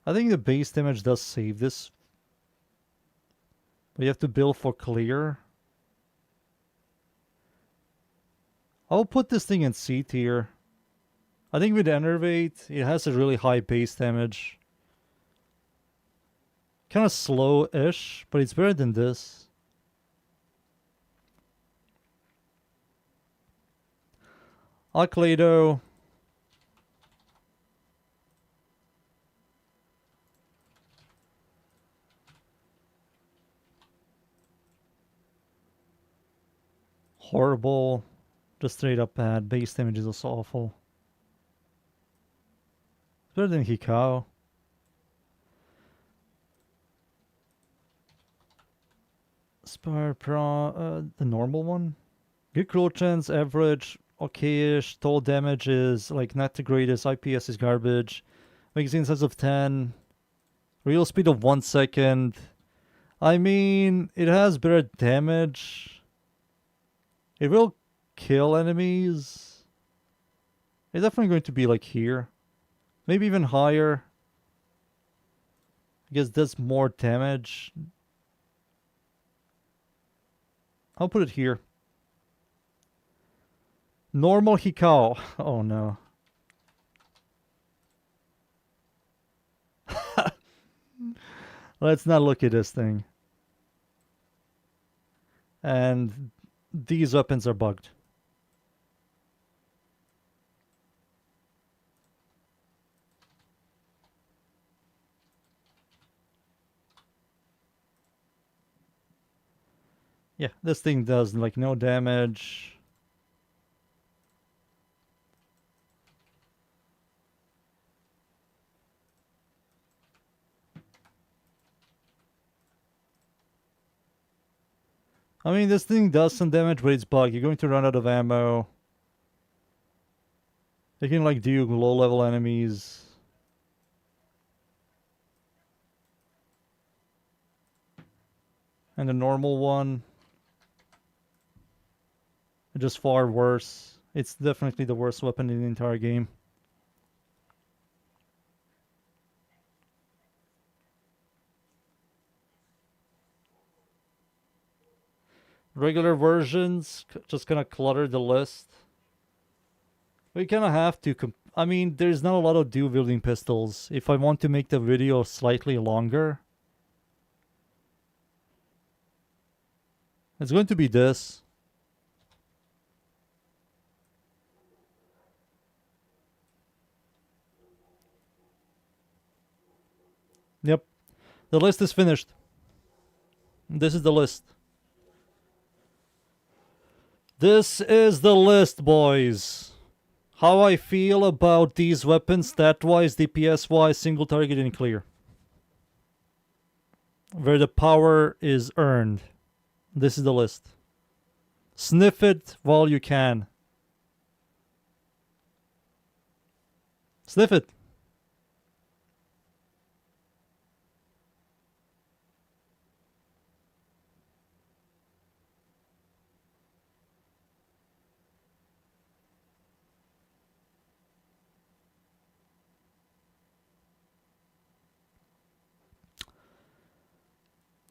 I think the base damage does save this. But you have to build for clear. I'll put this thing in C tier. I think with Enervate, it has a really high base damage. Kind of slow-ish, but it's better than this. Clado. Horrible. Just straight up bad. Base damage is also awful. It's better than Hikao. Spire Pro, the normal one. Good crit chance, average, okay-ish. Total damage is like not the greatest. IPS is garbage. Magazine size of 10. Real speed of 1 second. I mean, it has better damage. It will kill enemies. It's definitely going to be like here. Maybe even higher. I guess that's more damage. I'll put it here. Normal Hikao. Oh no. Let's not look at this thing. And these weapons are bugged. Yeah, this thing does like no damage. I mean, this thing does some damage, but it's bug. You're going to run out of ammo. You can like do low-level enemies. And the normal one, just far worse. It's definitely the worst weapon in the entire game. Regular versions just kind of clutter the list. We kind of have to. I mean, there's not a lot of dual wielding pistols. If I want to make the video slightly longer, it's going to be this. Yep. The list is finished. This is the list. This is the list, boys. How I feel about these weapons, stat-wise, DPS-wise, single target and clear. Where the power is earned. This is the list. Sniff it while you can. Sniff it.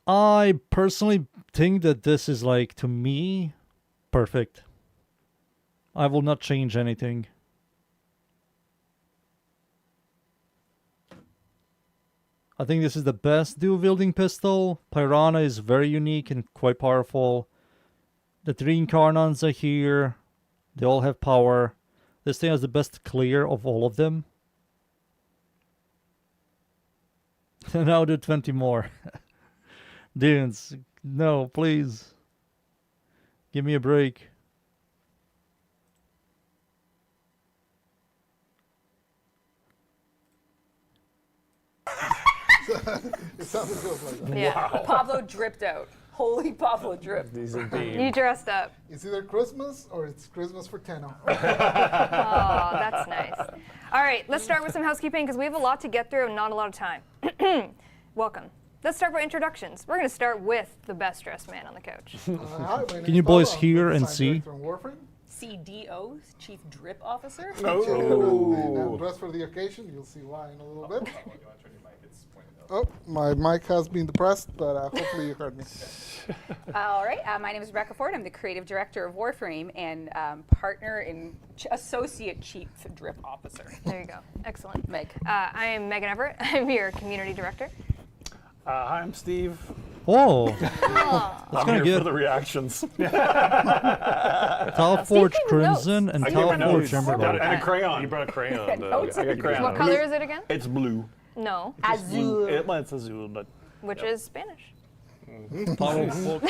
I personally think that this is like, to me, perfect. I will not change anything. I think this is the best dual wielding pistol. Piranha is very unique and quite powerful. The three Incarnons are here. They all have power. This thing has the best clear of all of them. And now do 20 more. Dudes, no, please. Give me a break. It sounded just like that. Yeah, Pablo dripped out. Holy Pablo dripped. These indeed. You dressed up. It's either Christmas or it's Christmas for Tenno. Oh, that's nice. All right, let's start with some housekeeping because we have a lot to get through and not a lot of time. Welcome. Let's start with introductions. We're going to start with the best dressed man on the couch. Hi, my name Can you is boys Pablo. I'm hear the and design see? director on WARFRAME. CDO, Chief Drip Officer. And dressed for the occasion. You'll see why in a little bit. Oh, my mic has been depressed, but hopefully you heard me. All right, my name is Rebecca Ford. I'm the creative director of WARFRAME and partner and associate chief drip officer. There you go. Excellent. Meg. I am Megan Everett. I'm your community director. Hi, I'm Steve. Oh, Oh. that's I'm kind of here for good. the reactions. Tau Steve Forge came with Crimson notes. and I Tau got Forge notes. Emerald. And a crayon. You brought a crayon. Notes. I got crayon. What color is it again? It's blue. No. Azul. Well, it's azul, but Which is Spanish. Tau Forge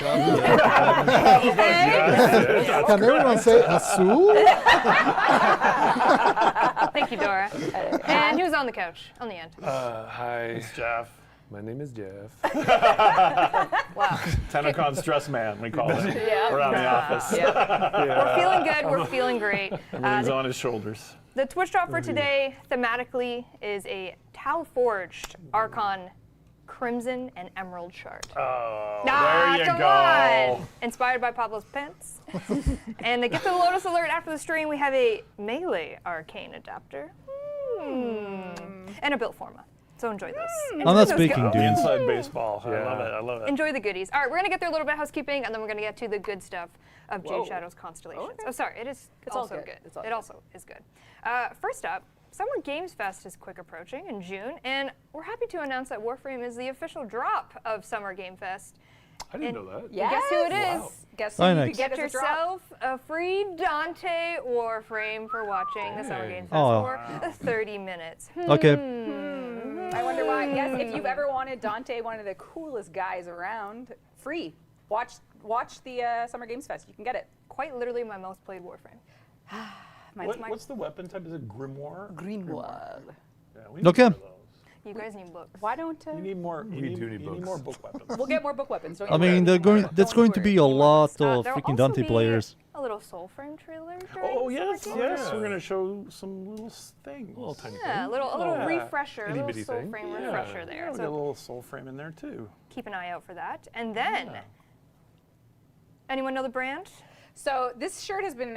Can everyone say Azul? Thank you, Dora. And who's on the couch? On the end. Hi, it's Jeff. my name is Jeff. Wow. Tenocon stress man, we call it. Yeah. Around the office. Yeah. We're feeling good. We're feeling great. Everything's on his shoulders. The Twitch drop for today, thematically, is a Tau Forged Archon Crimson and Emerald shard. Oh, Ah, there you come go. on! Inspired by Pablo's pants. And the gift of the Lotus Alert after the stream, we have a melee arcane adapter. And a built forma. So enjoy those. Enjoy I'm not those speaking, goodies. dude. Inside baseball. I Yeah. love it. I love it. Enjoy the goodies. All right, we're going to get through a little bit of housekeeping, and then we're going to get to the good stuff of Whoa. Jade Shadow's Constellations. Okay. Oh, sorry, it's It's all also good. good. It's all It good. also is good. First up, Summer Games Fest is quick approaching in June, and we're happy to announce that Warframe is the official drop of Summer Game Fest. I didn't know that. Yes. Guess who it is? Wow. Guess Very who you nice. could get Get as a drop. yourself a free Dante Warframe for watching the Summer Dang. Game Fest Oh. for 30 minutes. Okay. I wonder why. Yes, if you've ever wanted Dante, one of the coolest guys around, free. watch the Summer Games Fest. You can get it. Quite literally my most played Warframe. What's the weapon type? Is it Grimoire? Grimoire. Yeah, we need Okay. more of those. You guys need books. Why don't You need more. We do need you books. need more book weapons. we'll get more book weapons? Don't I you mean, worry. that's Don't going to be a worry. lot of There'll freaking also Dante be players. a little Soulframe trailer. during Oh the yes, Summer yes. Games. We're gonna show some little things. A little tiny Yeah, a thing. little Yeah. refresher, a little Itty-bitty thing. Soulframe Yeah. refresher Yeah, there. we got a So little soul frame in there too. keep an eye out for that. And then, anyone know the brand? So this shirt has been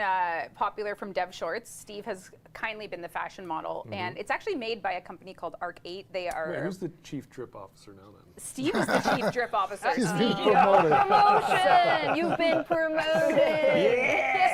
popular from Dev Shorts. Steve has kindly been the fashion model, and it's actually made by a company called Arc 8. They are. Wait, who's the chief drip officer now then? Steve is the chief drip officer. He's Steve. been promoted. Promotion! You've been promoted!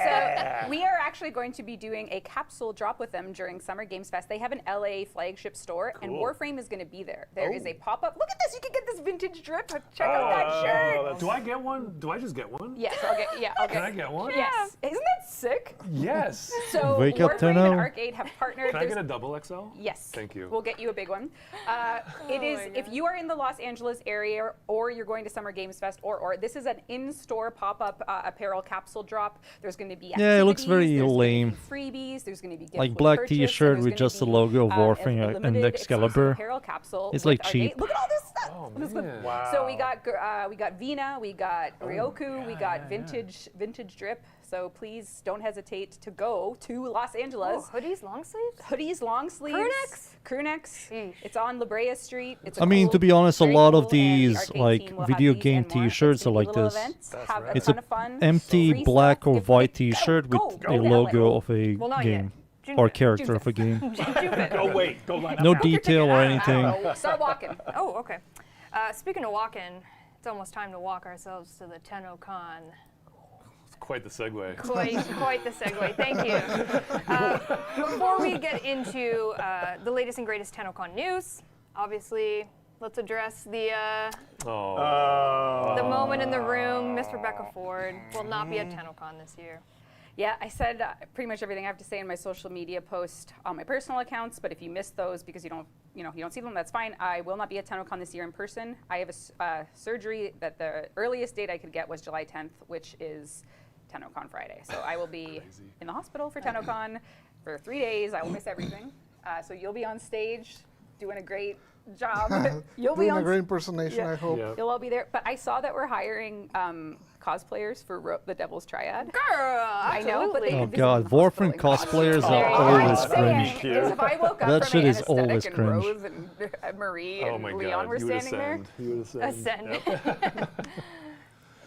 So we are actually going to be doing a capsule drop with them during Summer Games Fest. They have an LA flagship store, and Cool. Warframe is going to be there. There is Oh. a pop-up. Look at this! You can get this vintage drip. Check out that shirt. Do I get one? Do I just get one? Yes, I'll get. Yeah, I'll get. Can I get one? Yes. Isn't that sick? Yes. So Wake up, Warframe and Tenno. Arc 8 have partnered. Can I get a double XL? Yes. Thank you. We'll get you a big one. It is if you are in the Los Angeles area or you're going to Summer Games Fest or this is an in-store pop-up apparel capsule drop. There's going to be Yeah, it looks activities, very there's gonna be lame. freebies. There's going to be gift Like with black purchase, and t-shirt there's with gonna just the be, logo of a Warframe and limited Excalibur. exclusive apparel capsule It's with like Arc cheap. 8. Look at all this stuff. Oh, Look at this- man. Wow. So we got Vina, we got Ryoku, we got vintage drip. So please don't hesitate to go to Los Angeles. Oh, hoodies, long sleeves? Hoodies, long sleeves, crew necks. Sheesh. It's on La Brea Street. It's I mean, to be honest, a very lot cool, of and the these arcade like team will have video these game and more. It's t-shirts are gonna be like little this. events, have a It's ton a of fun. empty Free black stuff, or gift white go, t-shirt with go a to logo LA. of a Well, not game yet. June or fifth. character of a game. Go wait. Go line up. No now. detail or I anything. don't know. Start walking. Oh, okay. Speaking of walking, it's almost time to walk ourselves to the TennoCon. It's quite the segue. Quite the segue. Thank you. Before we get into the latest and greatest TennoCon news, obviously, let's address the Oh. the moment in the room. Miss Rebecca Ford will not be at TennoCon this year. Yeah, I said pretty much everything I have to say in my social media post on my personal accounts. But if you missed those because you don't see them, that's fine. I will not be at TennoCon this year in person. I have a surgery that the earliest date I could get was July 10th, which is TennoCon Friday. So I will be in the hospital for TennoCon for 3 days. I will miss everything. So you'll be on stage doing a great job. You'll be Doing a on great impersonation, I hope. Yeah. You'll all be there. But I saw that we're hiring cosplayers for the Devil's Triad. Girl, I know, but they Oh could visit god, in the hospital Warframe in cosplayers costume. are All I'm always saying cringe. is if I woke up That from shit my is always anesthetic and cringe. Rose and Marie Oh and my Leon god. were You would standing there. ascend. You would ascend. ascend.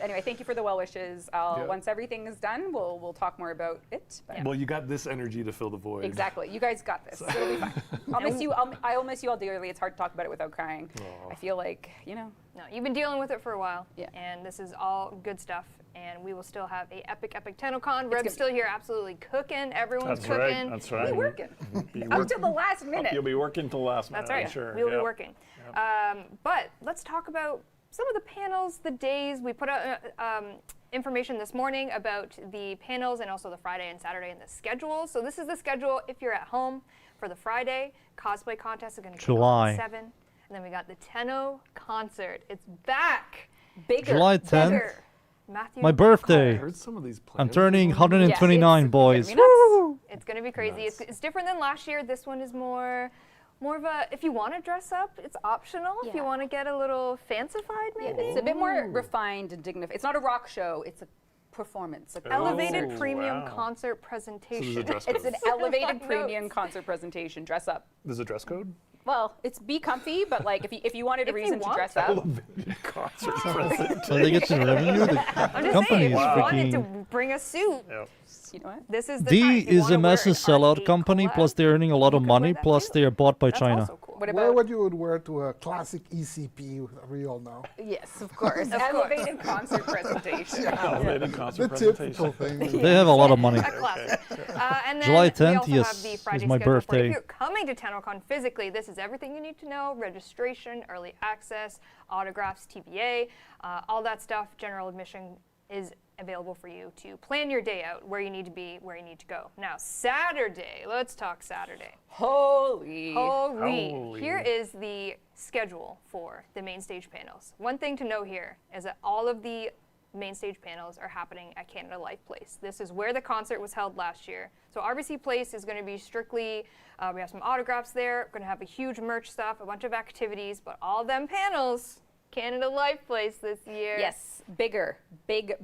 Anyway, thank you for the well wishes. Once everything is done, we'll talk more about it. But Well, you got this energy to fill the void. exactly, you guys got this. It'll be fine. I'll miss you. I will miss you all dearly. It's hard to talk about it without crying. Aw. I feel like No, you've been dealing with it for a while. Yeah. And this is all good stuff. And we will still have a epic TennoCon. gonna Reb's be- still here, absolutely cooking. Everyone's That's cooking. right. That's be right. working Be up work- to the last minute. You'll be working till the last minute. That's right. I'm sure. We'll be Yep. working. But let's talk about some of the panels, the days. We put out information this morning about the panels and also the Friday and Saturday and the schedule. So this is the schedule if you're at home for the Friday. Cosplay contest is going to kick off July. at 7. And then we got the Tenno concert. It's back. Bigger. July 10th. Better. Matthew My I birthday. heard some of these plans. I'm turning Yes, 129, it's boys. gonna be nuts. Woo! It's going to be crazy. Nuts. It's different than last year. This one is more of a, if you want to dress up, it's optional. If you Yeah. want to get a little fancified, maybe. It's a bit more refined and dignified. It's not a rock show. It's a performance. A Elevated Oh, premium wow. concert So presentation. there's a dress code. It's an elevated Notes. premium concert presentation. Dress up. There's a dress code? Well, it's be comfy, but like if you wanted a If you reason to want dress to. up, Concert presentation. So they get some revenue. The I'm just company saying, if is you wanted to freaking. bring a suit, Yep. you know what? this is the time. D If you is wanna a wear massive an sellout arcade company. collab, Plus they're earning a lot you of could wear money. that Plus too. they are bought by That's China. also cool. What Wear about? what you would wear to a classic ECP, we all know. Yes, of course. Elevated concert presentation. Elevated concert The typical presentation. thing. They have a lot of money. A classic. And then July we 10th, also yes, have the is Friday my schedule for it. birthday. If you're coming to TennoCon physically, this is everything you need to know: registration, early access, autographs, TBA, all that stuff. General admission is available for you to plan your day out, where you need to be, where you need to go. Now, Saturday. Let's talk Saturday. Holy. Holy. Here is the schedule for the main stage panels. One thing to know here is that all of the main stage panels are happening at Canada Life Place. This is where the concert was held last year. So RBC Place is going to be strictly, we have some autographs there, we're going to have a huge merch stuff, a bunch of activities, but all them panels, Canada Life Place this year. Yes, bigger, big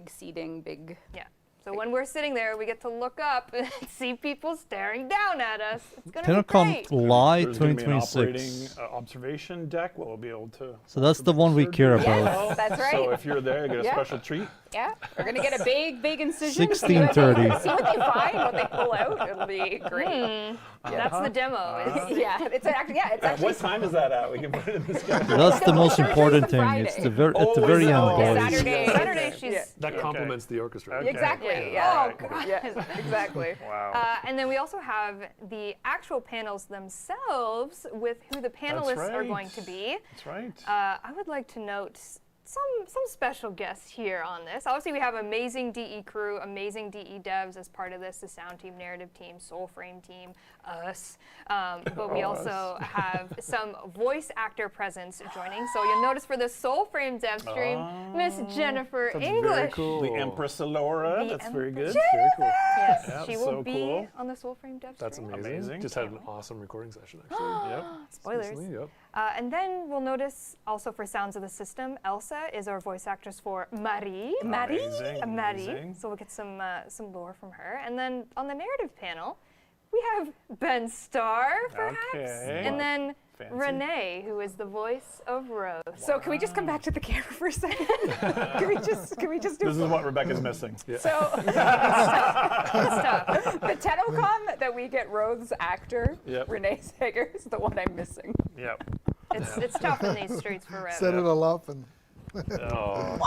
seating, big. Yeah. So when we're sitting there, we get to look up and see people staring down at us. It's going to be great. TennoCon Live There's gonna be an 2026. operating observation deck where we'll be able to. So that's the one we care about. Yes, that's right. So if you're there, you get a Yeah. special treat. Yeah, we're gonna get a big incision. 16:30. See what they find, what they pull out. It'll be great. That's the demo. Yeah, it's actually. What time is that at? We can put it in the schedule. That's the most Surgery's important the thing. Friday. It's the very at the Oh, very is it? end, Oh, boys. Saturday, she's. Yeah. That complements the orchestra. Okay. Exactly. Yeah. Yeah. Yeah. Exactly. Wow. And then we also have the actual panels themselves with who the panelists are right. going to be. That's right. I would like to note some special guests here on this. Obviously, we have amazing DE crew, amazing DE devs as part of this, the sound team, narrative team, Soulframe team, us. But we also have some voice actor presence joining. So you'll notice for the Soulframe dev stream, Miss Jennifer English. Very cool. The Empress Alora. The That's very good. Empress Very cool. Yes, Yeah, she will so be cool. on the Soulframe dev That's stream. amazing. Amazing. Just had an awesome recording session, actually. Yep. Spoilers. Recently, yep. And then we'll notice also for Sounds of the System, Elsa is our voice actress for Marie. Amazing, Marie. amazing. So we'll get some lore from her. And then on the narrative panel, we have Ben Starr, perhaps, Okay. and then Fancy. Renee, who is the voice of Rose. So can we just come back to the camera for a second? can we just do? This is what Rebecca's missing. So Good stuff. the TennoCon that we get Rose actor Yep. Renee Sager is the one I'm missing. Yep. It's tough in these streets for Rose. Set it all up and Oh.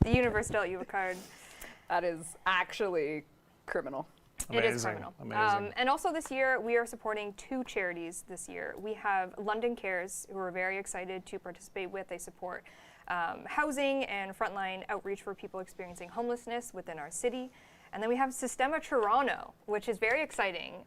The universe dealt you a card. That is actually criminal. It is Amazing, criminal. amazing. And also this year, we are supporting 2 charities this year. We have London Cares, who we're very excited to participate with. They support housing and frontline outreach for people experiencing homelessness within our city. And then we have Sistema Toronto, which is very exciting.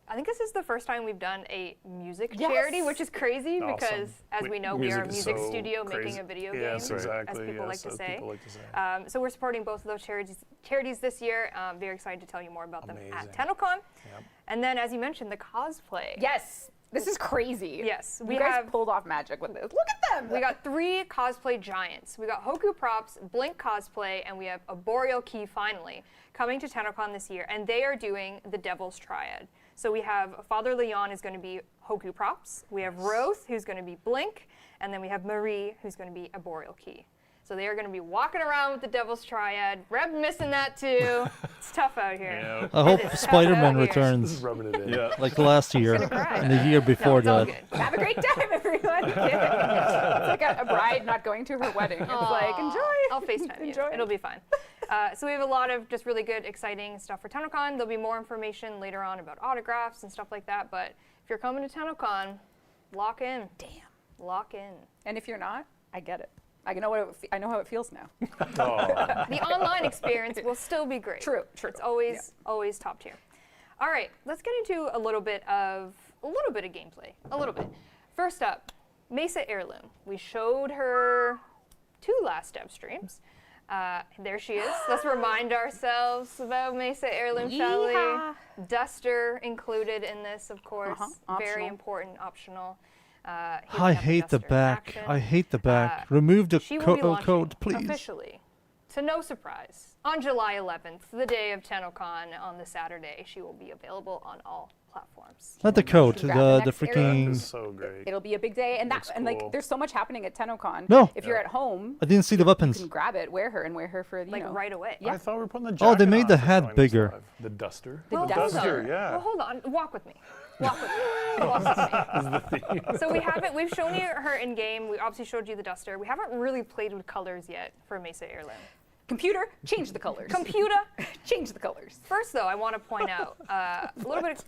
I think this is the first time we've done a music charity, which is crazy because, as we know, we are a music is so studio crazy. making a video game, Yes, exactly. as people like yes, to as say. people like to say. So we're supporting both of those charities this year. Very excited to tell you more about them at Amazing. TennoCon. Yep. And then, as you mentioned, the cosplay. Yes, this is crazy. Yes, we we guys have. pulled off magic with this. Look at them. We got 3 cosplay giants. We got Hoku Props, Blink Cosplay, and we have a Boreal Key finally coming to TennoCon this year, and they are doing the Devil's Triad. So we have Father Leon is going to be Hoku Props, we have Roth, who's going to be Blink, and then we have Marie, who's going to be a Boreal Key. So they are going to be walking around with the Devil's Triad. Reb missing that too. It's tough out here. Yeah. I hope It is tough Spider-Man out here. This returns is rubbing it in. Yeah. like last year cry. and the year before It's all that. good. Have a great time, everyone. It's like a bride not going to her wedding. It's like, enjoy. I'll FaceTime you. Enjoy. It'll be fine. So we have a lot of just really good, exciting stuff for TennoCon. There'll be more information later on about autographs and stuff like that. But if you're coming to TennoCon, lock in. Damn. Lock in. And if you're not, I get it. I know I know how it feels now. Oh. The online experience will still be great. True. It's always top tier. All right, let's get into a little bit of gameplay. A little bit. First up, Mesa Heirloom. We showed her 2 last dev streams. There she is. Let's remind ourselves about Mesa Heirloom, shall we? Yeehaw. Duster included in this, of course. Very Optional. important, optional. Here we I have the hate the Duster in back. action. I hate the back. Remove the She will be launching code, please. officially, to no surprise, on July 11th, the day of TennoCon on the Saturday. She will be available on all platforms. Not the code, Grab the the next That freaking. is so great. It'll be a big day, and Looks cool. like there's so much happening at TennoCon. No. If you're at home, I didn't see the you weapons. can grab it, wear her for Like right away. Yeah. I thought we were putting the Oh, they jacket made on the for hat showing this bigger. live. The duster. The Well, Duster. hold on. yeah. Well, hold on. Walk with me. Walk with me. Walk with me. So we haven't. We've shown you her in game. We obviously showed you the Duster. We haven't really played with colors yet for Mesa Heirloom. Computer, change the colors. Computer. Change the colors. First, though, I want to point out a little bit.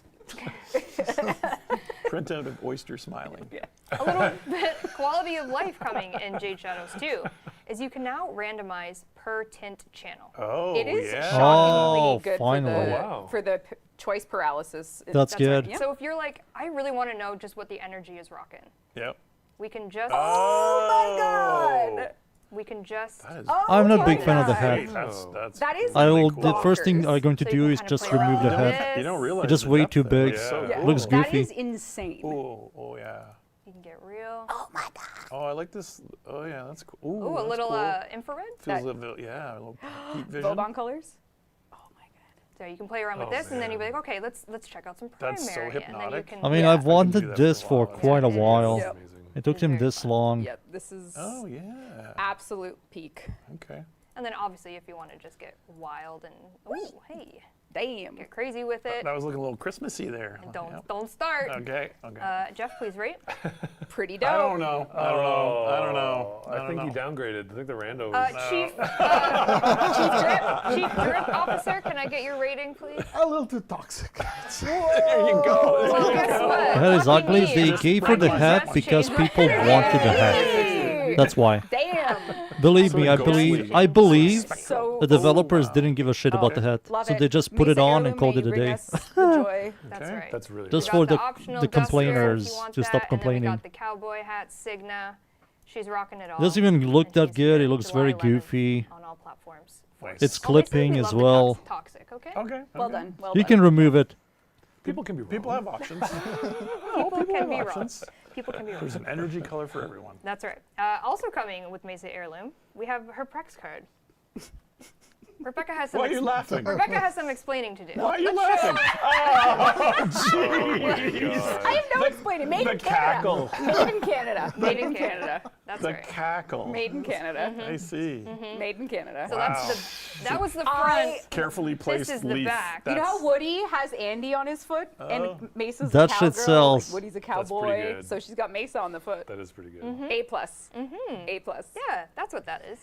Printout of oyster smiling. A little bit quality of life coming in Jade Shadows 2 is you can now randomize per tint channel. Oh, It is yeah. shockingly Oh, good finally. Wow. for the choice paralysis. That's good. Yeah. So if you're like, I really want to know just what the energy is rocking, Yep. we can just Oh my God! we can just. That is I'm not a big my fan of the God. hat. great. That's That is I will. cool. The first thing I'm going to So do you can is kinda just play remove the around head. with You don't this. realize It's just the way depth too there. big. Yeah. Yeah. Looks That goofy. is insane. Oh yeah. You can get real. Oh, I like this. Oh yeah, that's cool. Ooh, a that's little cool. infrared. Feels a bit, yeah, a little heat vision. Bobon colors. Oh my god. So you can play around with Oh, this, and then you'll be man. like, okay, let's check out some primary. That's so And then you hypnotic. can. I mean, Yeah. I've I can do wanted that this for a for while. quite a Yeah, it is. while. Yep. Amazing. It took It's him very this fun. long. Yep. This is Oh yeah. absolute peak. Okay. And then obviously, if you want to just get wild and ooh, hey, Damn. get crazy with it, That was looking a little Christmassy there. don't start. Okay. Okay. Jeff, please rate. Pretty dope. I don't know. I don't know. I don't know. I think don't he know. downgraded. I think the rando Chief, Chief Drip Officer, can I get your rating, please? A little too toxic. There you go. Well, guess what? The hat is What do you ugly. They need? gave her the I can hat just because change people my- wanted the hat. That's why. Damn. Believe me, I believe So the developers didn't give a shit about the hat, love so it. they just put it Mesa on and Heirloom, called may it a bring day. us the joy. That's Okay. right. That's really Just We for got the optional the duster if you complainers want to that, stop and then we complaining. got the cowboy hat, Signa. She's rocking it all. It doesn't even look and that she's good. here It looks July very 11th goofy. On all platforms. Nice. It's Obviously, we clipping love as the well. Toxic, okay? Okay. Well okay. done. Well You done. can remove it. People can be wrong. People have options. People can be wrong. options. People can be wrong. There's an energy color for everyone. That's right. Also coming with Mesa Heirloom, we have her Prex card. Rebecca has some. Why are you laughing? Rebecca has some explaining to do. Why are you laughing? I have no explaining. Made The in Canada. cackle. Made in Canada. Made in Canada. That's The right. cackle. Made in Canada. I see. Made in Canada. So Wow. that's the. That was the front. I- Carefully placed is the leaf. back. You know That's- how Woody has Andy on his foot and Mesa's That a shit cowgirl? sells. Like Woody's a pretty cowboy, good. so she's got Mesa on the foot. That is pretty good. A plus. A plus. Yeah, that's what that is.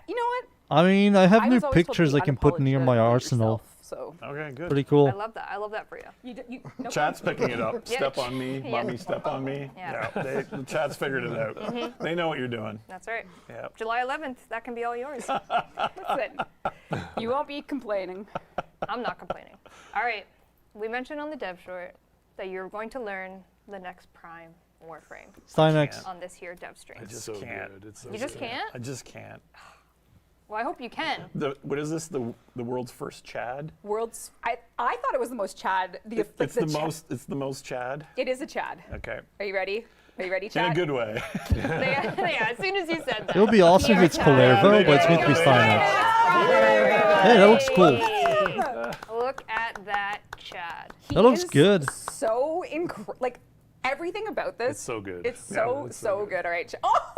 You know what? I mean, I have I new was always told to pictures be I can put near my unapologetic arsenal. yourself, so Okay, good. Pretty cool. I love that. I love that for you. no Chat's picking it up. Yeah. Step on me, Yeah. mommy, step on me. Yeah. The chat's figured it out. They know what you're doing. That's right. Yeah. July 11th, that can be all yours. Listen, you won't be complaining. I'm not complaining. All right. We mentioned on the dev short that you're going to learn the next Prime Warframe Stynex. on this here dev stream. I just So can't. good. It's so You just good. can't? I just can't. Well, I hope you can. What is this? The world's first Chad? World's. I thought it was the most Chad. It's the most Chad. It is a Chad. Okay. Are you ready? Are you ready, In Chad? a good way. Yeah, as soon as you said that. It would be awesome if it's Palermo, but it's going to be Stynex. Hey, that looks cool. Look at that Chad. He That looks is good. So like everything about this. It's so good. It's Yeah, so it's so good. good. All right. Oh,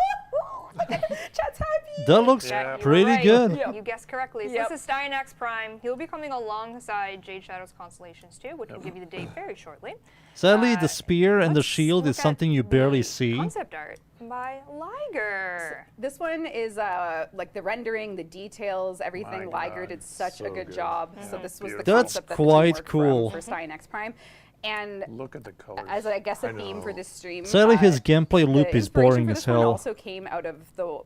Chad's happy. That looks Yeah, you were pretty right. good. Yep. You guessed correctly. So Yep. this is Stynex Prime. He'll be coming alongside Jade Shadow's Constellations too, which will give you the date very shortly. Sadly, the spear and the Let's shield look is at something you barely the see. Concept art by Liger. This one is like the rendering, the details, everything. My Liger God, did such a so good good. job. So this was the That's concept that quite the team worked cool. for Stynex Prime. And Look at the colors. as I guess a I theme for know. this stream. Sadly, his gameplay the loop is inspiration boring for as this one hell. also came out of the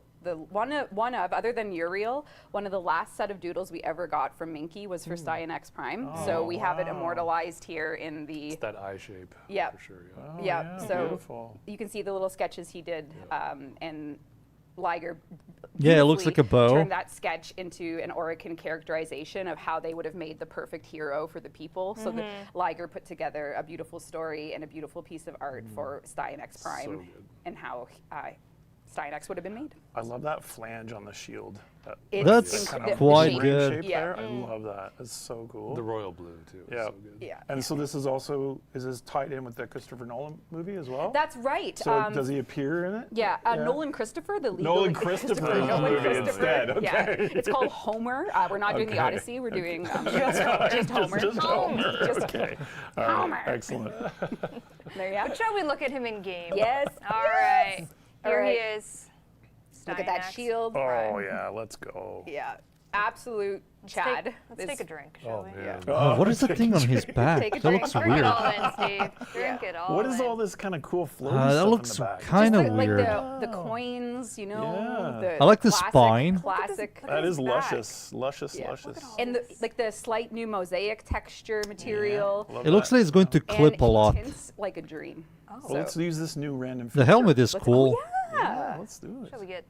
one of other than Uriel, one of the last set of doodles we ever got from Minky was for Stynex Prime. So we have it immortalized here in the It's that eye shape. Yeah. For sure. Yeah. Oh, yeah. So beautiful. you can see the little sketches he did, and Liger. Yeah, it looks like a beautifully bow. Turned that sketch into an Orican characterization of how they would have made the perfect hero for the people. So the Liger put together a beautiful story and a beautiful piece of art for Stynex Prime, good. and how Stynex would have been made. I love that flange on the shield. It's That's kind the of quite shape- good. shape Yeah. there. I love that. It's so cool. The royal blue too. It's Yeah. So good. Yeah. And so this is also is this tied in with the Christopher Nolan movie as well? That's right. So does he appear in it? Yeah, Nolan Christopher, the legal Nolan like, Christopher Christopher, is the Nolan movie Christopher. instead, Yeah, okay. it's called Homer. We're not doing the Okay. Odyssey. We're doing just Homer. Just Homer. Just Okay. All right. Homer. Excellent. There you have But it. shall we look at him in game? Yes. All right. All Here right. he is. Look at that Stynex shield. Oh yeah, let's go. Yeah, absolute Chad. Let's take a drink, shall we? Man. Oh, what is that thing on his back? Take a That drink. looks Drink it weird. all in, Steve. Drink it all What is in. all this kind of cool floaty That stuff looks in the back? kind of Just weird. Like the coins, you know. Yeah. I like the classic- spine. Classic. That is back. luscious, luscious, Yeah. luscious. And the slight new mosaic texture material. Love It looks that. like it's going to And clip a he lot. tints like a dream. Oh. Well, let's use this new random. The helmet is Let's- cool. Oh, Yeah. Let's do it. Shall we get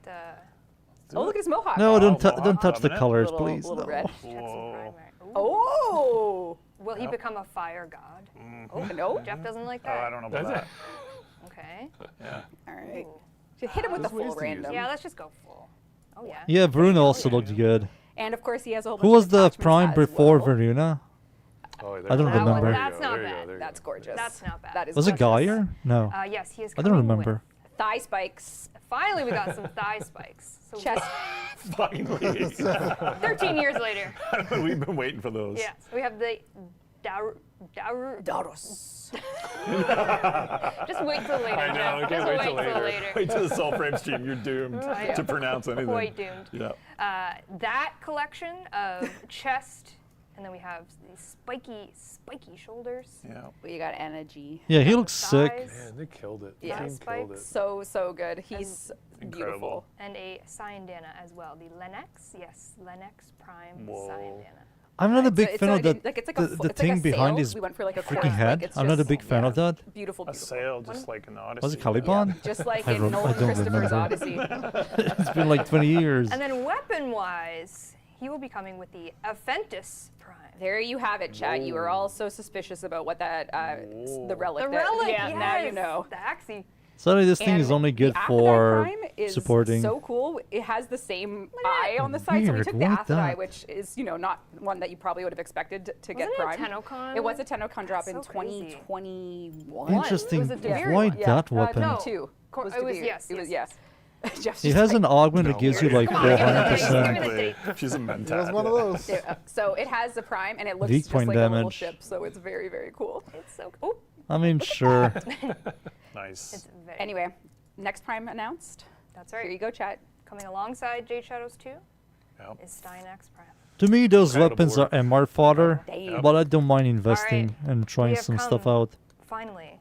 Oh, look at his mohawk. No, don't Mohawk, don't touch the loving it. colors, Little- please. little no. red. check some Whoa. primary? Ooh. Oh. Will he become a fire god? Oh, no. Jeff doesn't like Oh, that. I don't know about That's that. it. Okay. Yeah. All right. Ooh. Just hit him with the There's ways full to use random. Yeah, let's just go full. Oh yeah. Yeah, Bruno also looked good. And of course, he has a whole Who bunch was of the attachments prime as before well. Veruna? Oh, I don't That one- remember. that's not bad. That's gorgeous. That's not bad. That is Was it gorgeous. Geyer? No. Yes, he is. I don't coming remember. with- Thigh spikes. Finally, we got some thigh spikes. So Chest. Finally. 13 years later. We've been waiting for those. Yes, we have the Daros. Just wait till later. I know. I Jeff. can't Just wait till later. later. Wait till the Soulframe stream. You're doomed I know. to pronounce anything. Quite doomed. Yeah. That collection of chest, and then we have these spiky shoulders. Yeah. We got energy. Yeah, he looks sick. thighs, Man, they killed it. Yeah. The team killed it. Spikes. So good. He's Incredible. beautiful. And a Cyandana as well. The Lennox, yes, Lennox Prime Whoa. Cyandana. I'm not a big It's fan of already- the, like, it's like a the, fu- the it's like a thing behind sail. his We went for like a freaking course, head. like, it's I'm not a just- big fan of that. Beautiful, A beautiful. sail, just like an Odyssey. Was it Caliban? Just like I in don't- I Nolan don't Christopher's remember. Odyssey. It's been like 20 years. And then weapon-wise, he will be coming with the Aventus Prime. There you have it, Chad. You were all so suspicious about what that the relic. The that- relic, Yeah, yes. now you know. The Axie. Sorry, this thing And is only good the Aphrodite for Prime is supporting. So cool. It has the same eye on the side. So we Weird, took the what Aphrodite, that? which is not one that you probably would have expected to get Wasn't it a Prime. Tenocon? It was a Tenocon drop in so crazy. 2021. Interesting. Was it the Deviri Why one? that weapon? no. Two. Cor- Was it was Deviri. yes. It was yes. Jeff's It just has like- an augment that No. gives you like Come on, give me the date, 400%. give me the date. She's a It mentat. was one of those. Yeah, so it has the Prime, and it looks Weak just point like a little damage. ship. So it's very, very cool. It's so cool. I mean, sure. Nice. It's very Anyway, next Prime announced. That's Here you right. go, chat. Coming alongside Jade Shadows 2 Yep. is Stein X Prime. To me, those Incredible weapons are work. MR fodder, Damn. but I don't mind investing and trying have some stuff come out. Finally,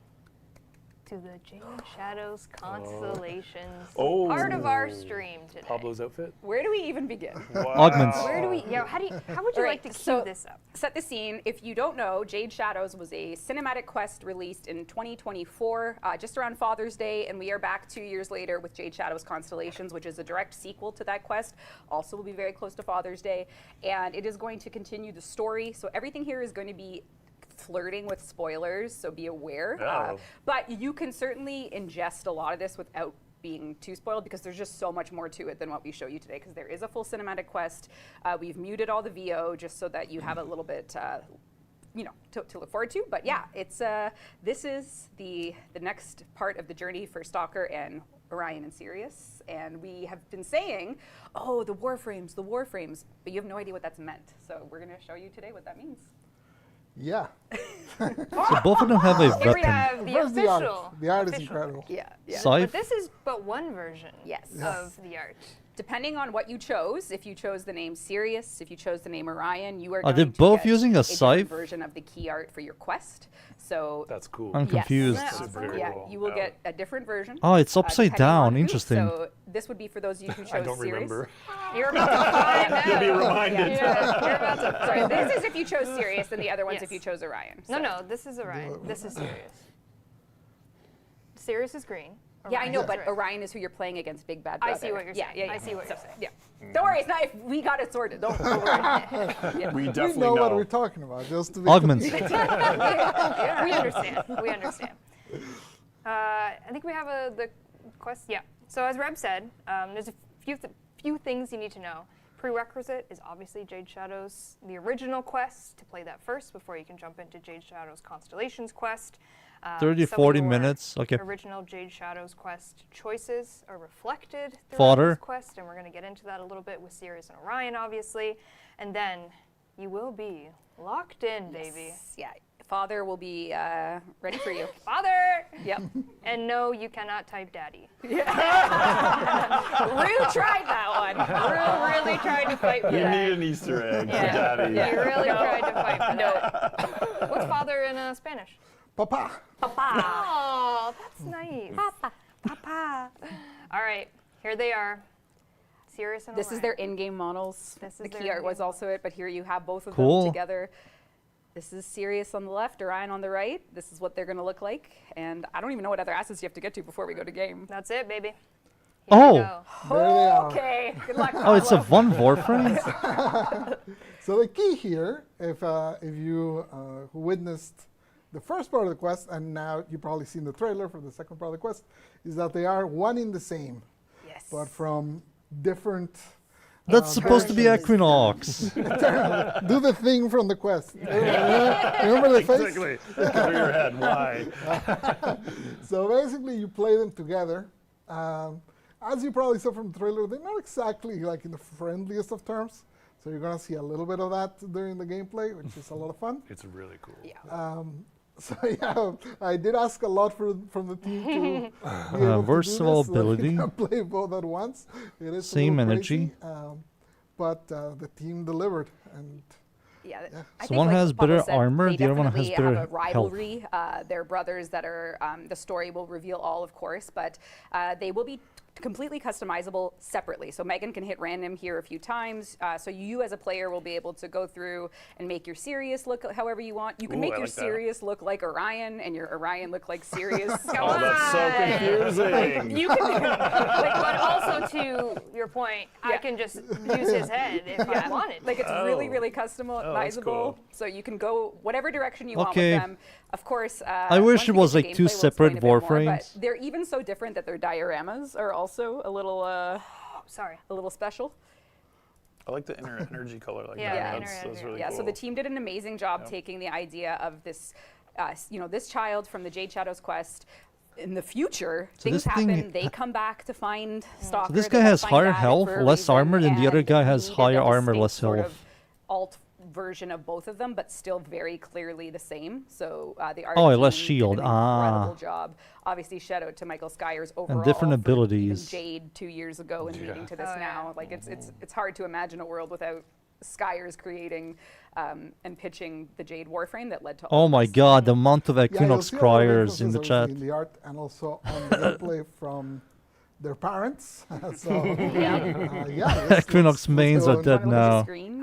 to the Jade Shadows Constellations. Oh. Part of our stream today. Pablo's outfit. Where do we even begin? Augments. Where do we? Yeah. How would you Alright, like to cue so- this up? Set the scene. If you don't know, Jade Shadows was a cinematic quest released in 2024, just around Father's Day, and we are back 2 years later with Jade Shadows Constellations, which is a direct sequel to that quest. Also will be very close to Father's Day, and it is going to continue the story. So everything here is going to be flirting with spoilers, so be aware. Oh. But you can certainly ingest a lot of this without being too spoiled, because there's just so much more to it than what we show you today, because there is a full cinematic quest. We've muted all the VO just so that you have a little bit to look forward to. But yeah, it's this is the next part of the journey for Stalker and Orion and Sirius, and we have been saying, oh, the Warframes, but you have no idea what that's meant. So we're going to show you today what that means. Yeah. So both of them have a Here we weapon. have the Where's the art? official. The art is official. incredible. Yeah. Scythe? But this is but one version. Yes. Of the art. Depending on what you chose, if you chose the name Sirius, if you chose the name Orion, you are Are going they to both get using a different scythe? version of the key art for your quest. So That's cool. I'm confused. Yes. Yes. Super Yeah, cool. you will Yeah. get a different version. Oh, it's upside depending on down. who. Interesting. So this would be for those of you who chose I don't Sirius. remember. You're about to find out. You'll be reminded. Yeah, you're about to Sorry, find out. this is if you chose Sirius, and the other one's Yes. if you chose Orion. No, So- no, this is Orion. This is Sirius. Sirius is green. Yeah, I know, Orion's but red. Orion is who you're playing against, Big Bad I Brother. see what you're yeah, saying. Yeah, I see what you're saying. Yeah. Don't worry, it's not. If we got it sorted. Don't worry. Yeah. We We definitely know what know. we're talking about, just to be Augments. We understand. We understand. I think we have the quest. Yeah. So as Reb said, there's a few things you need to know. Prerequisite is obviously Jade Shadows, the original quest, to play that first before you can jump into Jade Shadows Constellations quest. 30, Some 40 of your minutes. Okay. Original Jade Shadows quest choices are reflected throughout Fodder. this quest, and we're going to get into that a little bit with Sirius and Orion, obviously. And then you will be locked in, baby. Yeah. Father will be ready for you. Father! Yep. And no, you cannot type daddy. Rue tried that one. Rue really tried to fight for You that. need an Easter egg for Yeah. Daddy. He really tried to fight for that. What's father in Spanish? Papa. Oh, that's nice. Papa. All right, here they are. Sirius and This is Orion. their in-game models. This The is key their art was in-game also it, but here you have both of Cool. them together. This is Sirius on the left, Orion on the right. This is what they're going to look like. And I don't even know what other assets you have to get to before we go to game. That's it, baby. Here we Oh. go. There they are. Okay, good luck. Oh, it's a Pablo. one Warframe? So the key here, if you witnessed the first part of the quest, and now you've probably seen the trailer for the second part of the quest, is that they are one in the same, Yes. but from different. That's supposed to be versions. Equinox. Do the thing from the quest. Remember the face? Exactly. Cover your head. Why? So basically, you play them together. As you probably saw from the trailer, they're not exactly like in the friendliest of terms. So you're gonna see a little bit of that during the gameplay, which is a lot of fun. It's really cool. Yeah. So yeah, I did ask a lot from the team to be able versatile to do this, so that we ability. can play both at once. It is a Same little energy. crazy, but the team delivered, and Yeah. I So think, one like has Pablo better said, armor, they the other one has definitely better have a health. rivalry. They're brothers that are, the story will reveal all, of course, but they will be completely customizable separately. So Megan can hit random here a few times. So you as a player will be able to go through and make your Sirius look however you want. You can Ooh, make I your like that. Sirius look like Orion and your Orion look like Sirius. Oh, that's so confusing. You can But also to your point, I Yeah. can just use his head if I wanted. Like it's really, Oh. really that's customizable. cool. So you can go whatever direction you want Okay. with them. Of course. I wish once it we get was to like two gameplay, we'll explain separate a bit more, Warframes. but they're even so different that their dioramas are also a little, Sorry. special. I like the inner energy color like Yeah, that. the That's inner energy. really Yeah. cool. So the team did an amazing job Yep. taking the idea of this, this child from the Jade Shadows quest. In the future, So things this thing- happen. They come back to find Stalker. So this they guy gotta has find higher Gavin health, for a less reason, armor, than the other and guy we has needed higher a armor, distinct less sort health. of alt version of both of them, but still very clearly the same. So the art Oh, team less did shield. an Ah. incredible job. Obviously, shout out to Michael Skyers overall. different for abilities. Even Jade 2 years ago and leading to this Oh, yeah. now. Like it's hard to imagine a world without Skyers creating and pitching the Jade Warframe that led to all Oh of my this. god, the amount of yeah, you'll Equinox see a lot of criers in the differences, chat. obviously, in the art and also on the gameplay from their parents. So yeah, Equinox mains go are and- dead Wanna look at the now. screen?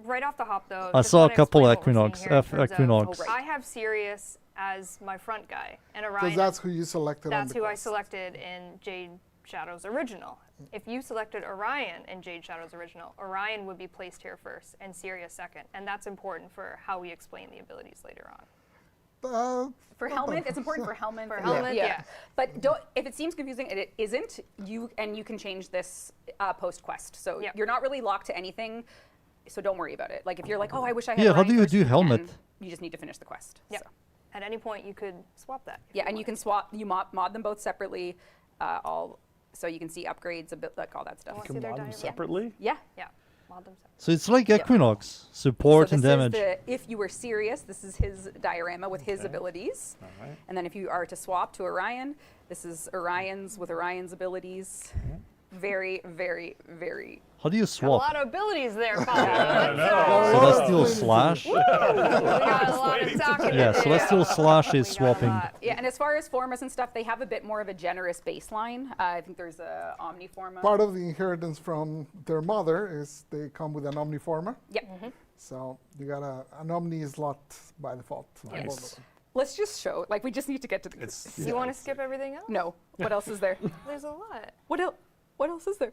Right off the hop, though, I just saw a wanna couple explain what we're seeing Equinox, here in terms of- Equinox. Oh, right. I have Sirius as my front guy, and Because Orion. that's who you selected. on That's the who I quest. selected in Jade Shadow's original. If you selected Orion in Jade Shadow's original, Orion would be placed here first and Sirius second, and that's important for how we explain the abilities later on. For Helmet, it's important for Helmet. For Helmet, yeah. But if it seems confusing, and it isn't. You can change this post quest, so Yep. you're not really locked to anything. So don't worry about it. Like if you're like, oh, I wish I had. Yeah, how Orion do you first, do can. Helmet? You just need to finish the quest. Yep. So. At any point, you could swap that. if Yeah, and you wanted. can swap. You mod them both separately, so you can see upgrades, a bit like all that stuff. Wanna You see can their mod them diagram? separately? Yeah. Yeah, mod them separately. So it's like Equinox, support so and this damage. Is if you were serious, this is his diorama with his Okay. abilities. All right. And then if you are to swap to Orion, this is Orion's with Orion's abilities. Very, very, very. How do you A swap? lot of abilities there, Paul. Celestial slash? We got a lot of talking. Yeah, to do. Celestial slash We is got a swapping. lot. Yeah, and as far as formas and stuff, they have a bit more of a generous baseline. I think there's a Omniforma. Part of the inheritance from their mother is they come with an Omniforma. Yep. So you got an Omni slot by default. on both of Nice. them. Let's just show. Like, we just need to get to the. It's, Do you want to skip everything else? No. What else is there? There's a lot. What else? What else is there?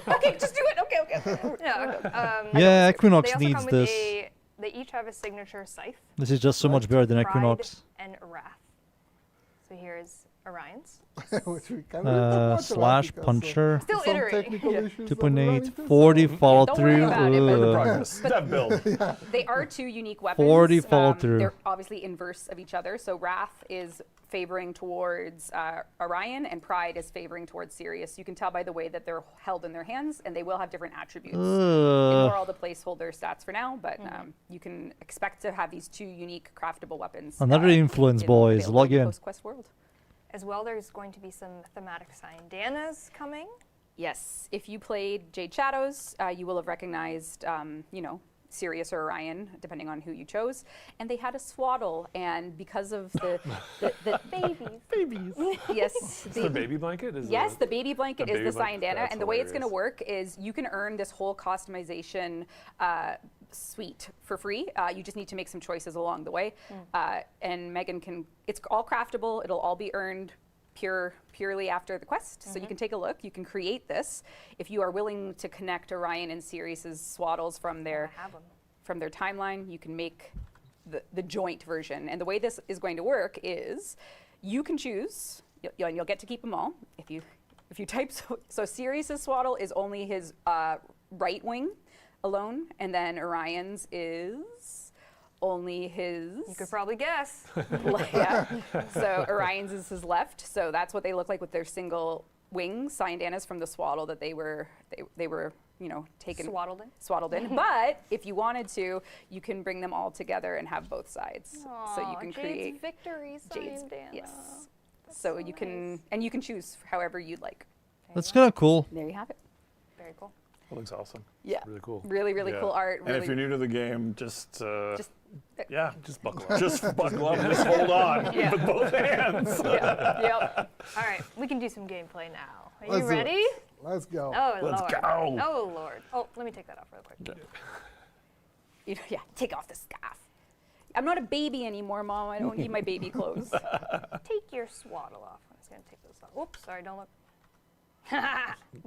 Okay, just do it. Okay. Yeah, Yeah, Equinox they also needs come with this. they each have a signature scythe. This is just so much better than Pride Equinox. and Wrath. So here's Orion's. Which we can't really talk much about Slash because, puncher. Still some iterating. technical issues that we're 2.8, running into, 40 so- follow Don't worry through. about it, but Work in ugh. progress. That build. They are two unique weapons. 40 follow through. They're obviously inverse of each other. So Wrath is favoring towards Orion, and Pride is favoring towards Sirius. You can tell by the way that they're held in their hands, and they will have different attributes. Ignore all the placeholder stats for now, but you can expect to have these two unique craftable weapons. Another influence, boys. available Log the in. Post-quest world. As well, there's going to be some thematic Syndanas coming. Yes, if you played Jade Shadows, you will have recognized, Sirius or Orion, depending on who you chose. And they had a swaddle, and because of the Babies. yes, The baby blanket is yes, the baby blanket the is the baby blanket? Syndana, That's and the way it's going to hilarious. work is you can earn this whole customization suite for free. You just need to make some choices along the way, and Megan can. It's all craftable. It'll all be earned purely after the quest. So you can take a look. You can create this. If you are willing to connect Orion and Sirius's swaddles from their timeline, you can make the joint version. And the way this is going to work is you can choose, you'll get to keep them all. If you type, so Sirius's swaddle is only his right wing alone, and then Orion's is only his... You could probably guess. Yeah. So Orion's is his left, so that's what they look like with their single wings. Signed Anna's from the swaddle that they were you know, taken swaddled in. But if you wanted to, you can bring them all together and have both sides. So you can create victory signed Anna. Yes. So you can, and you can choose however you'd like. That's kind of cool. There you have it. Very cool. That looks awesome. Yeah. Really cool. Really, really cool art. And Really, if you're new to the game, just Just buckle up. just buckle up and just hold on Yeah. with both hands. Yep. All right, we can do some gameplay now. Are Let's you do it. ready? Let's go. Oh, Let's Lord. go. Oh, Lord. Oh, let me take that off real quick. Yeah, take off the scarf. I'm not a baby anymore, Mom. I don't need my baby clothes. Take your swaddle off. I'm just going to take this off. Oops, sorry, don't look.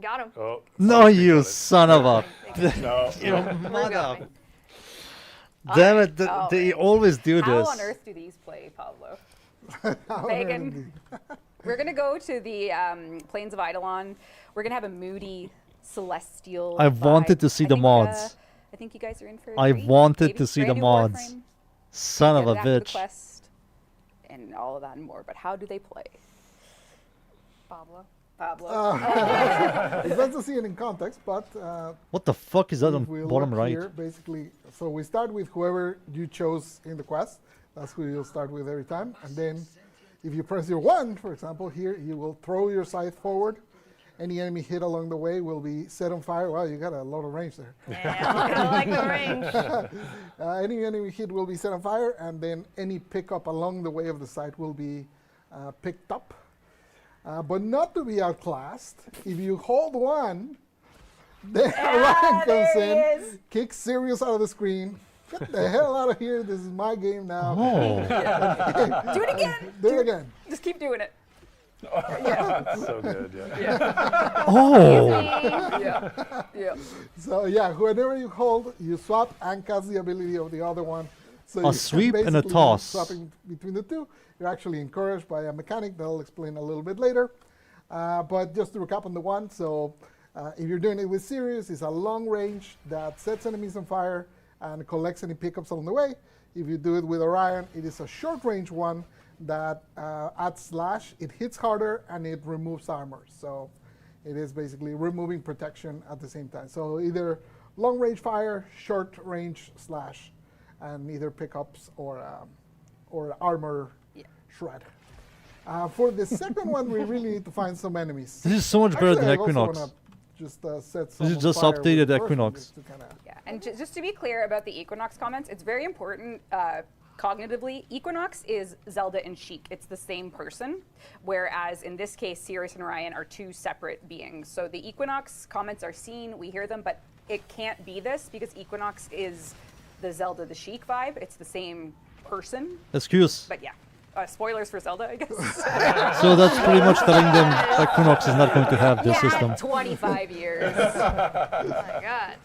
Got him. Oh, No, you son of a... no. You Got mother... me. Damn it, Oh, they always do How this. on earth do these play, Pablo? How Megan. We're going to go to the Plains of Eidolon. We're going to have a moody, celestial I wanted vibe. to see I the think, mods. I think you guys are in for a I treat, wanted maybe. to see the Brand new mods. Warframe. Son of Get a it after the bitch. quest and all of that and more. But how do they play? Pablo. Pablo. It's best to see it in context, but What the fuck is that on if we bottom look right? here, basically, so we start with whoever you chose in the quest. That's who you'll start with every time. And then if you press your 1, for example, here, you will throw your scythe forward. Any enemy hit along the way will be set on fire. Wow, you got a lot of range there. Yeah, I like the range. Any enemy hit will be set on fire, and then any pickup along the way of the site will be picked up. But not to be outclassed, if you hold 1, then Orion comes in, kicks Sirius out of the screen. Get the hell out of here, this is my game now. Oh, Do it again. Do it again. Just keep doing it. So good, yeah. oh! Yeah. So yeah, whenever you hold, you swap and cast the ability of the other one. So A you can sweep and a basically toss. Swapping between the two. You're actually encouraged by a mechanic that I'll explain a little bit later. But just to recap on the one, so if you're doing it with Sirius, it's a long range that sets enemies on fire and collects any pickups along the way. If you do it with Orion, it is a short range one that adds slash, it hits harder, and it removes armor. So it is basically removing protection at the same time. So either long range fire, short range slash, and either pickups or armor shred. For the second one, we really need to find some enemies. This is so much better Actually, than I also Equinox. wanna just set some This is on just fire with updated the first one, Equinox. just to kinda- Yeah, and just to be clear about the Equinox comments, it's very important cognitively. Equinox is Zelda and Sheik. It's the same person, whereas in this case, Sirius and Orion are two separate beings. So the Equinox comments are seen, we hear them, but it can't be this because Equinox is the Zelda, the Sheik vibe. It's the same person, Excuse. but yeah. Spoilers for Zelda, I guess. So that's pretty much telling them Equinox is not going to have this system. 25 years. Oh my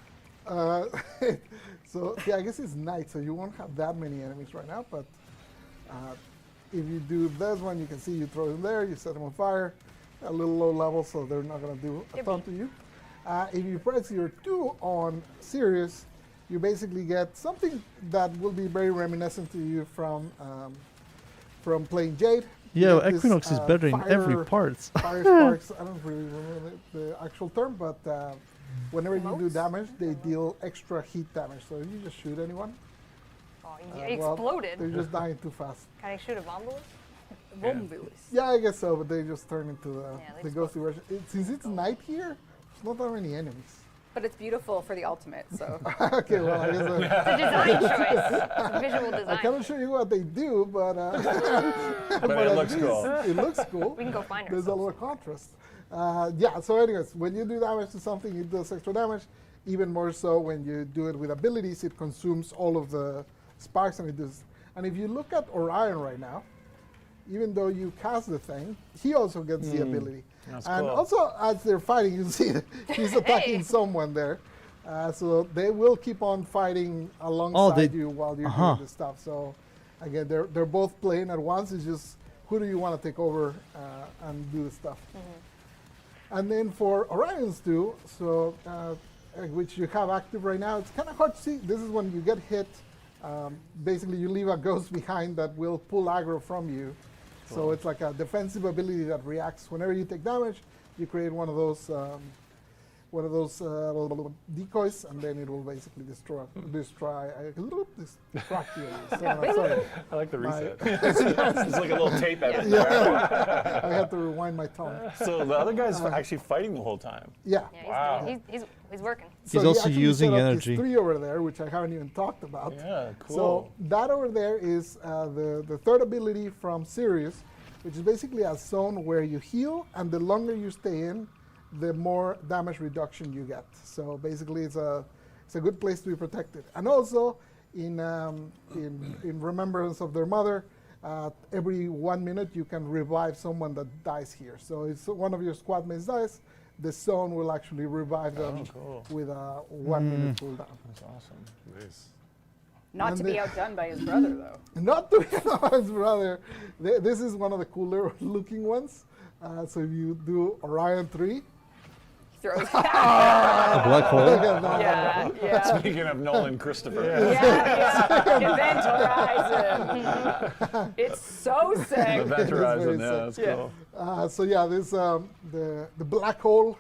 god. So yeah, I guess it's night, so you won't have that many enemies right now. But if you do this one, you can see you throw them there, you set them on fire, a little low level, so they're not going to do a ton to you. If you press your 2 on Sirius, you basically get something that will be very reminiscent to you from playing Jade. You Yeah, get this, Equinox is better in every part. Fire sparks, I don't really remember the actual term, but whenever you do damage, they deal extra heat damage. So if you just shoot anyone, Oh, you well, exploded. they're just dying too fast. Can I shoot a bomb? Yeah, I guess so, but they just turn into they the ghosty version. Since it's night here, there's not that many enemies. But it's beautiful for the ultimate, so. Okay, well, I guess It's a design choice. It's a visual I design. cannot show you what they do, but But it at looks least cool. It looks cool. We can go find There's a ourselves. lot of contrast. Yeah, so anyways, when you do damage to something, it does extra damage. Even more so when you do it with abilities, it consumes all of the sparks and it does. And if you look at Orion right now, even though you cast the thing, he also gets the ability. That's And cool. also, as they're fighting, you see that he's attacking someone there. So they will keep on fighting alongside you while you're doing this stuff. So again, they're both playing at once. It's just who do you want to take over and do the stuff. And then for Orions too, so which you have active right now, it's kind of hard to see. This is when you get hit. Basically, you leave a ghost behind that will pull aggro from you. So it's like a defensive ability that reacts whenever you take damage. You create one of those decoys, and then it will basically destroy you. Sorry. I like the My- reset. It's like a little tape edit. Yeah. I had to rewind my tongue. So the other guy's actually fighting the whole time. Yeah. Yeah, Wow. he's working. So He's also actually using set up energy. His 3 over there, which I haven't even talked about. Yeah, cool. So that over there is the third ability from Sirius, which is basically a zone where you heal, and the longer you stay in, the more damage reduction you get. So basically, it's a good place to be protected. And also, in remembrance of their mother, every 1 minute you can revive someone that dies here. So if one of your squad mates dies, the zone will actually revive them with a 1 minute cooldown. That's awesome. Nice. Not And to be outdone by his brother, though. Not to be his brother. This is one of the cooler looking ones. So if you do Orion 3, Throws. A black hole. look at that. yeah. Speaking of Nolan Christopher. Event Horizon. It's so sick. Event very Horizon, yeah, that's sick. cool. So yeah, this the black hole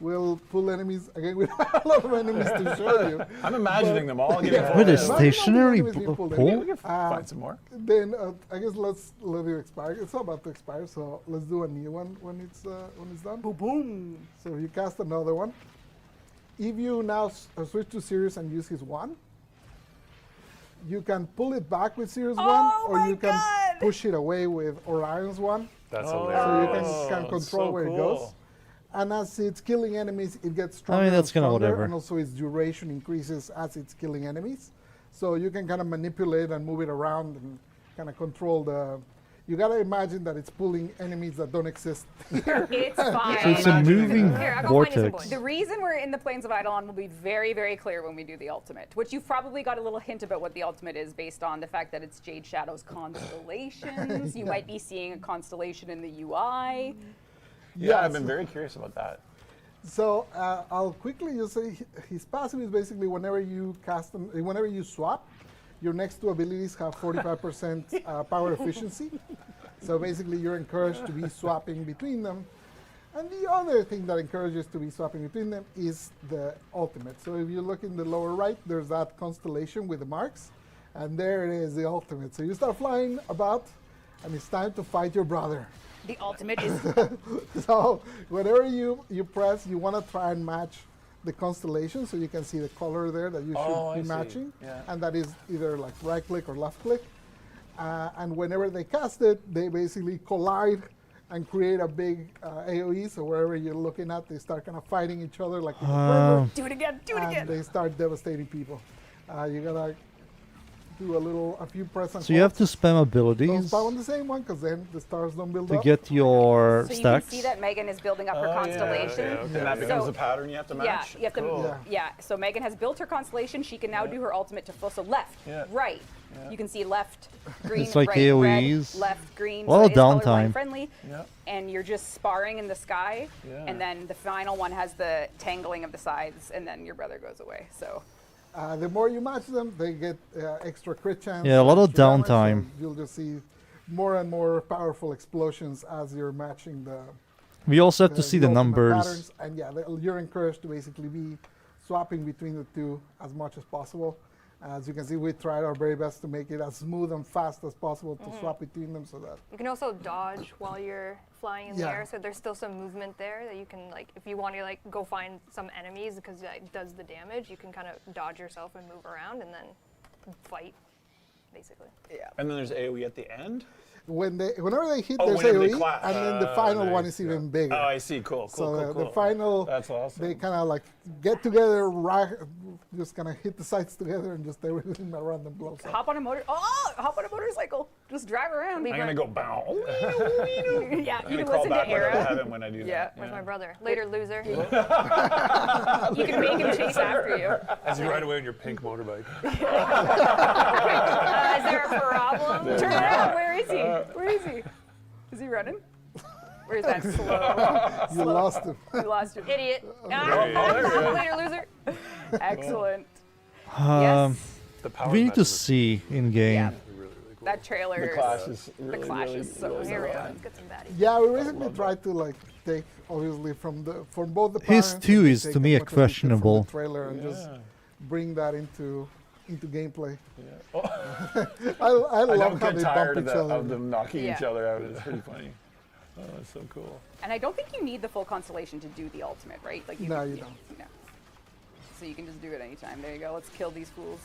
will pull enemies. Again, we don't have a lot of enemies to show you. I'm imagining them all getting Yeah. pulled Wait, a in. stationary Imagine how many enemies we pulled in. pole? We can find some more. Then I guess let's let it expire. It's about to expire, so let's do a new one when it's done. Boom, boom. So you cast another one. If you now switch to Sirius and use his one, you can pull it back with Sirius one, or you can push it away with Orion's one. That's So hilarious. you can control so where it cool. goes. And as it's killing enemies, it gets stronger. I mean, that's and kinda stronger, whatever. And also its duration increases as it's killing enemies. So you can kind of manipulate and move it around and kind of control the. You gotta imagine that it's pulling enemies that don't exist. It's fine. So it's a moving Here, I'll go find you some vortex. points. The reason we're in the Plains of Eidolon will be very, very clear when we do the ultimate, which you've probably got a little hint about what the ultimate is based on the fact that it's Jade Shadow's constellations. You might be seeing a constellation in the UI. Yeah, I've been very curious about that. So I'll quickly just say his passive is basically whenever you cast them, whenever you swap, your next two abilities have 45% power efficiency. So basically, you're encouraged to be swapping between them. And the other thing that encourages to be swapping between them is the ultimate. So if you look in the lower right, there's that constellation with the marks, and there it is, the ultimate. So you start flying about, and it's time to fight your brother. The ultimate is So whenever you press, you want to try and match the constellation, so you can see the color there that you should Oh, I be see. matching, Yeah. and that is either like right click or left click. And whenever they cast it, they basically collide and create a big AOE. So wherever you're looking at, they start kind of fighting each other like in a trailer, do it again, do it and again. they start devastating people. You gotta do a few press and So you have to holds. spam Don't abilities spam on the same one, because then the stars don't build to up. get your So you stacks. can see that Megan is building up her Oh, constellation. Yeah, okay. And that becomes So- a pattern you have to match? Yeah, you have to. Cool. Yeah. So Megan has built her constellation. She can now do her ultimate to full. So left, Yeah. right. Yeah. You can see left, green, It's like right, AOEs. red, left, green. A lot of it is colorblind downtime. friendly. Yeah. And you're just sparring in the sky. Yeah. And then the final one has the tangling of the sides, and then your brother goes away. So The more you match them, they get extra crit chance. Yeah, a lot of extra damage, so downtime. you'll just see more and more powerful explosions as you're matching the. We also have to see the ultimate numbers. patterns. And yeah, you're encouraged to basically be swapping between the two as much as possible. As you can see, we tried our very best to make it as smooth and fast as possible to swap between them, so that. You can also dodge while you're flying in the Yeah. air, so there's still some movement there that you can, like, if you want to like go find some enemies because it does the damage, you can kind of dodge yourself and move around and then fight, basically. And then there's AoE at the end? Whenever they hit, Oh, there's whenever they AOE, clap. and then the final one Nice, is even yeah. bigger. Oh, I see. Cool, So cool. the final, That's awesome. they kind of like get together, just kind of hit the sides together and just everything around them blows up. Hop on a motorcycle. Just drive around. I'm gonna go bow. Yeah, I'm you gonna can crawl listen to backwards to Era. heaven when I do Yeah. that. Where's my brother? Later, loser. You can make him chase after you. As you ride away on your pink motorbike. Is there a problem? Turn around. Where is he? Where is he? Is he running? Where's that slow? You lost him. You lost your Idiot. Later, loser. Excellent. Um, The power we need to mechanism. see in game. Yeah. Really, really cool. That trailer. The Clash is The really, Clash really, is so really Here we well go. done. Let's get some baddies. Yeah, we basically tried to like take obviously from both the His parents, two we is take to as me much as we could from the questionable. trailer and just bring that into gameplay. Yeah. I I love don't how get they tired bump of, each other. of them knocking each Yeah. other out. It's pretty funny. Oh, that's so cool. And I don't think you need the full constellation to do the ultimate, right? Like No, can- you yeah, don't. No. So you can just do it anytime. There you go. Let's kill these fools.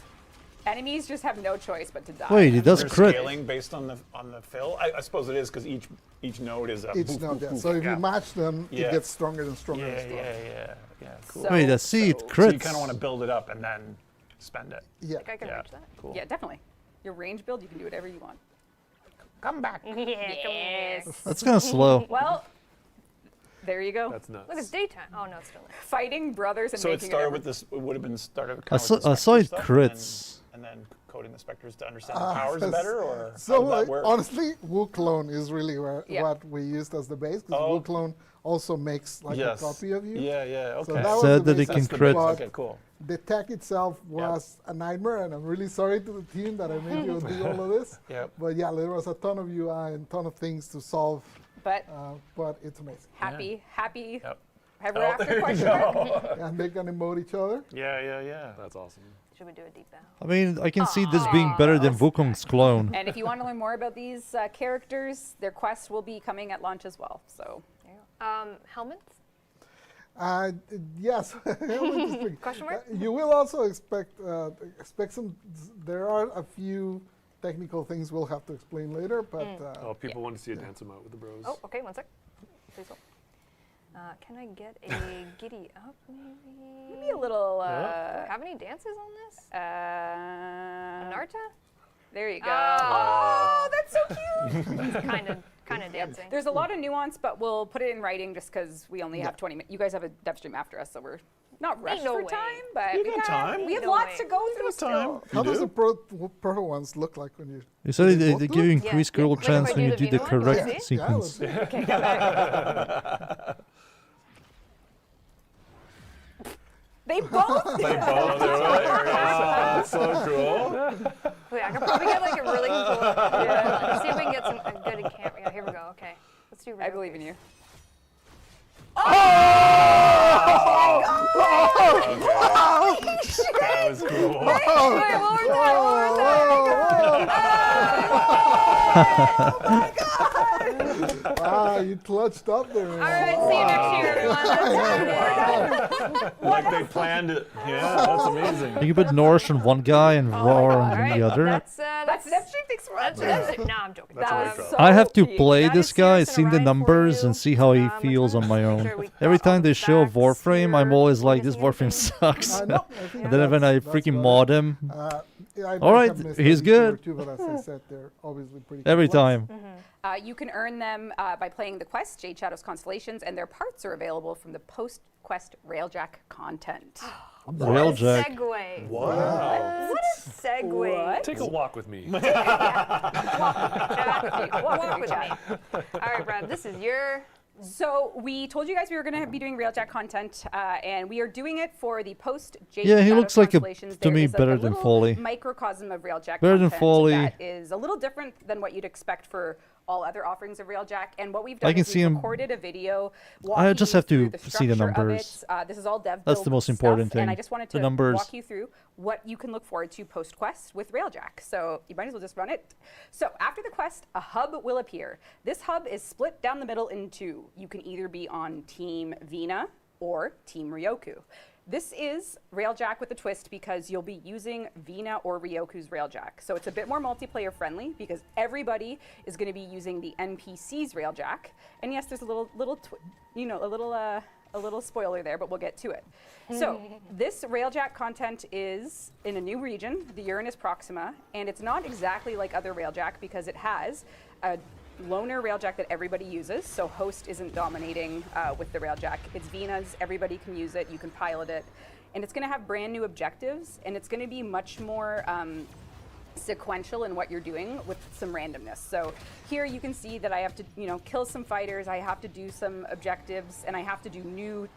Enemies just have no choice but to die. Wait, it does They're crit. scaling based on the fill. I suppose it is because each node is a Each boof, node, boof, yeah. boof. So if Yeah. you match them, Yeah. it gets stronger and stronger and Yeah, stronger. yeah. Cool. So- Wait, I see it so- crits. So you kind of want to build it up and then spend it. Yeah. Think I can Yeah. reach that? Cool. Yeah, definitely. Your range build, you can do whatever you want. Come back. Yeah, come here. That's kind of slow. Well, there you go. That's nuts. Look, it's daytime. Oh, no, it's still there. Fighting brothers and So it making started it with this. It would have been started. I Kind of saw it crits. and then coding the specters to understand the powers better, or So how did that work? honestly, WooClone is really Yeah. what we used as the base because Oh. WooClone also makes like yes. a copy of you. Yeah. Okay. So that was Said the that it base. can That's the crit. base. But Okay, cool. the tech itself was a nightmare, and I'm really sorry to the team that I made you do all of this. Yep. But yeah, there was a ton of UI and ton of things to solve, But but it's amazing. happy, Yep. ever Oh, after there you question. go. And they can emote each other. Yeah. That's awesome. Should we do a deep bow? I mean, I can see this being better than Wukong's clone. And if you want to learn more about these characters, their quest will be coming at launch as well. So There you go. Helmets? Yes. Question mark? You will also expect some. There are a few technical things we'll have to explain later, but Oh, people want to see a dance them out with the bros. Oh, okay, one sec. Please hold. Can I get a giddy up, maybe? maybe a little. Do I have any dances on this? Narta? There you go. Oh. Oh, that's so cute. kind of dancing. There's a lot of nuance, but we'll put it in writing just because we only have 20 minutes. You guys have a DevStream after us, so we're not rushed no for way. time, but You we got time. We have No lots way. to go through still. how You does do? the pro ones look like when you? You said they they both give you look? increased Yeah. critical Like if chance I when do you the do the Vino one, correct yeah, sequence. Okay, come back. They both did. That's so cool. Wait, I could probably get like a really cool. Let's see if we can get a good camera. Yeah, here we go. Okay, let's do. I believe in you. That was cool. Wait, one more time. You clutched up there. All right, see you next year, everyone. Like they planned it. Yeah, that's amazing. You can put Norse on one guy and Roar All on right, the other. That's DevStream. Thanks for watching. that's it. No, I'm joking. That was so I have to cute. play That this is guy, serious seen the and a ride for numbers, you. and see how he I'm feels on my trying to make own. sure we Every cross all time the they show a facts Warframe, I'm here. always like, this Missing Warframe anything? sucks. No, I think And then when I that's freaking about mod it. him, I All right, have missed he's a few or good. two, but as I said, they're obviously pretty every cool ones. time. You can earn them by playing the quest, Jade Shadow's Constellations, and their parts are available from the post-quest Railjack content. Railjack. Segue. What? What a segue. What? Take a walk with me. Walk with me. All right, Brad, this is your. So we told you guys we were going to be doing Railjack content, and we are doing it for the post Jade Yeah, he Shadow looks like a- Constellations. to There me is better a than little Foley. microcosm of Railjack Better than content Foley. that is a little different than what you'd expect for all other offerings of Railjack. And what we've done I can is see we've him- recorded a video. I just walking have to you through see the structure of numbers. it. This is all dev That's the build most stuff, important And I thing. just wanted The to numbers. walk you through what you can look forward to post-quest with Railjack. So you might as well just run it. So after the quest, a hub will appear. This hub is split down the middle in two. You can either be on Team Vina or Team Ryoku. This is Railjack with a twist because you'll be using Vina or Ryoku's Railjack. So it's a bit more multiplayer friendly because everybody is going to be using the NPC's Railjack. And yes, there's a little a little spoiler there, but we'll get to it. So this Railjack content is in a new region, the Uranus Proxima, and it's not exactly like other Railjack because it has a loner Railjack that everybody uses. So host isn't dominating with the Railjack. It's Vena's, everybody can use it, you can pilot it. And it's gonna have brand new objectives, and it's gonna be much more sequential in what you're doing with some randomness. So here you can see that I have to, kill some fighters, I have to do some objectives, and I have to do new,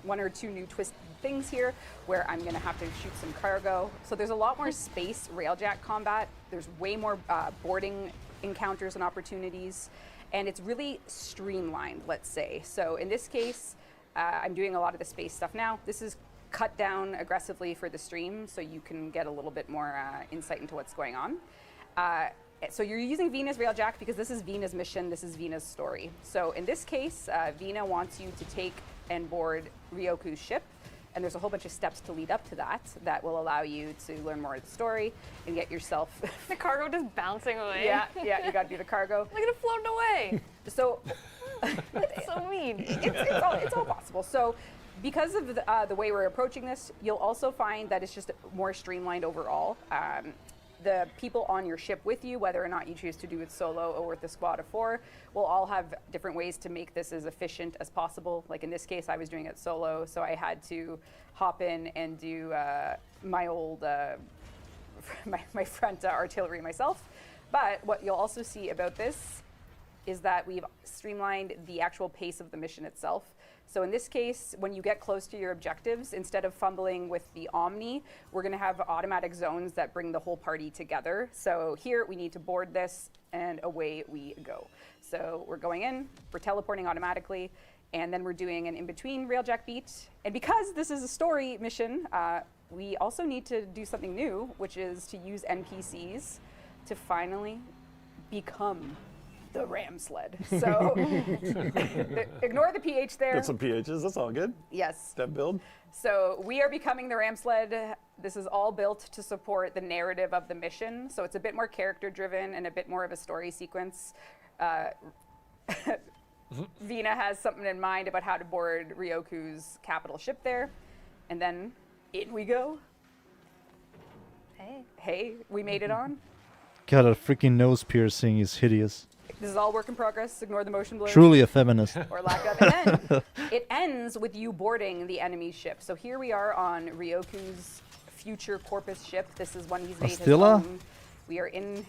1 or 2 new twist things here where I'm gonna have to shoot some cargo. So there's a lot more space Railjack combat. There's way more boarding encounters and opportunities, and it's really streamlined, let's say. So in this case, I'm doing a lot of the space stuff now. This is cut down aggressively for the stream so you can get a little bit more insight into what's going on. So you're using Vena's Railjack because this is Vena's mission, this is Vena's story. So in this case, Vena wants you to take and board Ryoku's ship, and there's a whole bunch of steps to lead up to that will allow you to learn more of the story and get yourself... The cargo just bouncing away. Yeah, you gotta do the cargo. Look at it floating away. So... It's so mean. It's all possible. So because of the way we're approaching this, you'll also find that it's just more streamlined overall. The people on your ship with you, whether or not you choose to do it solo or with a squad of 4, will all have different ways to make this as efficient as possible. Like in this case, I was doing it solo, so I had to hop in and do my old, my front artillery myself. But what you'll also see about this is that we've streamlined the actual pace of the mission itself. So in this case, when you get close to your objectives, instead of fumbling with the Omni, we're gonna have automatic zones that bring the whole party together. So here we need to board this and away we go. So we're going in, we're teleporting automatically, and then we're doing an in-between Railjack beat. And because this is a story mission, we also need to do something new, which is to use NPCs to finally become the ram sled. So ignore the PH there. Got some PHs, that's all good. Yes. Dev build. So we are becoming the ram sled. This is all built to support the narrative of the mission. So it's a bit more character driven and a bit more of a story sequence. Vena has something in mind about how to board Ryoku's capital ship there. And then in we go. Hey, we made it on. God, that freaking nose piercing is hideous. This is all work in progress. Ignore the motion blur. Truly a feminist. Or lack of. And then it ends with you boarding the enemy ship. So here we are on Ryoku's future Corpus ship. This is one he's made his own. We are in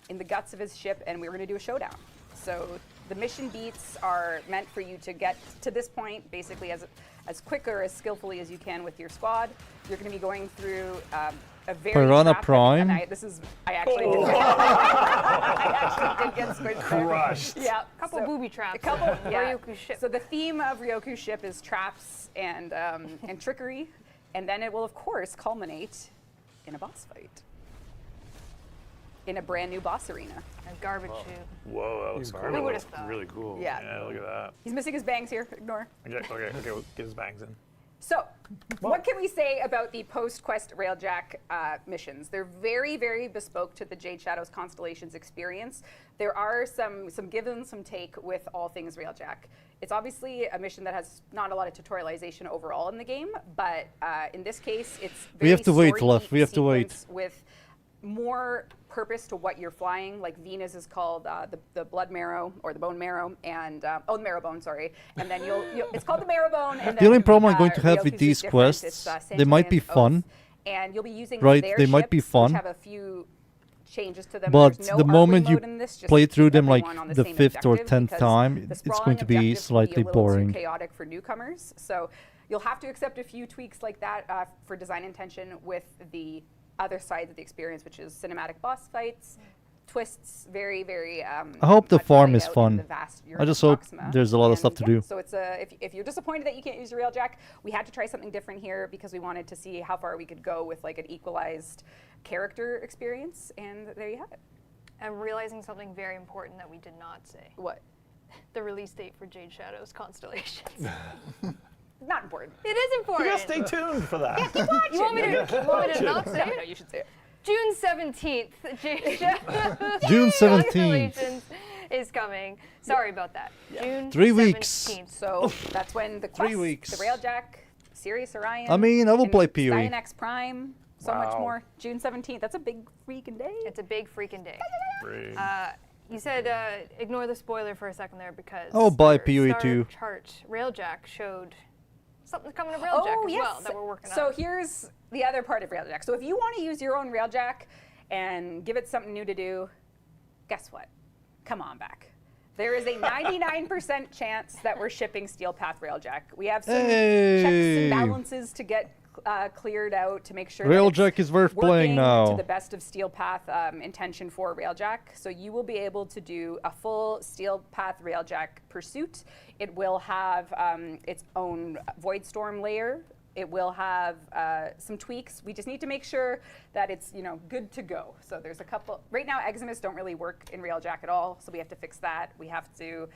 the guts of his ship, and we're going to do a showdown. So the mission beats are meant for you to get to this point basically as quick or as skillfully as you can with your squad. You're going to be going through a very Piranha Prime. I actually did. I actually did get squished. Crushed. Yeah, Couple booby traps. A couple. Yeah. Ryoku's ship. So the theme of Ryoku's ship is traps and trickery, and then it will of course culminate in a boss fight. In a brand new boss arena. A garbage chute. Whoa, that looks cool. Who would've thought? Really cool. Yeah. Yeah, look at that. He's missing his bangs here. Ignore. Okay, we'll get his bangs in. So, what can we say about the post-quest Railjack missions? They're very, very bespoke to the Jade Shadows Constellations experience. There are some give and some take with all things Railjack. It's obviously a mission that has not a lot of tutorialization overall in the game, but in this case, it's very We have to wait, story Lef. We have to wait. sequence with more purpose to what you're flying. Like Venus is called the blood marrow or the bone marrow, and the marrow bone, sorry. And then it's called the marrow bone. And The only then, problem I'm going to have Ryoku's with is these different. quests, It's, they might be Santoyan's fun. Oath, and you'll be using Right, their they might be ships, fun. which have a few changes to them. But There's no the arcing moment you mode in this, just play to through keep them like everyone on the same 5th or objective, 10th because time, the it's sprawling going to be objectives will slightly a little boring. Too chaotic for newcomers. So you'll have to accept a few tweaks like that for design intention with the other side of the experience, which is cinematic boss fights, twists, very, very. I hope the much farm laid is out in fun. the vast I Uranus just hope Proxima. there's a lot of And stuff to yeah, do. So it's if you're disappointed that you can't use the Railjack, we had to try something different here because we wanted to see how far we could go with like an equalized character experience, and there you have it. I'm realizing something very important that we did not say. What? The release date for Jade Shadows Constellations. Not important. It is important. You gotta stay tuned for that. You want me to not say No, it? you should say it. June 17th, Jade Shadows June 17th. Constellations is coming. Sorry about that. June 3 weeks. 17th. So that's when the 3 Quest, weeks. the Railjack, Sirius Orion. I mean, I will and play PoE. Cyanx Prime. So much Wow. more. June 17th. That's a big freaking day. It's a big freaking day. Great. You said ignore the spoiler for a second there because Oh, buy your PoE star 2. chart Railjack showed something's coming to Railjack as well that we're working So on. here's the other part of Railjack. So if you want to use your own Railjack and give it something new to do, guess what? Come on back. There is a 99% chance that we're shipping Steel Path Railjack. We have some checks Hey. and balances to get cleared out to make sure Railjack that it's is worth playing working now. to the best of Steel Path intention for Railjack. So you will be able to do a full Steel Path Railjack pursuit. It will have its own Void Storm layer. It will have some tweaks. We just need to make sure that it's good to go. So there's a couple. Right now, Eximus don't really work in Railjack at all, so we have to fix that. We have to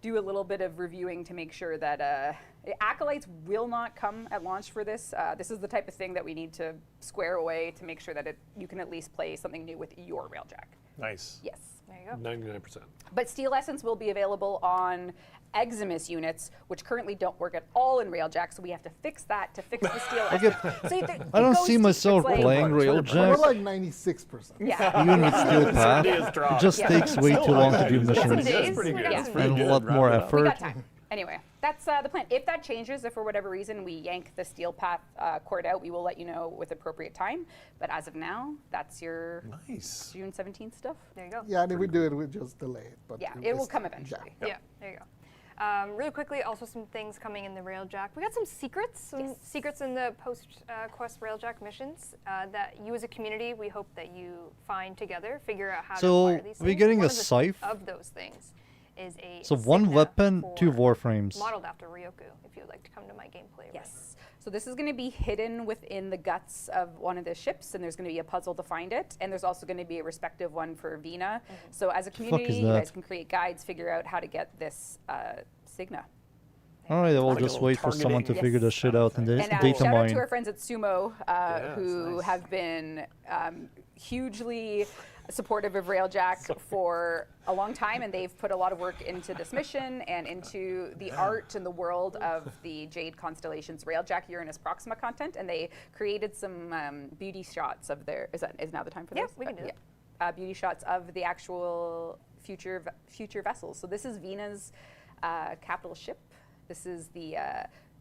do a little bit of reviewing to make sure that Acolytes will not come at launch for this. This is the type of thing that we need to square away to make sure that you can at least play something new with your Railjack. Nice. Yes. There you go. 99%. But Steel Essence will be available on Eximus units, which currently don't work at all in Railjack, so we have to fix that to fix the Steel Essence. So I don't see myself playing We're Railjack. like 96%. Yeah. Even with Steel Path, Ideas it drop. just Yeah. takes way too long to do Some missions days. pretty good. Yeah. It's pretty and a good. lot more Wrap it up. We effort. got time. Anyway, that's the plan. If that changes, if for whatever reason we yank the Steel Path cord out, we will let you know with appropriate time. But as of now, that's your Nice. June 17th stuff. There you go. Yeah, and if we do it, we just delay it. But Yeah, we it will just- come eventually. Yeah, there you go. Really quickly, also some things coming in the Railjack. We got some secrets in the post-quest Railjack missions that you as a community, we hope that you find together, figure out how to So, acquire these we're things. getting One a of the- scythe. Of those things is a So one Signa weapon, two for- Warframes. modeled after Ryoku, if you would like to come to my gameplay. Yes. So this is going to be hidden within the guts of one of the ships, and there's going to be a puzzle to find it. And there's also going to be a respective one for Vina. So as a community, is you that? guys can create guides, figure out how to get this Signa. Alright, then we'll Like a just little wait for someone to targeting figure this shit out and And data shout out to mine. our friends at Sumo, who nice. have been hugely supportive of Railjack for a long time, and they've put a lot of work into this mission and into the art and the world of the Jade Constellation's Railjack Uranus Proxima content, and they created some beauty shots of their. Is now the time for Yeah, this? we can do it. Beauty shots of the actual future vessels. So this is Vina's capital ship. This is the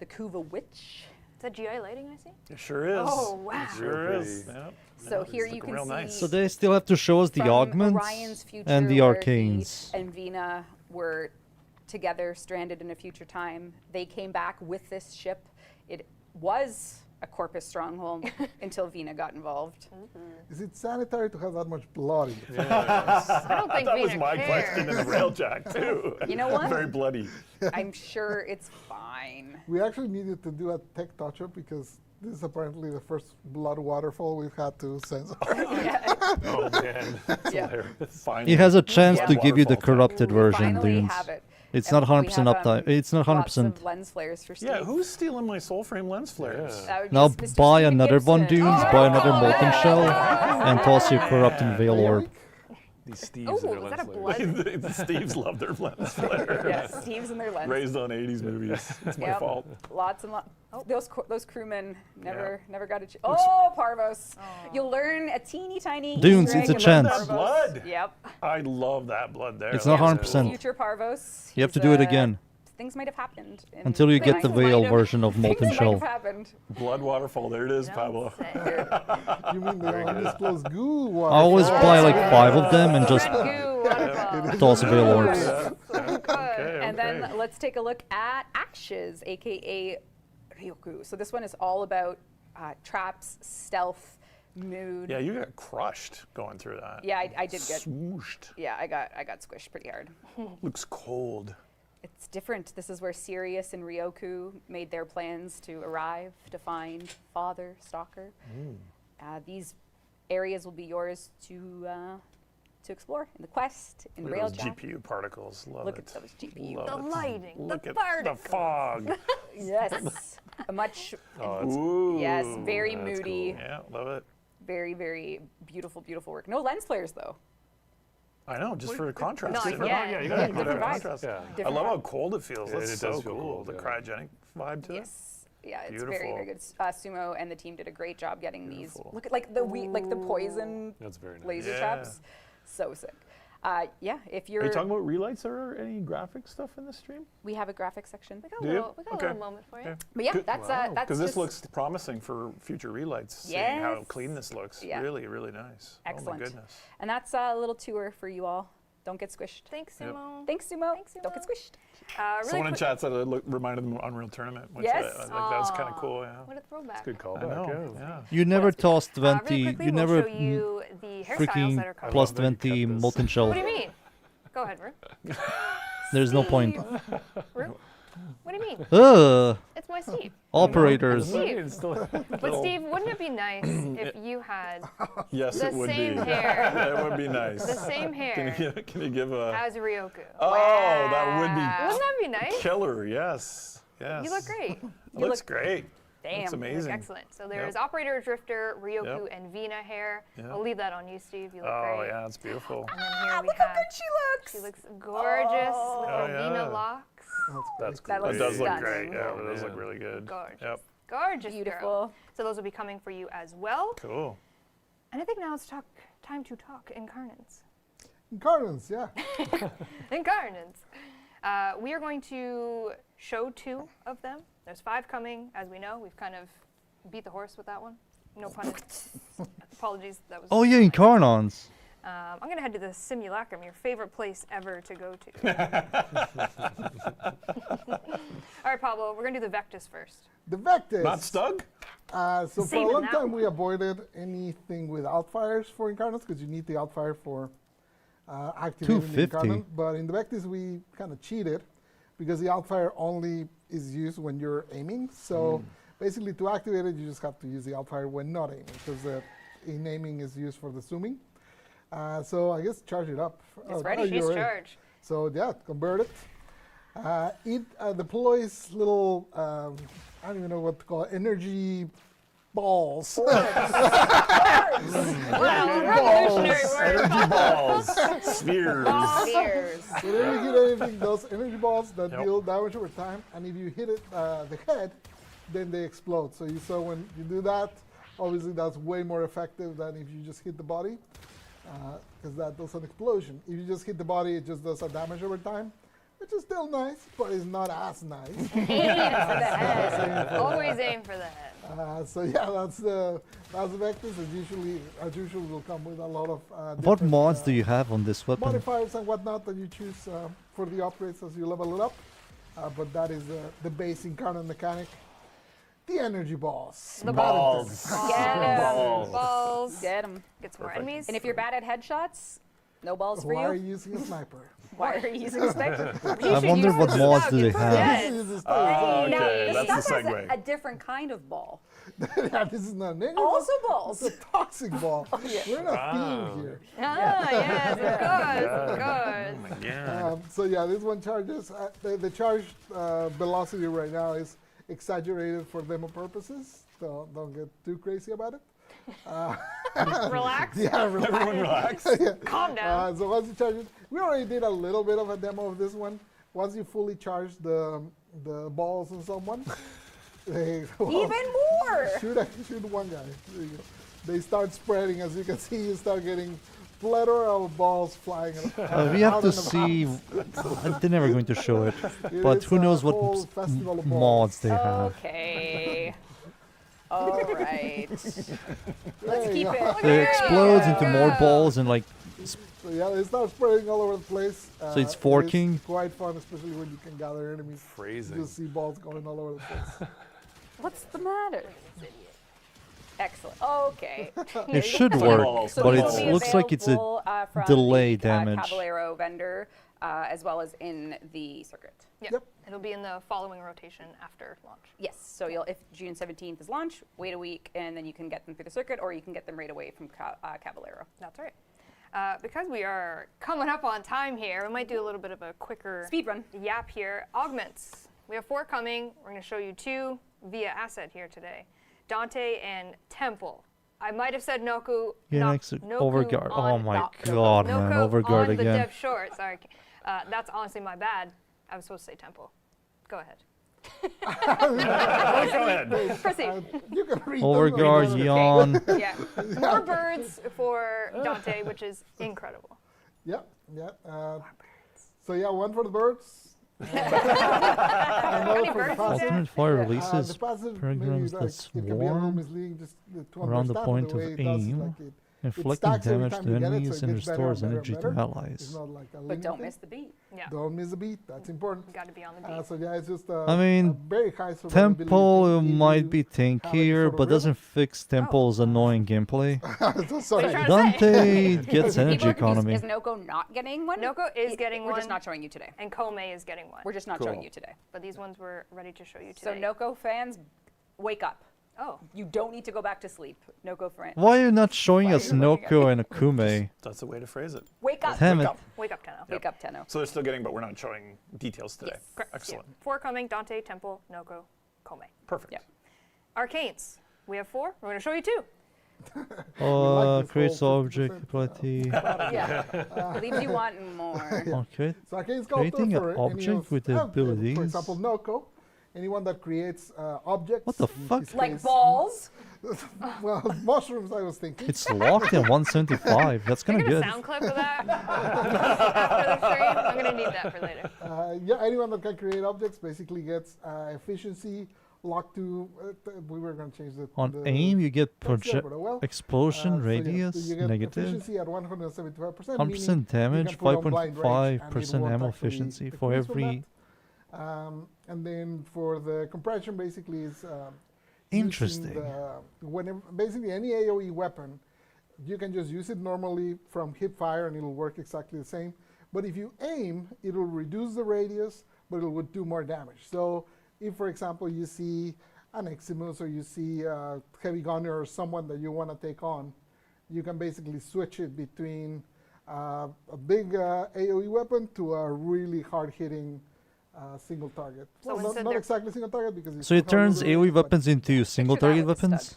Kuva Witch. Is that GI lighting I see? It sure is. Oh, wow. It sure Real is. pretty. Yep. So Yeah, here it's you looking can real see. nice. So they still have to show us the from augments Orion's future and the where arcanes. he and Vina were together, stranded in a future time. They came back with this ship. It was a Corpus stronghold until Vina got involved. Is it sanitary to have that much blood in it? I don't think That was Vina my cares. question in the Railjack, too. You know what? Very bloody. I'm sure it's fine. We actually needed to do a tech touch-up because this is apparently the first blood waterfall we've had to censor. Oh, man. That's Yeah. hilarious. Finally. It has a chance Yeah. to give you the Waterfall corrupted We version, finally dudes. have it. It's And not 100% we have, uptime. It's not Lots 100%. of lens flares for Steve. Yeah, who's stealing my soul frame lens flares? Yeah. That would be Now Mr. buy Steven another one, Gibson. dudes. Buy another molten shell and toss your corrupting veil orb. These Steves Oh, and their is that a lens flares. blood? the Steves love their lens flares. Yeah, Steve's in their lens. Raised on 80s movies. It's my Yep. fault. Lots and lots. Those crewmen never got a chance. Oh, Parvos! You'll learn a teeny tiny. Dunes, Easter it's a egg about chance. That Parvos. blood. Yep. I love that blood there. It's That not was 100%. Future Parvos. You have to He's, do it again Things might have happened. in until you get the things veil might have- version of molten things might shell. have happened. Blood waterfall. There it is, Pablo. You mean the undisclosed goo waterfall? I always buy like 5 of them and just Red goo waterfall. toss veil orbs. So good. And then let's take a look at Ashes, aka Ryoku. So this one is all about traps, stealth, mood. Yeah, you got crushed going through that. Yeah, I did get. Swooshed. Yeah, I got squished pretty hard. Looks cold. It's different. This is where Sirius and Ryoku made their plans to arrive to find Father Stalker. These areas will be yours to explore in the quest, in Look at those Railjack. GPU particles. Love Look it. at those GPU. Love The it. lighting, Look the at particles. the fog. Yes, a much Ooh. yes, very that's moody, Yeah, love it. very beautiful work. No lens flares though. I know, just for a contrast. Not you know? yet. Yeah, you gotta put Different a vibe. contrast. Yeah. I Different love vibe. how cold it feels. Yeah, That's it so does feel cool. cold, The yeah. cryogenic vibe to it. Yes. Yeah, it's Beautiful. very, very good. Sumo and the team did a great job getting Beautiful. these. Look at like the poison That's very nice. laser Yeah. traps. So sick. Yeah, if you're. Are you talking about relights or any graphic stuff in the stream? We have a graphic section. We got Do a you? little, we got a Okay. little moment for you. Yeah. But yeah, that's that's Because this just looks promising for future relights. Seeing how Yes. clean this looks. Yeah. Really, really nice. excellent. Oh my goodness. And that's a little tour for you all. Don't get squished. Thanks, Yep. Sumo. Thanks, Sumo. Thanks, Don't get Sumo. squished. Really Someone in quick- chat said it reminded them of Unreal Tournament. Which Yes. I think that was kind of Aw, cool. Yeah. What a throwback. Good call I back. know. Yeah. Yeah. You never tossed Really Venti. quickly, You we'll never show you the hairstyles freaking that are coming. plus that you kept 20 this. molten shell. What do you mean? Go ahead, Rue. There's no point. Rue? What do you mean? Ugh. It's my Steve. Operators. Steve. It's still But Steve, wouldn't it be nice if you had Yes, the it would same be. hair, It would be nice. the same hair Can you give a? as Ryoku? Oh, that would Wouldn't that be nice? be killer. Yes. Yes. You look great. Looks great. Damn. Looks You look amazing. excellent. So there's Yep. Operator, Drifter, Ryoku, Yep. and Vina hair. Yep. I'll leave that on you, Steve. You look Oh great. yeah, it's beautiful. And then here we Look how have. good she looks. She looks gorgeous with Oh, her Vina yeah. locks. That's That great. It does look stunning. great. Yeah, Oh, it does look man. really good. Gorgeous. Yep. Gorgeous. Beautiful. Girl. So those will be coming for you as well. Cool. And I think now it's time to talk incarnates. Incarnates, yeah. Incarnates. We are going to show 2 of them. There's 5 coming, as we know. We've kind of beat the horse with that one. No pun. Apologies. That was. Oh yeah, Incarnons. I'm going to head to the Simulacrum, your favorite place ever to go to. All right, Pablo, we're going to do the Vectis first. The Vectis. Not Stug? So for a Saving long that time, one. we avoided anything with outfires for incarnates because you need the outfire for activating the 250. incarnate. But in the Vectis, we kind of cheated because the outfire only is used when you're aiming. So basically, to activate it, you just have to use the outfire when not aiming because the in aiming is used for the zooming. So I guess charge it up. It's ready. She's you're ready. charged. So yeah, convert it. It deploys little, I don't even know what to call it, energy balls. Wow, revolutionary word. Energy balls. Spheres. Spheres. Whenever you hit anything, those energy balls that Yep. deal damage over time, and if you hit it the head, then they explode. So you saw when you do that, obviously that's way more effective than if you just hit the body, because that does an explosion. If you just hit the body, it just does a damage over time, which is still nice, but it's not as nice. Aim for the head. Always aim for the head. So yeah, that's the Vectis. As usual, will come with a lot of What different, mods do you have on this weapon? modifiers and whatnot that you choose for the upgrades as you level it up. But that is the base incarnate mechanic. The energy balls. The Balls. Get 'em. Balls. Balls. Get 'em. Get some more enemies. And if you're bad at headshots, no balls for Why are you. you using a sniper? Why are you using a sniper? I wonder what mods do they have. Yes. Use a Oh, sniper. Now, okay. the That's stuff the has segue. a different kind of ball. Yeah, this is not an energy Also ball. balls. It's a toxic ball. We're in a theme here. Ah, yes, of course. Yeah. So yeah, this one charges, the charge velocity right now is exaggerated for demo purposes. So don't get too crazy about it. Relax. Yeah, Everyone relax. Calm down. so once you charge it, we already did a little bit of a demo of this one. Once you fully charge the balls on someone, they Even more. shoot one guy. There you go. They start spreading, as you can see. You start getting plethora of balls flying. We have out to and about. see. They're never going to show it, It but is who a knows what whole festival of balls. mods they have. Okay. All right. Let's There you keep go. it. It explodes into more balls and like So yeah, they start spreading all over the place. So it's forking? It's quite fun, especially when you can gather enemies. Phrasing. You'll see balls going all over the place. What's the matter? Excellent. Okay. it should So work, balls, So but this it will be looks like it's a available, from delay the, damage. Caballero vendor, as well as in the circuit. Yep. It'll be in the following rotation after launch. Yes. So you'll, if June 17th is launch, wait a week, and then you can get them through the circuit, or you can get them right away from Caballero. That's right. Because we are coming up on time here, we might do a little bit of a quicker Speed run. yap here. Augments. We have 4 coming. We're going to show you 2 via asset here today. Dante and Temple. I might have said Noku. Yeah, not, next to Noku Overguard. Oh on- my not- god, man. Noku Overguard on the again. dev short. Sorry, that's honestly my bad. I was supposed to say temple. Go ahead. Go ahead. Proceed. You can read Overguard, them. yawn. Yeah. More birds for Dante, which is incredible. Yeah, yeah. So yeah, one for the birds. How Another many for the birds is passive. there? Ultimate fire The releases passive, programs maybe, that it can be a little swarm misleading just to around the understand point the way of it does, aim, like it inflicting stacks every damage time to you get it, so enemies it and gets better restores and better energy and to better. It's allies. not like a But linear don't thing. miss the beat. Yeah. Don't miss the beat. That's important. Got to be on the beat. So yeah, it's just I mean, a very high survivability Temple thing if might you be have any tankier, sort of but rhythm. doesn't fix Temple's annoying gameplay. So sorry. trying to Dante gets People energy are confused. economy. Is Noko not getting one? Noko is getting We're one. just not showing you today. And Kome is getting one. We're just not Cool. showing you today. But these ones we're ready to show you So today. Noko fans, wake up. Oh. You don't need to go back to sleep. Noko fans. Why are you not showing Why us are you looking at Noko and Akume? That's the way to phrase it. Wake up. Damn Wake it. up. Wake up, Tenno. Wake up, Tenno. So they're still getting, but we're not showing details today. Yes. Correct. Excellent. Yeah. 4 coming, Dante, Temple, Noko, Kome. Perfect. Yep. Arcanes. We have 4. We're going to show you 2. like this Creates whole object 50% ability. Yeah. Leaves you wanting more. Okay. So Arcane Sculptor Creating an for any object of, with the for abilities. example, Noko, anyone that creates objects. What the in fuck? this Like case- balls. Well, mushrooms, I was thinking. It's locked at 175. That's kind You're of going to good. sound clip of that after the stream? I'm going to need that for later. Yeah, anyone that can create objects basically gets efficiency locked to. We were going to change the. On the aim, you get text there, project but oh well. explosion So yeah, radius you get negative. efficiency at 175%. 100% damage, 5.5% ammo efficiency for every. And then for the compression, basically is Interesting. Whenever basically any AOE weapon, you can just use it normally from hip fire and it'll work exactly the same. But if you aim, it'll reduce the radius, but it would do more damage. So if, for example, you see an Eximus or you see a Heavy Gunner or someone that you want to take on, you can basically switch it between a big AOE weapon to a really hard-hitting single target. So Well, instead not they're- exactly single target because So it turns AoE weapons into single Picture that target with the weapons?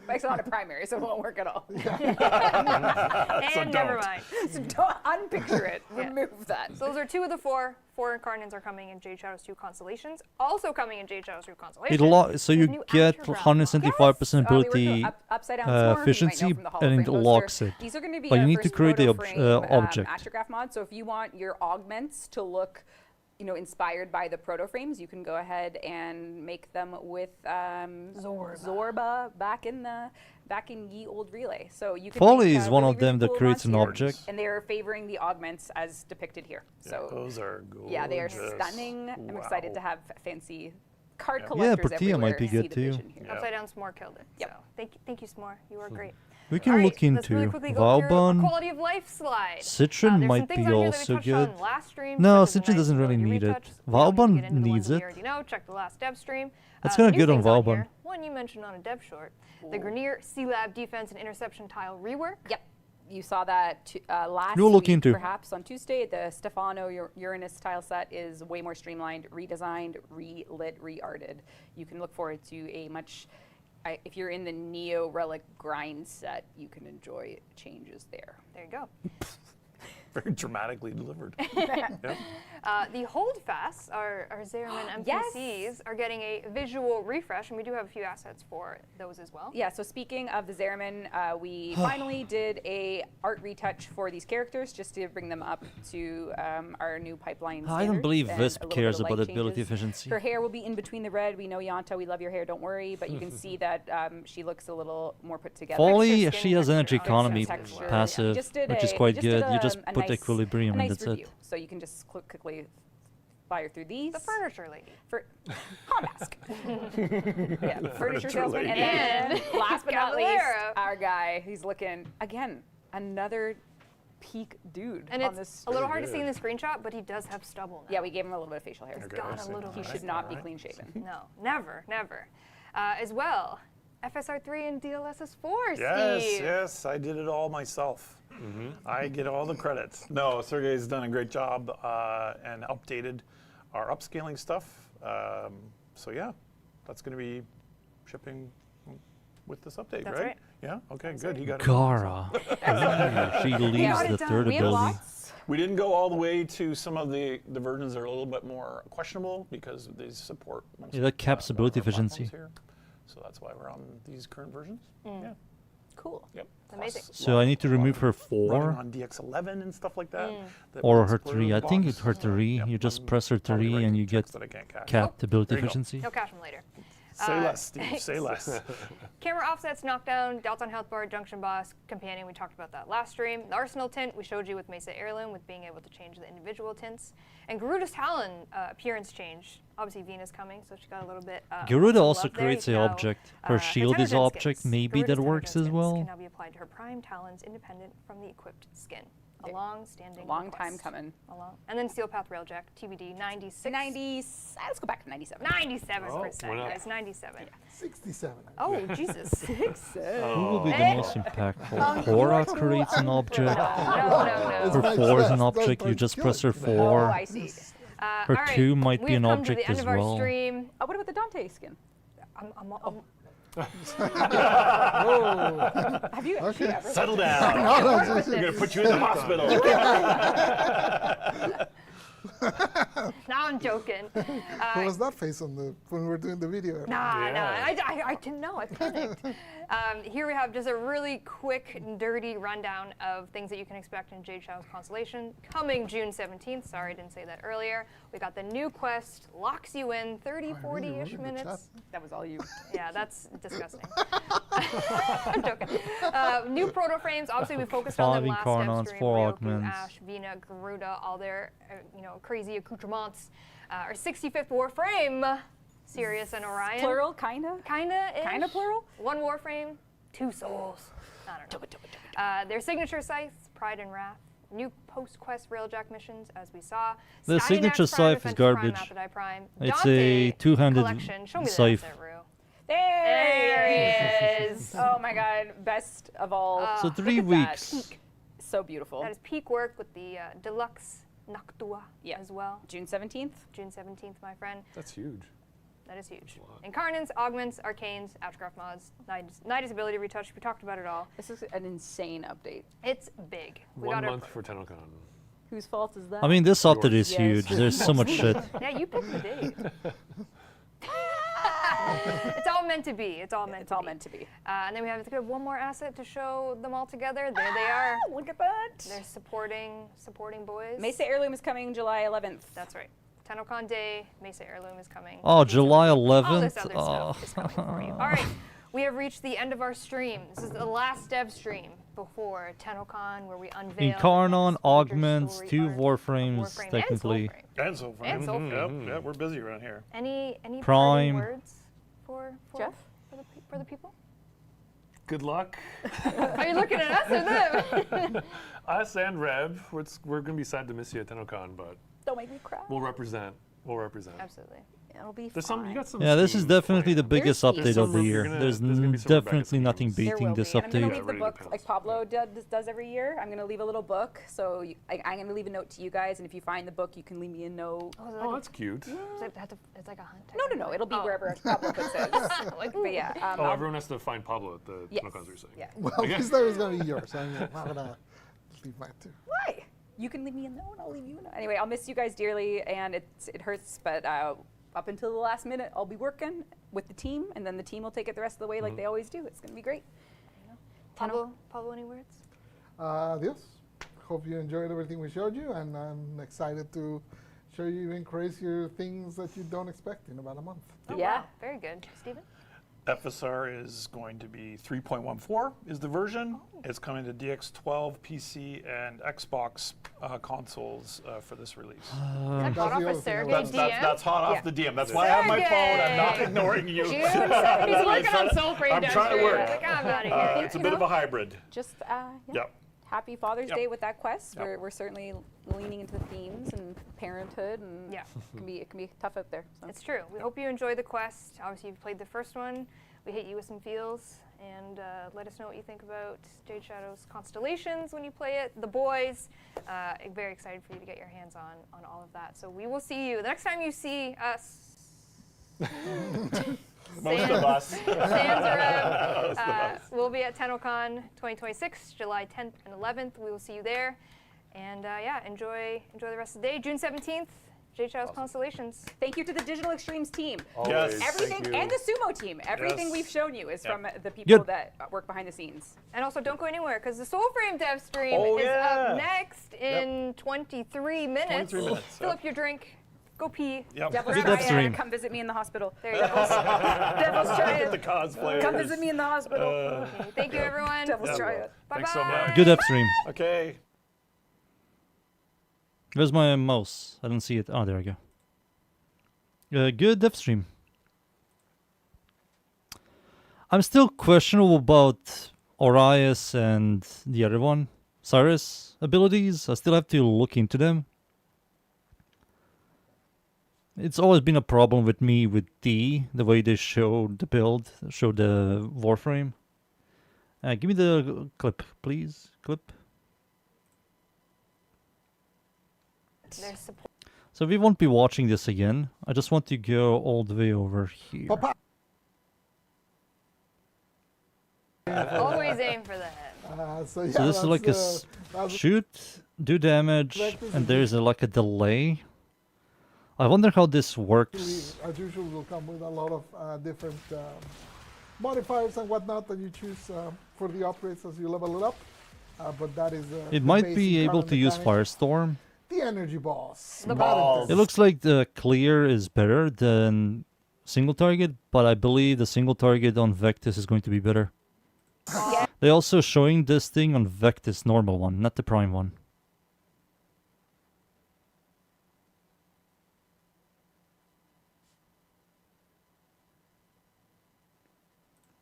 It's not a primary, so it won't work at all. And never mind. So don't unpicture it. Yeah. Remove that. So those are 2 of the 4. 4 Incarnates are coming in Jade Shadows 2 Constellations. Also coming in Jade Shadows 2 It Constellations. so is you new get After Realm. 175% We worked with ability upside down swarm, efficiency, you might know from the Hall of and it Fame locks poster. it. These are going to be But you our need to first create the proto-frame, object. Astrograph mod. So if you want your augments to look, inspired by the proto frames, you can go ahead and make them with Zorba back in ye old relay. So you can Folly make, is one really, of them really that cool creates an mods here, object. and they are favoring the augments as depicted here. So Those are gorgeous. yeah, they are stunning. I'm excited to Wow. have fancy card Yeah. collectors Portilla might everywhere be see good the too. vision here. Yeah. Upside Down S'more killed it. Yep. So thank you, S'more. You are great. We can All right, look let's really into quickly go through a Valbon. quality of life slide. Citron There's might some things be on here that we also touched good. on last stream, No, such as the Citron nice doesn't really ability need it. retouch. We don't need to Valbon get into the needs ones we it. already know. Check the last dev stream. That's kinda New good on things Valbon. here. One you mentioned on a dev short. The Grenier C-Lab defense and interception tile rework. Yep. You saw that last We'll look week, into. perhaps on Tuesday. The Stefano Uranus tile set is way more streamlined, redesigned, relit, re-arted. You can look forward to a much, if you're in the Neo Relic grind set, you can enjoy changes there. There you go. Very dramatically delivered. The holdfasts, our Zeraman NPCs, are getting a visual refresh, and we do have a few assets for those as well. Yeah, so speaking of the Zeraman, we finally did a art retouch for these characters just to bring them up to our new pipeline I don't believe standards Visp and a little cares bit of about light ability changes. efficiency. Her hair will be in between the red. We know Yanta, we love your hair, don't worry, but you can see that she looks a little more put together. Folly, Texture, she skin has energy texture, economy texture, yeah. passive, Just did which is a- quite just did good. You a- just a put nice- equilibrium a and nice that's review. it. So you can just quickly fire through these. The furniture lady. For Hamask. Yeah, furniture salesman. And And then last but not least, Caballero. our guy. He's looking, again, another peak dude And on it's this. a little hard to see in the screenshot, but he does have stubble now. Yeah, we gave him a little bit of facial hair. He's got a little He bit. should not be clean shaven. No, never, never. As well, FSR3 and DLSS4, Yes, Steve. yes, I did it all myself. I get all the credits. No, Sergey's done a great job and updated our upscaling stuff. So yeah, that's going to be shipping with this update, That's right? right. Yeah. Okay. Good. He got it. Gara. Ooh, she leads got the it done. third We have ability. lots. We didn't go all the way to some of the versions that are a little bit more questionable because they support most Yeah, that caps of ability our platforms efficiency. here. So that's why we're on these current versions. Yeah. Cool. Yep. Amazing. Plus, So I need to remove her running 4 on DX11 and stuff like that. that or with her the 3. I square think box. it's her 3. Yep, You just I'm press her probably 3 writing and you get tricks that I can't catch. capped ability There you go. efficiency. He'll catch them later. Say less, Steve. Say less. Camera offsets, knockdown, doubts on health bar, junction boss, companion. We talked about that last stream. The arsenal tint we showed you with Mesa Heirloom, with being able to change the individual tints. And Garuda's Talon appearance change. Obviously, Vena's coming, so she got a little bit. Garuda some also love there. creates You an can now, object. Her shield Tenno is Gen object. skins. Maybe Garuda's that Tenno works Gen as skins well. Can now be applied to her prime talons, independent from the equipped skin. A long-standing. Long time request. coming. And then Steel Path Railjack, TBD 96. 90. Let's go back to 97. 97%, why not? guys. 97. 67. Oh, Jesus. 6. Who will be the most impactful? Hora creates an object. No. Her It's 4 is an That's object. You my just skill. press her Oh, 4. I see. Her all right, 2 might be we've an come to object the end as of our well. stream. Oh, what about the Dante skin? I'm Have you actually ever? Settle down. We're going to put you in the hospital. Now I'm joking. What was that face on when we were doing the video? Nah, Yeah. I didn't know. I panicked. Here we have just a really quick, dirty rundown of things that you can expect in Jade Shadow's Constellation coming June 17th. Sorry, I didn't say that earlier. We got the new quest, locks you in 30, Oh, I really 40-ish wrote in the minutes. That was all you. Yeah, that's disgusting. I'm joking. New proto frames. Obviously, we focused on 5 them last incarnates, stream. 4 Ryoku, augments. Ash, Vina, Garuda, all their crazy accoutrements. Our 65th Warframe, Sirius and Orion. Plural, kinda. Kinda plural? 1 Warframe, 2 souls. I don't know. Their signature scythes, Pride and Wrath. New post-quest Railjack missions, as we saw. The Skynet's signature Prime, scythe is Defensive Prime, garbage. Apodite Prime. It's Dante a two-handed collection. Show me scythe. the asset, Rue. There he is. Oh my god, best of all. So 3 Look at weeks. that. So beautiful. That is peak work with the deluxe Noctua as well. June 17th. June 17th, my friend. That's huge. That is huge. Incarnates, augments, arcanes, abstract mods, Nidus ability retouch. We talked about it all. This is an insane update. It's big. We 1 got month for TennoCon. Whose fault is that? I mean, this update is Yes. huge. There's so much shit. Yeah, you picked the date. It's all meant to be. It's all meant to be. And then we have one more asset to show them all together. There they are. Look at that. They're supporting boys. Mesa Heirloom is coming July 11th. That's right. TennoCon Day, Mesa Heirloom is coming. Oh, July All this 11th? other stuff is coming for you. All right, we have reached the end of our stream. This is the last dev stream before TennoCon, where we unveil Incarnon, the next augments, major 2 story arc of Warframes, Warframe and technically. Soulframe. And so far. And Soulframe. Yep, we're busy around here. Any Prime. parting words for Jeff? for the people? Good luck. Are you looking at us or them? Us and Rev. We're going to be sad to miss you at TennoCon, but Don't make me cry. we'll represent. We'll represent. Absolutely. It'll be There's fine. some. You got some. Yeah, this is schemes definitely the planned. biggest There's update some of the Rebecca year. schemes. There's There's gonna be some Rebecca definitely nothing schemes. There beating will this be. And I'm going update. to leave the Ready to book pounce. like Pablo does every year. I'm going to leave a little book. So I'm going to leave a note to you guys. And if you find the book, you can leave me a note. Oh, that's cute. It's like a hunt. No. It'll be wherever Pablo puts it. But yeah. Oh, I'll- everyone has to find Pablo at the Yes. TennoCons, you're saying. Yeah. Well, this time is going to be yours. I'm not going to leave mine too. Why? You can leave me a note. I'll leave you a note. Anyway, I'll miss you guys dearly, and it hurts, but up until the last minute, I'll be working with the team, and then the team will take it the rest of the way like they always do. It's going to be great. Pablo, any words? Yes. Hope you enjoyed everything we showed you, and I'm excited to show you even crazier things that you don't expect in about a month. Oh, Yeah. wow. Very good. Steven? FSR is going to be 3.14 is the version. It's coming to DX12, PC, and Xbox consoles for this release. Is that hot That's off the a other thing Sergey about DM? That's hot off Yeah. the DM. That's why I have my phone. I'm not ignoring you. June 7th. He's working on Soulframe. I'm trying to work. Like, I'm out of here. It's a bit of a hybrid. Just, Yep. Happy Father's Yep. Day with that quest. Yep. We're certainly leaning into the themes and parenthood, and Yeah. it can be tough out there. So. It's true. We hope you enjoy the quest. Obviously, you've played the first one. We hit you with some feels, and let us know what you think about Jade Shadow's Constellations when you play it. The boys, very excited for you to get your hands on all of that. So we will see you the next time you see us. Most of us. Sans around. We'll be at TennoCon 2026, July 10th and 11th. We will see you there. And yeah, enjoy the rest of the day. June 17th, J Chow's Constellations. Thank you to the Digital Extremes team. Yes. Everything, and the Sumo team. Everything Yes. we've shown you is from the people Good. that work behind the scenes. And also, don't go anywhere because the Soulframe Dev stream Oh, is yeah. up next in 23 minutes. 23 minutes, Fill yep. up your drink. Go pee. Yep. Devil's Good Dev Triad, stream. come visit me in the hospital. There you go. Devil's Get the Triad, cosplayers. come visit me in the hospital. Okay, thank you, everyone. Devil's Yeah. Triad. Bye-bye. Thanks so much. Good upstream. Okay. Where's my mouse? I don't see it. Oh, there we go. Good upstream. I'm still questionable about Orias and the other one, Cyrus abilities. I still have to look into them. It's always been a problem with me with D, the way they showed the build, showed the Warframe. Give me the clip, please. Clip. There's support. So we won't be watching this again. I just want to go all the way over here. Papa. Always aim for that. So yeah, So this is like a that's- shoot, do damage, and there's like a delay. I wonder how this works. as usual, will come with a lot of different modifiers and whatnot that you choose for the upgrades as you level it up. But that is It the might basic be able counter to use mechanic. Firestorm. The energy boss. The Balance. It looks like the clear is better than single target, but I believe the single target on Vectis is going to be better. They're also showing this thing on Vectis normal one, not the prime one.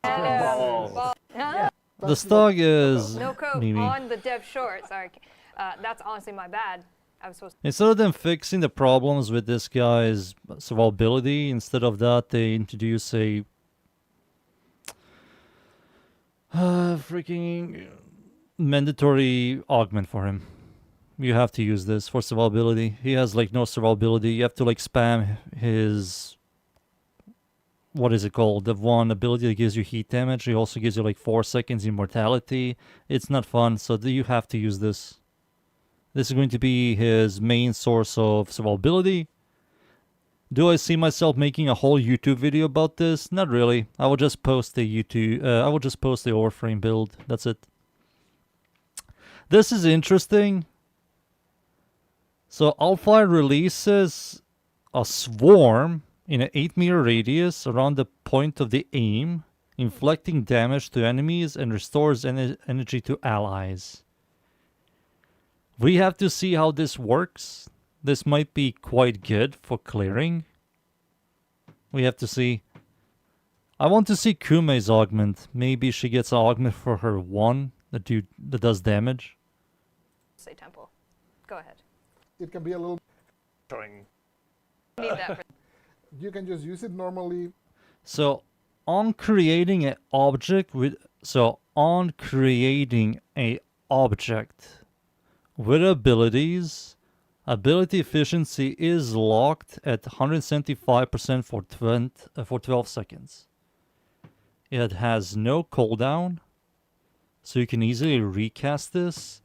Huh? The stock is No coat maybe. on the dev short. Sorry. That's honestly my bad. I was supposed Instead of them fixing the problems with this guy's survivability, instead of that, they introduce a freaking mandatory augment for him. You have to use this for survivability. He has like no survivability. You have to like spam his, what is it called? The one ability that gives you heat damage. He also gives you like 4 seconds immortality. It's not fun, so you have to use this. This is going to be his main source of survivability. Do I see myself making a whole YouTube video about this? Not really. I will just post the YouTube. I will just post the Warframe build. That's it. This is interesting. So Alpha releases a swarm in an 8-meter radius around the point of the aim, inflicting damage to enemies and restores energy to allies. We have to see how this works. This might be quite good for clearing. We have to see. I want to see Kume's augment. Maybe she gets an augment for her one that does damage. to say temple. Go ahead. It can be a little. Showing. Need that for You can just use it normally. So on creating an object with abilities, ability efficiency is locked at 175% for 12 seconds. It has no cooldown, so you can easily recast this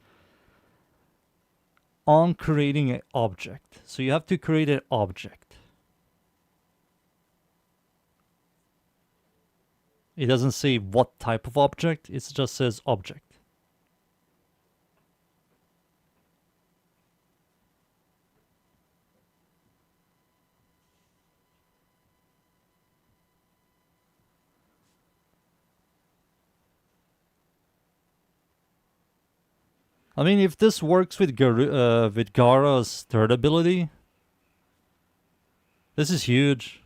on creating an object. So you have to create an object. It doesn't say what type of object, it just says object. I mean, if this works with Gara's third ability, this is huge.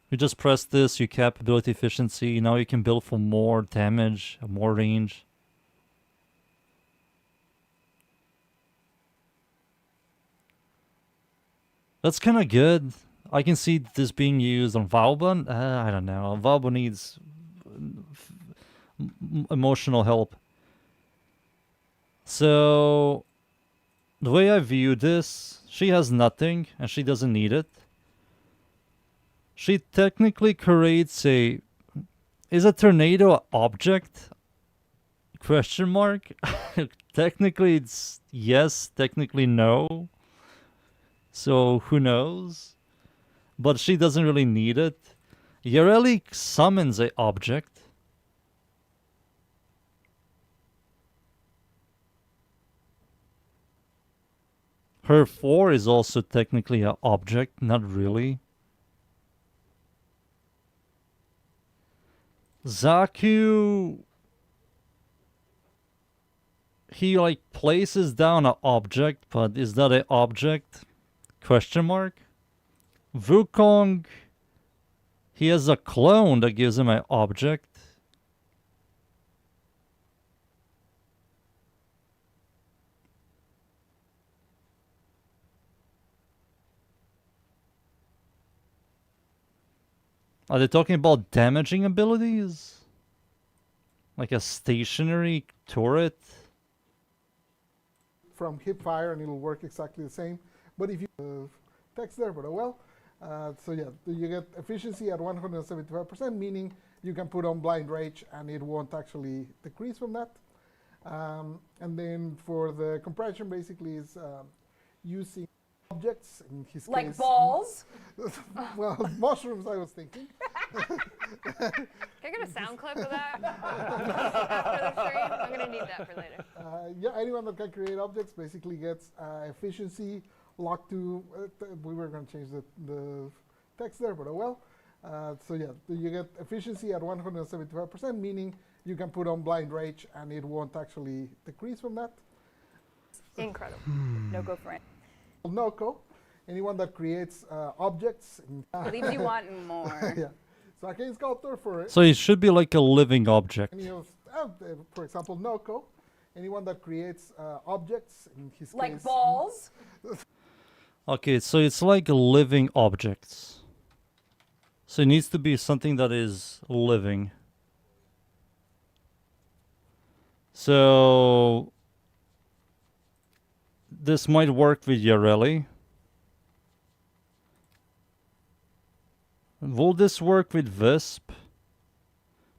You just press this, you cap ability efficiency, now you can build for more damage, more range. That's kind of good. I can see this being used on Valba. I don't know. Valba needs emotional help. So, the way I view this, she has nothing and she doesn't need it. She technically creates a... Is a tornado an object? Question mark? Technically it's yes, technically no. So who knows? But she doesn't really need it. Yareli summons a object. Her 4 is also technically an object, not really. Zaku... He like places down an object, but is that an object? Question mark? Wukong... He has a clone that gives him an object. Are they talking about damaging abilities? Like a stationary turret? From hip fire, and it'll work exactly the same. But if you text there, but oh well. So yeah, you get efficiency at 175%, meaning you can put on blind rage and it won't actually decrease from that. And then for the compression, basically is using objects, in his Like case. balls? Well, mushrooms, I was thinking. Can I get a sound clip of that after the stream? I'm gonna need that for later. Yeah, anyone that can create objects basically gets efficiency locked to. We were going to change the text there, but oh well. So yeah, you get efficiency at 175%, meaning you can put on blind rage and it won't actually decrease from that. Incredible. No go for it. Noko, anyone that creates objects. Leaves you wanting more. Yeah. So Arcane Sculptor for So it should be like a living object. any of, for example, Noko, anyone that creates objects, in his Like case. balls? Okay, so it's like living objects. So it needs to be something that is living. So this might work with Yareli. Will this work with Visp?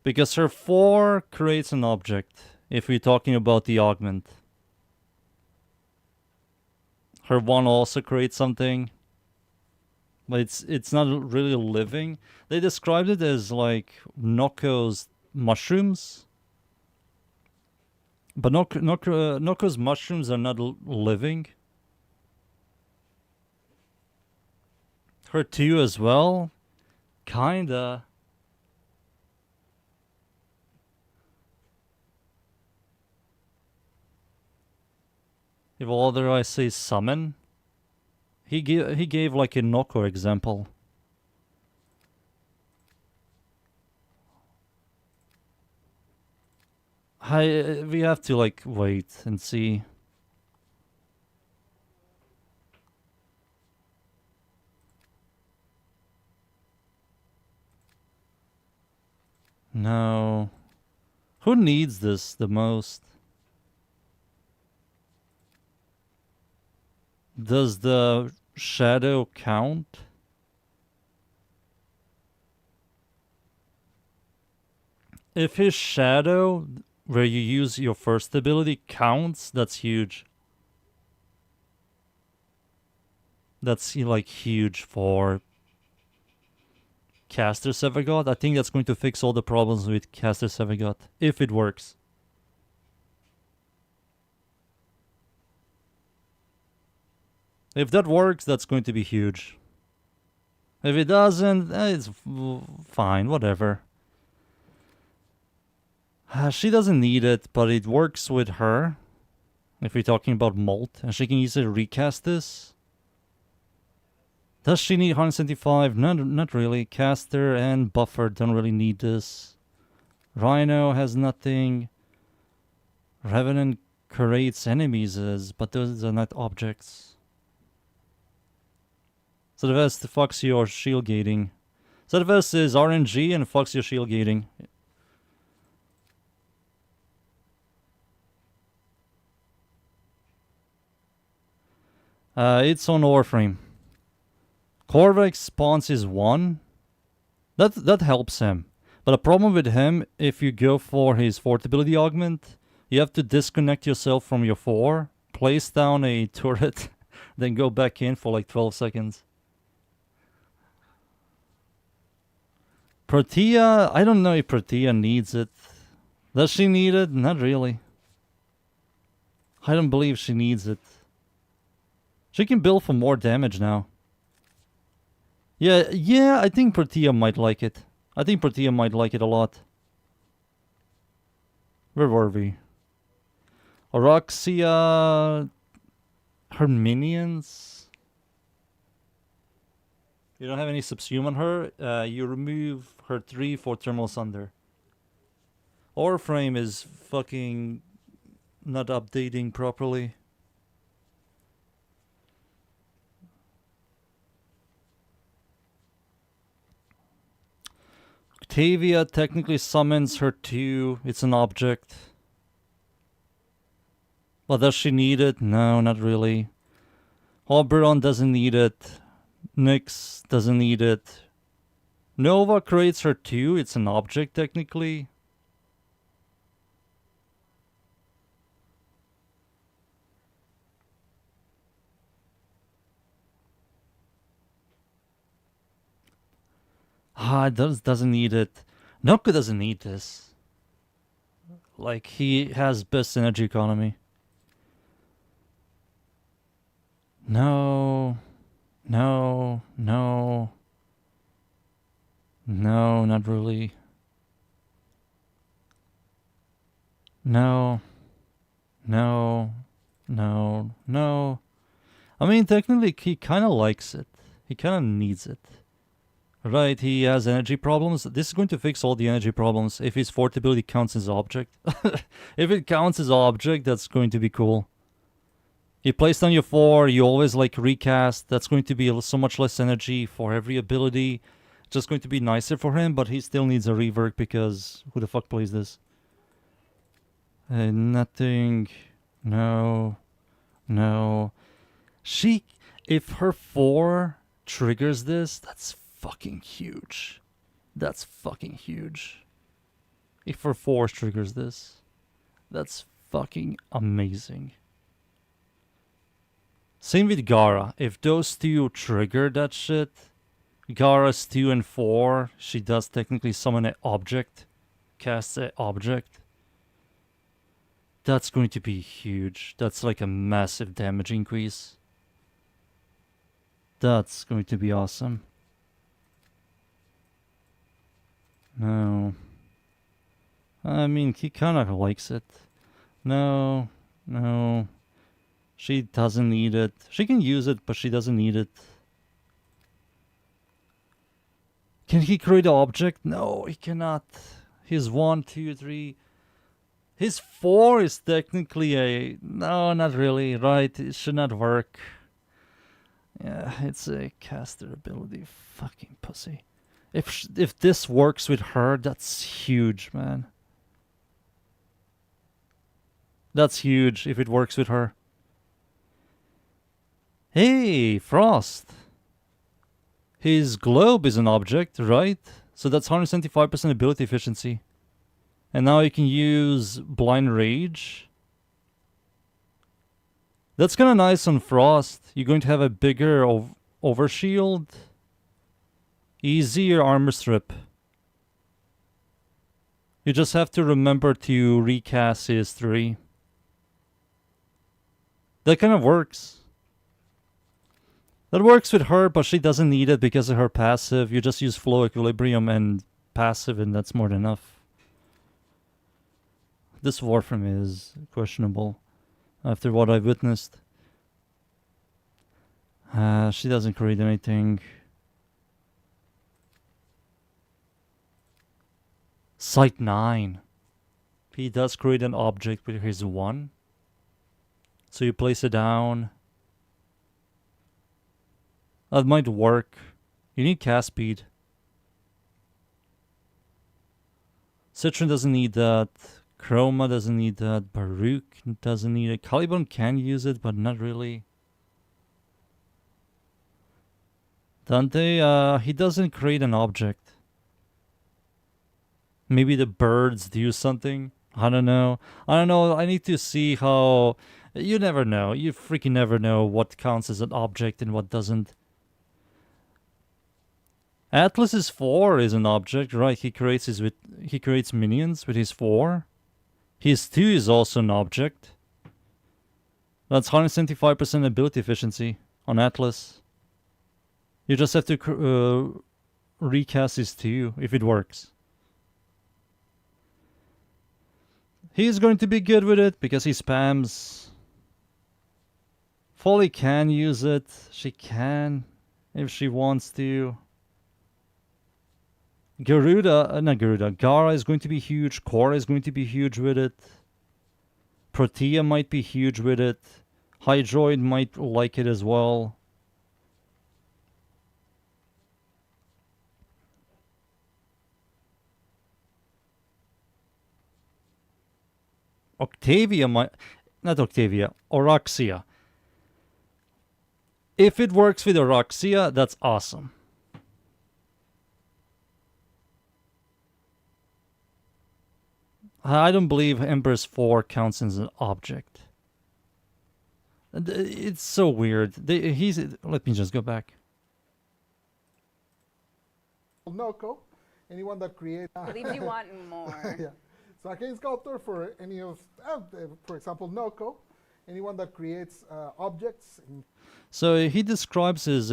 Because her 4 creates an object, if we're talking about the augment. Her 1 also creates something. But it's not really living. They described it as like Noko's mushrooms. But Noko's mushrooms are not living. Her 2 as well. Kinda. If otherwise say summon. He gave like a Noko example. We have to like wait and see. No. Who needs this the most? Does the shadow count? If his shadow, where you use your first ability, counts, that's huge. That's like huge for Caster Sevagot. I think that's going to fix all the problems with Caster Sevagot, if it works. If that works, that's going to be huge. If it doesn't, it's fine, whatever. She doesn't need it, but it works with her. If we're talking about Molt, and she can easily recast this. Does she need 175? Not really. Caster and Buffer don't really need this. Rhino has nothing. Revenant creates enemies, but those are not objects. So the best fucks your shield gating. So the best is RNG and fucks your shield gating. It's on Warframe. Korvax spawns is 1. That helps him. But the problem with him, if you go for his fort ability augment, you have to disconnect yourself from your 4, place down a turret, then go back in for like 12 seconds. Protea, I don't know if Protea needs it. Does she need it? Not really. I don't believe she needs it. She can build for more damage now. Yeah, I think Protea might like it. I think Protea might like it a lot. Where were we? Oroxia... Her minions? You don't have any subsume on her? You remove her 3 for Thermal Sunder. WARFRAME is fucking not updating properly. Octavia technically summons her 2. It's an object. But does she need it? No, not really. Oberon doesn't need it. Nyx doesn't need it. Nova creates her 2. It's an object technically. Doesn't need it. Noku doesn't need this. Like, he has best energy economy. No, not really. No. I mean, technically, he kind of likes it. He kind of needs it. Right, he has energy problems. This is going to fix all the energy problems if his fort ability counts as object. If it counts as object, that's going to be cool. You place down your 4, you always like recast. That's going to be so much less energy for every ability. Just going to be nicer for him, but he still needs a rework because who the fuck plays this? Nothing. No. If her 4 triggers this, that's fucking huge. That's fucking huge. If her 4 triggers this, that's fucking amazing. Same with Gara. If those 2 trigger that shit, Gara's 2 and 4, she does technically summon an object, casts an object. That's going to be huge. That's like a massive damage increase. That's going to be awesome. No. I mean, he kind of likes it. No. She doesn't need it. She can use it, but she doesn't need it. Can he create an object? No, he cannot. His 1, 2, 3... His 4 is technically a... No, not really, right? It should not work. Yeah, it's a caster ability. Fucking pussy. If this works with her, that's huge, man. That's huge if it works with her. Hey, Frost. His globe is an object, right? So that's 175% ability efficiency. And now you can use Blind Rage. That's kind of nice on Frost. You're going to have a bigger overshield. Easier armor strip. You just have to remember to recast his 3. That kind of works. That works with her, but she doesn't need it because of her passive. You just use Flow Equilibrium and passive, and that's more than enough. This WARFRAME is questionable after what I've witnessed. She doesn't create anything. Site 9. He does create an object with his 1. So you place it down. That might work. You need cast speed. Citron doesn't need that. Chroma doesn't need that. Baruch doesn't need it. Caliban can use it, but not really. Dante, he doesn't create an object. Maybe the birds do something. I don't know. I need to see how... You never know. You freaking never know what counts as an object and what doesn't. Atlas's 4 is an object, right? He creates minions with his 4. His 2 is also an object. That's 175% ability efficiency on Atlas. You just have to recast his 2 if it works. He's going to be good with it because he spams. Folly can use it. She can if she wants to. Gara is going to be huge. Korra is going to be huge with it. Protea might be huge with it. Hydroid might like it as well. Octavia might... Not Octavia. Oroxia. If it works with Oroxia, that's awesome. I don't believe Empress 4 counts as an object. It's so weird. Let me just go back. Noko, anyone that creates... Leaves you wanting more. Yeah. So Arcane Sculptor for any of, for example, Noko, anyone that creates objects. So he describes as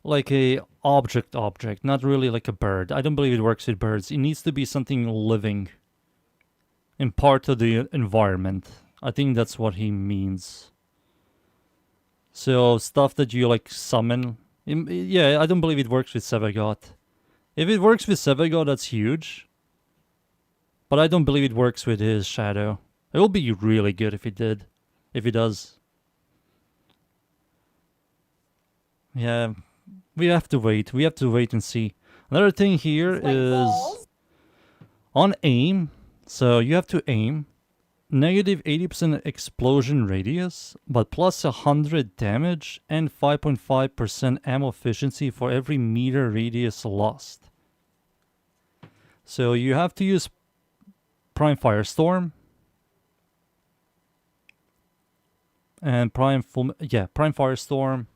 like a object, not really like a bird. I don't believe it works with birds. It needs to be something living in part of the environment. I think that's what he means. So stuff that you like summon. Yeah, I don't believe it works with Sevagot. If it works with Sevagot, that's huge. But I don't believe it works with his shadow. It will be really good if it did. If it does. Yeah, we have to wait. We have to wait and see. Another thing here is on aim. So you have to aim. Negative 80% explosion radius, but plus 100 damage and 5.5% ammo efficiency for every meter radius lost. So you have to use Prime Firestorm and Prime Firestorm.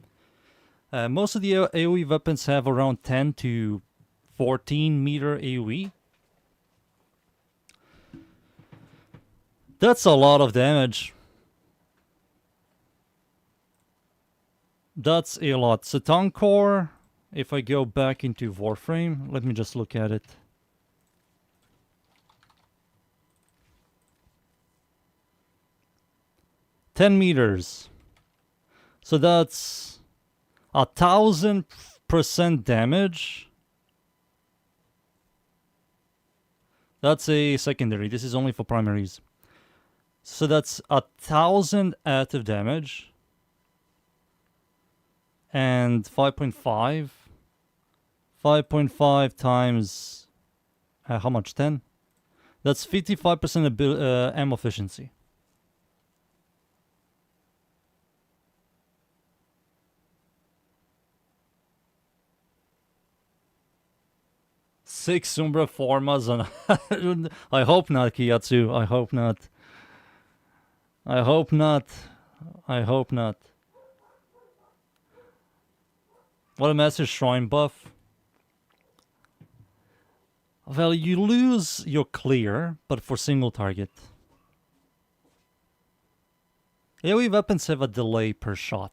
Most of the AoE weapons have around 10 to 14 meter AoE. That's a lot of damage. That's a lot. Satan Core, if I go back into Warframe, let me just look at it. $10 meters. So that's 1,000% damage. That's a secondary. This is only for primaries. So that's 1,000 active damage. And 5.5. 5.5 times... how much? 10? That's 55% ammo efficiency. Six Umbra Formas on... I hope not, Kiyatsu. I hope not. I hope not. I hope not. What a Master Shrine buff. Well, you lose your clear, but for single target. AoE weapons have a delay per shot.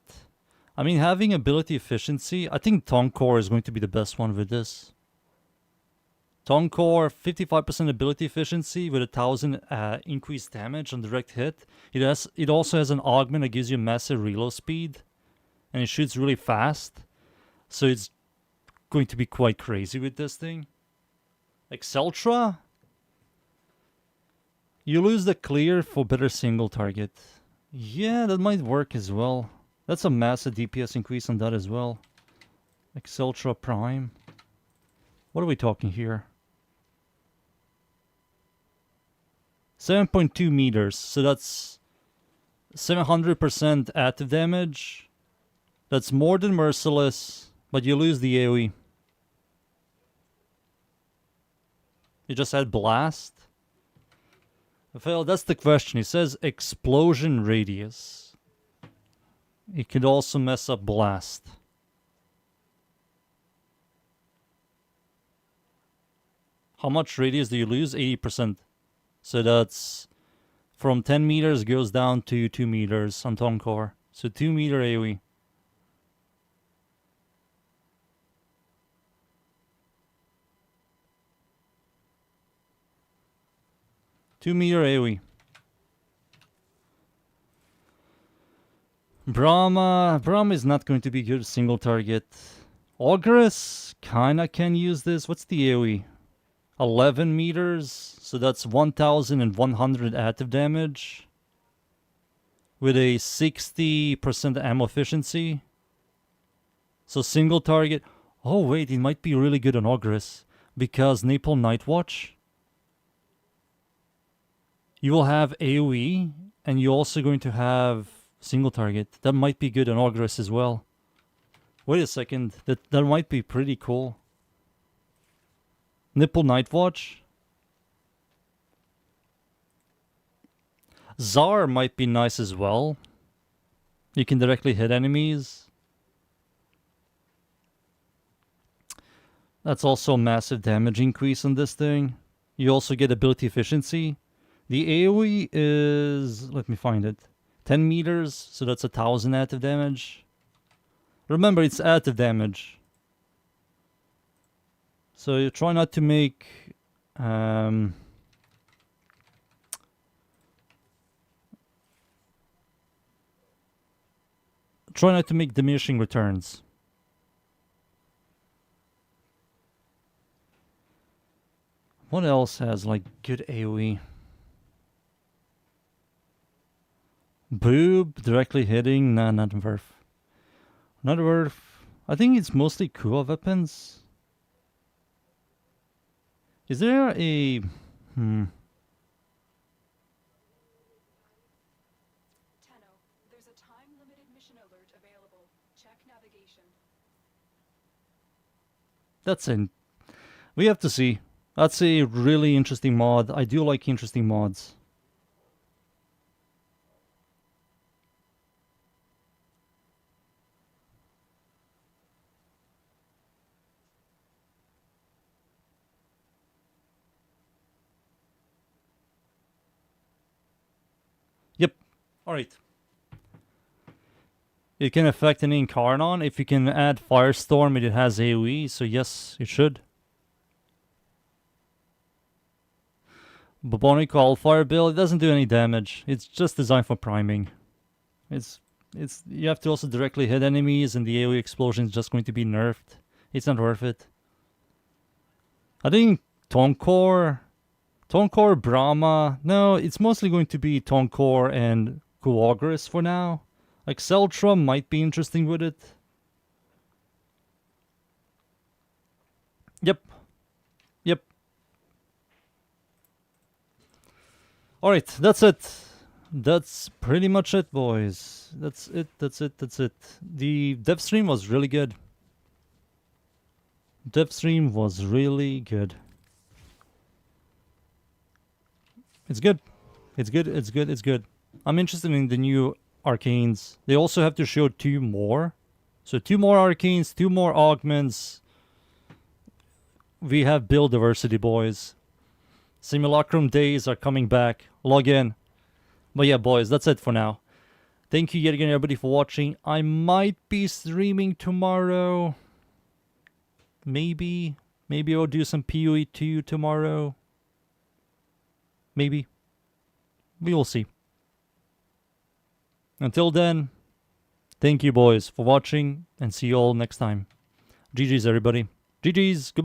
I mean, having ability efficiency, I think Toncore is going to be the best one with this. Toncore, 55% ability efficiency with 1,000 increased damage on direct hit. It also has an augment that gives you massive reload speed. And it shoots really fast. So it's going to be quite crazy with this thing. Exceltra? You lose the clear for better single target. Yeah, that might work as well. That's a massive DPS increase on that as well. Exceltra Prime. What are we talking here? 7.2 meters, so that's 700% active damage. That's more than Merciless, but you lose the AoE. You just said blast? Phil, that's the question. He says explosion radius. It could also mess up blast. How much radius do you lose? 80%. So that's from 10 meters goes down to 2 meters on Tonkor. So 2 meter AoE. Two-meter AoE. Brahma is not going to be good single target. Ogress kinda can use this. What's the AoE? 11 meters, so that's 1,100 active damage with a 60% ammo efficiency. So single target. Oh wait, it might be really good on Ogress because Napalm Nightwatch. You will have AoE, and you're also going to have single target. That might be good on Ogress as well. Wait a second, that might be pretty cool. Nipple Nightwatch. Czar might be nice as well. You can directly hit enemies. That's also a massive damage increase on this thing. You also get ability efficiency. The AoE is, let me find it, 10 meters, so that's 1,000 active damage. Remember, it's active damage. So you try not to make try not to make diminishing returns. What else has like good AoE? Boob directly hitting, nah, not worth. Not worth. I think it's mostly cool weapons. Is there a Tenno, there's a time-limited mission alert available. Check navigation. That's in. We have to see. That's a really interesting mod. I do like interesting mods. Yep. Alright. It can affect an Incarnon. If you can add Firestorm, it has AoE, so yes, it should. Bubonic Wildfire build, it doesn't do any damage. It's just designed for priming. You have to also directly hit enemies, and the AoE explosion is just going to be nerfed. It's not worth it. I think Tonkor, Brahma. No, it's mostly going to be Tonkor and Kuogris for now. Like Celtra might be interesting with it. Yep. Alright, that's it. That's pretty much it, boys. That's it. The DEVSTREAM was really good. It's good. I'm interested in the new arcanes. They also have to show 2 more. So 2 more arcanes, 2 more augments. We have build diversity, boys. Simulacrum days are coming back. Log in. But yeah, boys, that's it for now. Thank you yet again, everybody, for watching. I might be streaming tomorrow. Maybe I'll do some PoE 2 tomorrow. Maybe. We will see. Until then, thank you, boys, for watching, and see you all next time. GG's, everybody. GG's. Goodbye.